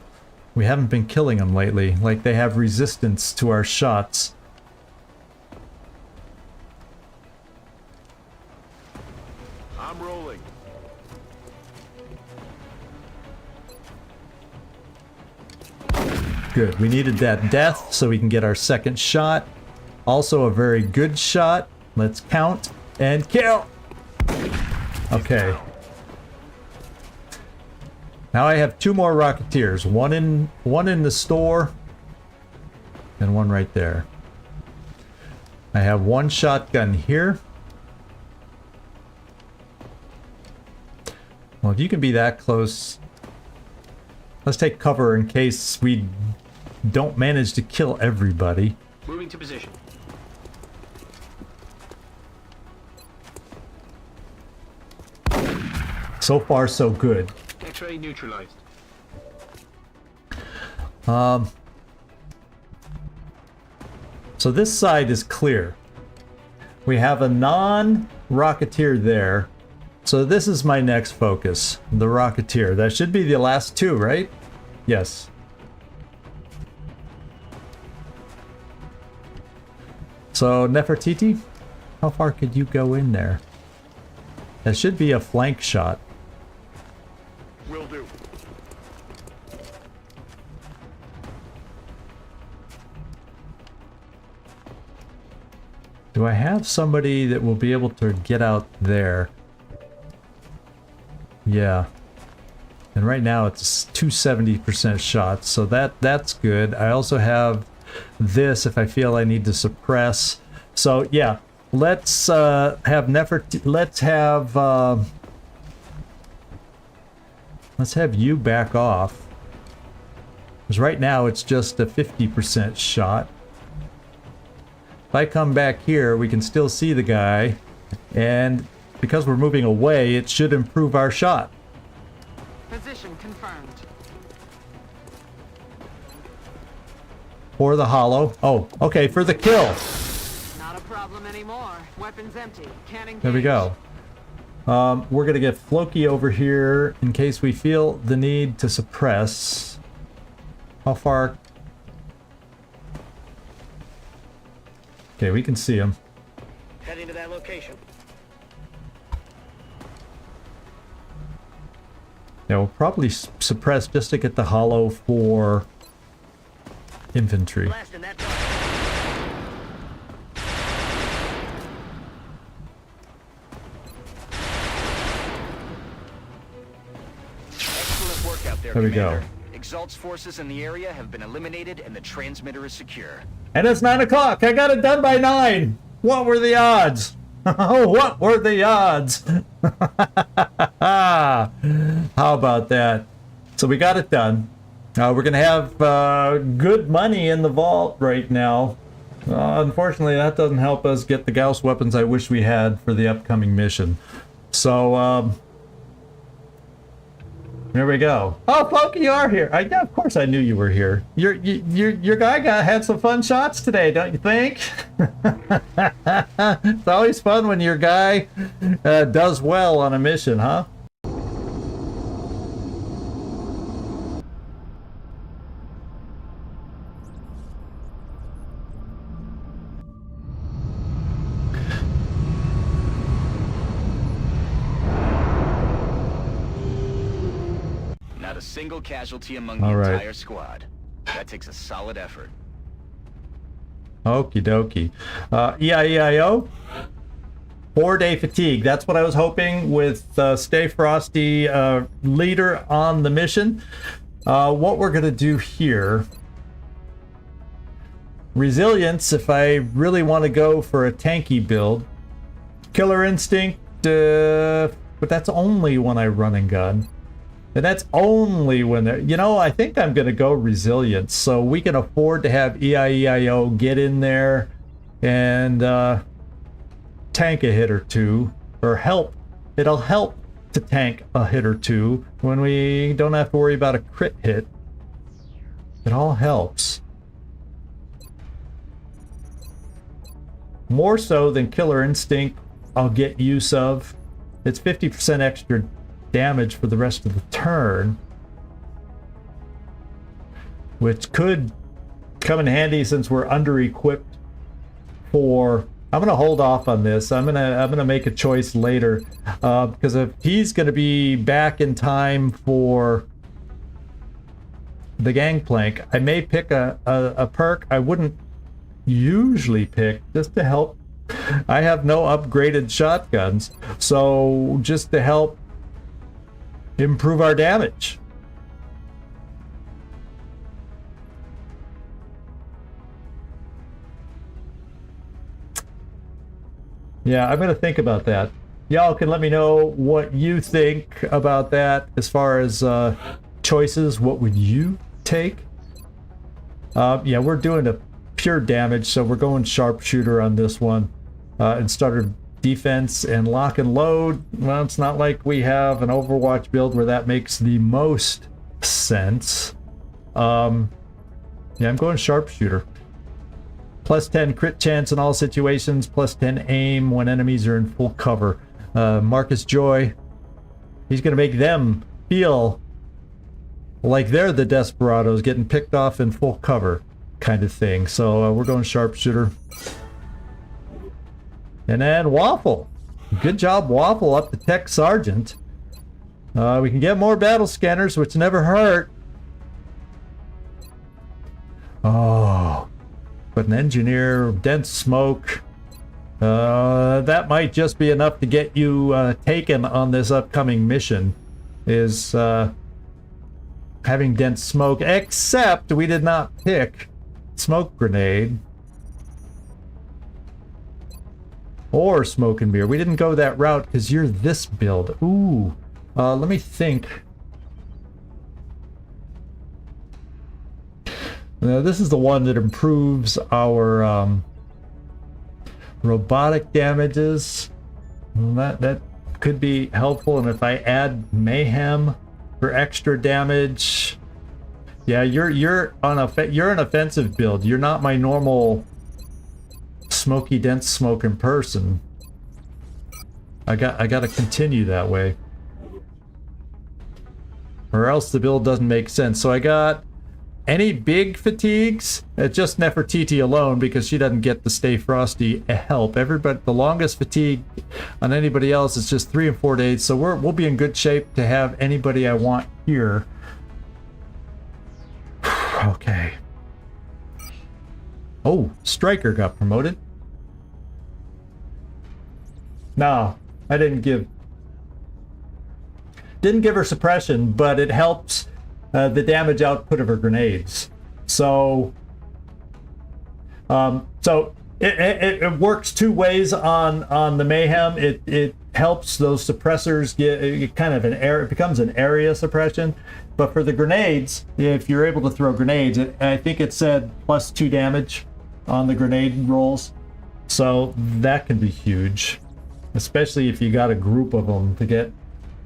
We haven't been killing them lately. Like, they have resistance to our shots. I'm rolling. Good. We needed that death so we can get our second shot. Also a very good shot. Let's count and kill. Okay. Now I have 2 more Rocketeers. One in the store and one right there. I have 1 shotgun here. Well, if you can be that close, let's take cover in case we don't manage to kill everybody. Moving to position. So far, so good. X-ray neutralized. So this side is clear. We have a non-Rocketeer there. So this is my next focus, the Rocketeer. That should be the last 2, right? Yes. So Nefertiti, how far could you go in there? That should be a flank shot. Will do. Do I have somebody that will be able to get out there? Yeah. And right now it's 270% shots, so that's good. I also have this if I feel I need to suppress. So yeah, let's have let's have you back off. Because right now it's just a 50% shot. If I come back here, we can still see the guy, and because we're moving away, it should improve our shot. Position confirmed. For the hollow. Oh, okay, for the kill. Not a problem anymore. Weapons empty. Can't engage. There we go. We're gonna get Floki over here in case we feel the need to suppress. How far? Okay, we can see him. Heading to that location. Yeah, we'll probably suppress just to get the hollow for infantry. Blasting that door. Excellent work out there, There we Commander. go. Exalt's forces in the area have been eliminated and the transmitter is secure. And it's 9 o'clock. I got it done by 9. What were the odds? Oh, what were the odds? How about that? So we got it done. We're going to have good money in the vault right now. Unfortunately, that doesn't help us get the Gauss weapons I wish we had for the upcoming mission. So, there we go. Oh, Floki, you are here. Yeah, of course I knew you were here. Your guy had some fun shots today, don't you think? It's always fun when your guy does well on a mission, huh? Not a single casualty among the All right. entire squad. That takes a solid effort. Okie dokie. EIEIO? 4-day fatigue. That's what I was hoping with Stay Frosty leader on the mission. What we're going to do here. Resilience, if I really want to go for a tanky build. Killer Instinct, but that's only when I run and gun. And that's only when they're, you know, I think I'm going to go Resilience. So we can afford to have EIEIO get in there and tank a hit or two. Or help. It'll help to tank a hit or two when we don't have to worry about a crit hit. It all helps. More so than Killer Instinct I'll get use of. It's 50% extra damage for the rest of the turn, which could come in handy since we're under-equipped for... I'm gonna hold off on this. I'm gonna make a choice later, because if he's gonna be back in time for the Gangplank, I may pick a perk I wouldn't usually pick just to help. I have no upgraded shotguns, so just to help improve our damage. Yeah, I'm gonna think about that. Y'all can let me know what you think about that as far as choices. What would you take? Yeah, we're doing a pure damage, so we're going sharpshooter on this one. And starter defense and lock and load. Well, it's not like we have an Overwatch build where that makes the most sense. Yeah, I'm going sharpshooter. Plus 10 crit chance in all situations, plus 10 aim when enemies are in full cover. Marcus Joy, he's going to make them feel like they're the desperados getting picked off in full cover kind of thing. So we're going sharpshooter. And then Waffle. Good job, Waffle, up to Tech Sergeant. We can get more battle scanners, which never hurt. Oh, but an engineer, dense smoke. That might just be enough to get you taken on this upcoming mission, is having dense smoke, except we did not pick smoke grenade or smoke and mirror. We didn't go that route because you're this build. Ooh, let me think. This is the one that improves our robotic damages. That could be helpful, and if I add mayhem for extra damage, yeah, you're an offensive build. You're not my normal smoky dense smoke in person. I got to continue that way, or else the build doesn't make sense. So I got any big fatigues, just Nefertiti alone, because she doesn't get the Stay Frosty help. Everybody, the longest fatigue on anybody else is just 3 and 4 days, so we'll be in good shape to have anybody I want here. Okay. Oh, Striker got promoted. No, I didn't give her suppression, but it helps the damage output of her grenades. So it works two ways on the mayhem. It helps those suppressors get kind of it becomes an area suppression. But for the grenades, if you're able to throw grenades, I think it said +2 damage on the grenade rolls. So that can be huge, especially if you got a group of them to get.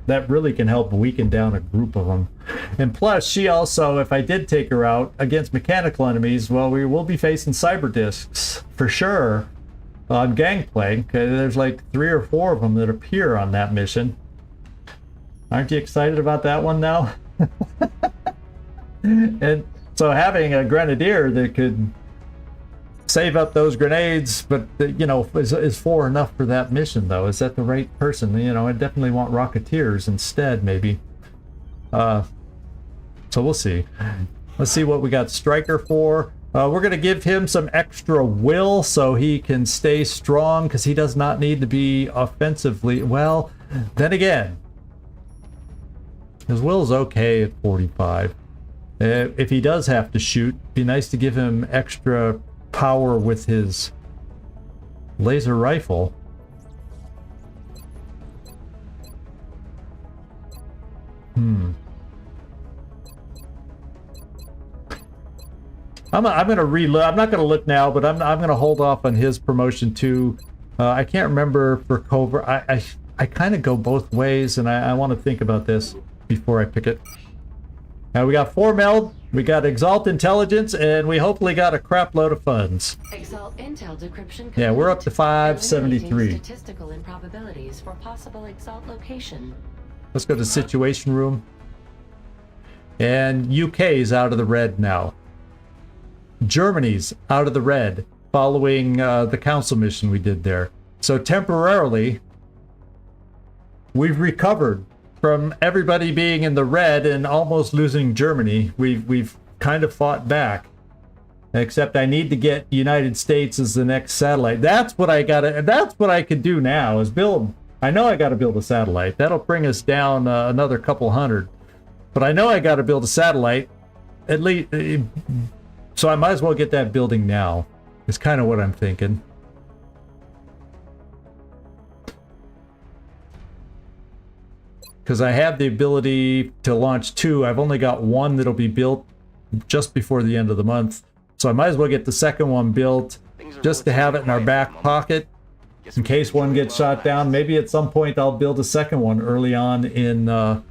That really can help weaken down a group of them. And plus, she also, if I did take her out against mechanical enemies, well, we will be facing cyber discs for sure on Gangplank. There's like 3 or 4 of them that appear on that mission. Aren't you excited about that one now? And so having a grenadier that could save up those grenades, but you know, is 4 enough for that mission though? Is that the right person? You know, I definitely want Rocketeers instead, maybe. So we'll see. Let's see what we got Striker for. We're gonna give him some extra will so he can stay strong, because he does not need to be offensively. Well, then again, his will's okay at 45. If he does have to shoot, it'd be nice to give him extra power with his laser rifle. I'm gonna reload. I'm not gonna look now, but I'm gonna hold off on his promotion too. I can't remember for Covert. I kind of go both ways, and I want to think about this before I pick it. Now we got 4 meld We got Exalt Intelligence, and we hopefully got a crap load of funds. Exalt Intel decryption. Yeah, we're up to complete. 573. Eliminating statistical improbabilities for possible Exalt location. Let's go to Situation Room. And UK's out of the red now. Germany's out of the red following the council mission we did there. So temporarily, we've recovered from everybody being in the red and almost losing Germany. We've kind of fought back. Except I need to get United States as the next satellite. That's what I gotta. That's what I could do now is build. I know I got to build a satellite. That'll bring us down another couple hundred. But I know I got to build a satellite. At least, so I might as well get that building now. It's kind of what I'm thinking. Because I have the ability to launch 2. I've only got 1 that'll be built just before the end of the month. So I might as well get the second one built just to have it in our back pocket in case one gets shot down. Maybe at some point I'll build a second one early on in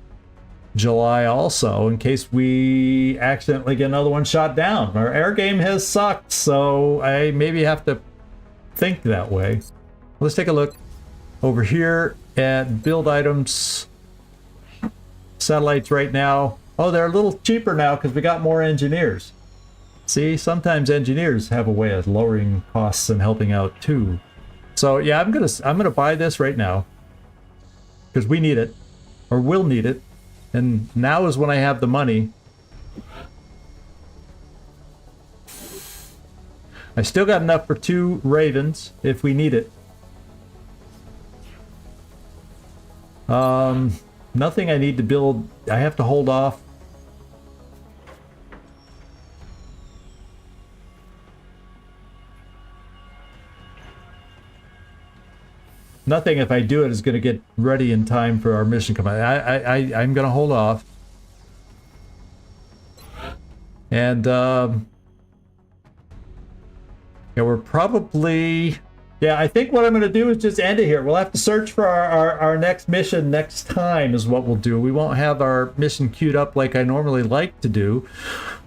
July also, in case we accidentally get another one shot down. Our air game has sucked, so I maybe have to think that way. Let's take a look over here at build items. Satellites right now. Oh, they're a little cheaper now because we got more engineers. See, sometimes engineers have a way of lowering costs and helping out too. So yeah, I'm gonna buy this right now because we need it, or will need it, and now is when I have the money. I still got enough for 2 Ravens if we need it. Nothing I need to build. I have to hold off. Nothing, if I do it, is going to get ready in time for our mission command. I'm going to hold off. And, yeah, we're probably... Yeah, I think what I'm going to do is just end it here. We'll have to search for our next mission next time is what we'll do. We won't have our mission queued up like I normally like to do.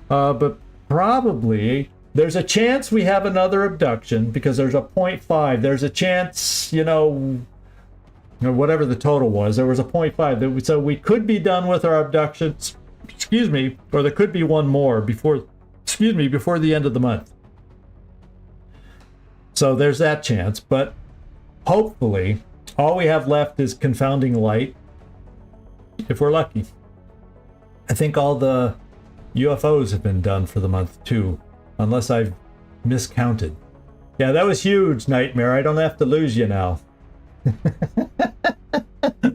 But probably there's a chance we have another abduction because there's a 0.5. There's a chance, you know, whatever the total was, there was a 0.5. So we could be done with our abductions, excuse me, or there could be one more before, excuse me, before the end of the month. So there's that chance, but hopefully all we have left is Confounding Light, if we're lucky. I think all the UFOs have been done for the month too, unless I've miscounted. Yeah, that was huge, Nightmare. I don't have to lose you now.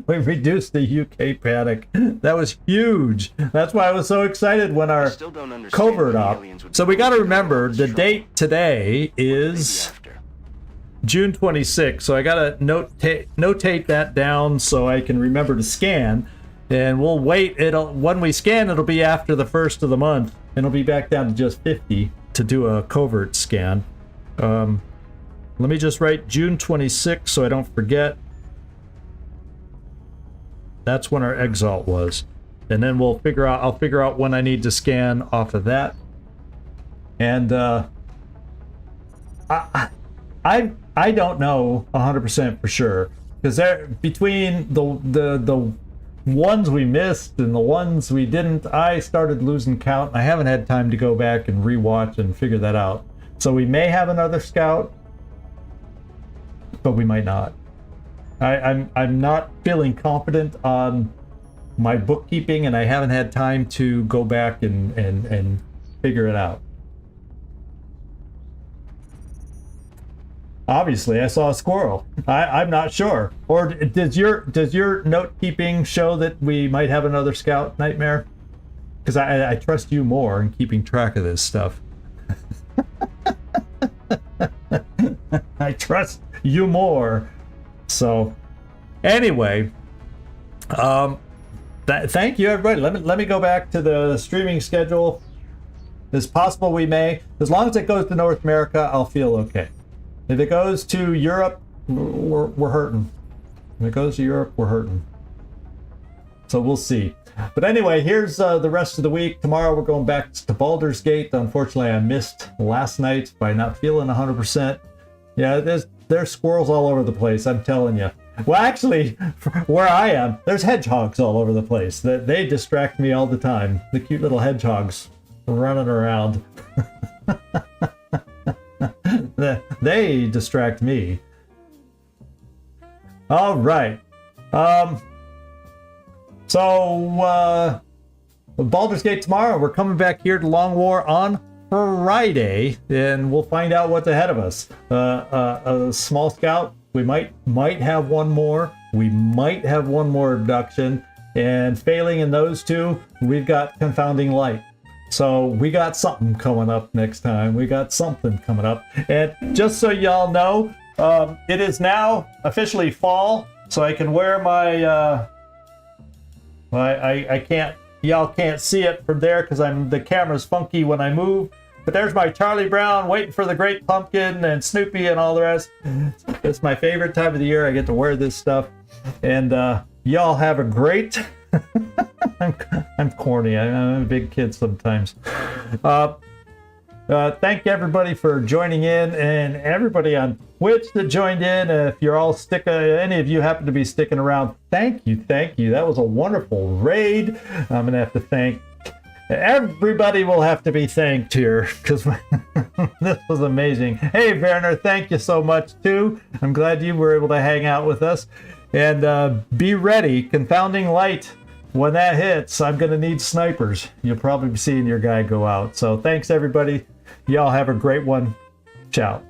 We reduced the UK panic. That was huge. That's why I was so excited when our Covert Op. So we got to remember the date today is June 26th. So I got to notate that down so I can remember to scan. And we'll wait. When we scan, it'll be after the first of the month. And it'll be back down to just 50 to do a covert scan. Let me just write June 26th so I don't forget. That's when our Exalt was. And then I'll figure out when I need to scan off of that. And I don't know 100% for sure. Because between the ones we missed and the ones we didn't, I started losing count. I haven't had time to go back and rewatch and figure that out. So we may have another scout, but we might not. I'm not feeling confident on my bookkeeping, and I haven't had time to go back and figure it out. Obviously, I saw a squirrel. I'm not sure. Or does your note keeping show that we might have another scout, Nightmare? Because I trust you more in keeping track of this stuff. I trust you more. So, anyway, thank you, everybody. Let me go back to the streaming schedule. It's possible we may. As long as it goes to North America, I'll feel okay. If it goes to Europe, we're hurting. If it goes to Europe, we're hurting. So we'll see. But anyway, here's the rest of the week. Tomorrow we're going back to Baldur's Gate. Unfortunately, I missed last night by not feeling 100%. Yeah, there's squirrels all over the place, I'm telling you. Well, actually, where I am, there's hedgehogs all over the place. They distract me all the time. The cute little hedgehogs running around. They distract me. All right. So, Baldur's Gate tomorrow. We're coming back here to Long War on Friday, and we'll find out what's ahead of us. A small scout. We might have one more. We might have one more abduction. And failing in those two, we've got Confounding Light. So we got something coming up next time. We got something coming up. And just so y'all know, it is now officially fall, so I can wear my I can't, y'all can't see it from there because the camera's funky when I move. But there's my Charlie Brown waiting for the Great Pumpkin and Snoopy and all the rest. It's my favorite time of the year. I get to wear this stuff. And y'all have a great... I'm corny. I'm a big kid sometimes. Thank everybody for joining in, and everybody on Twitch that joined in. If you're all any of you happen to be sticking around, thank you. That was a wonderful raid. I'm gonna have to thank everybody. Will have to be thanked here because this was amazing. Hey Werner, thank you so much too. I'm glad you were able to hang out with us, and be ready. Confounding Light. When that hits, I'm going to need snipers. You'll probably be seeing your guy go out. So thanks, everybody. Y'all have a great one. Ciao.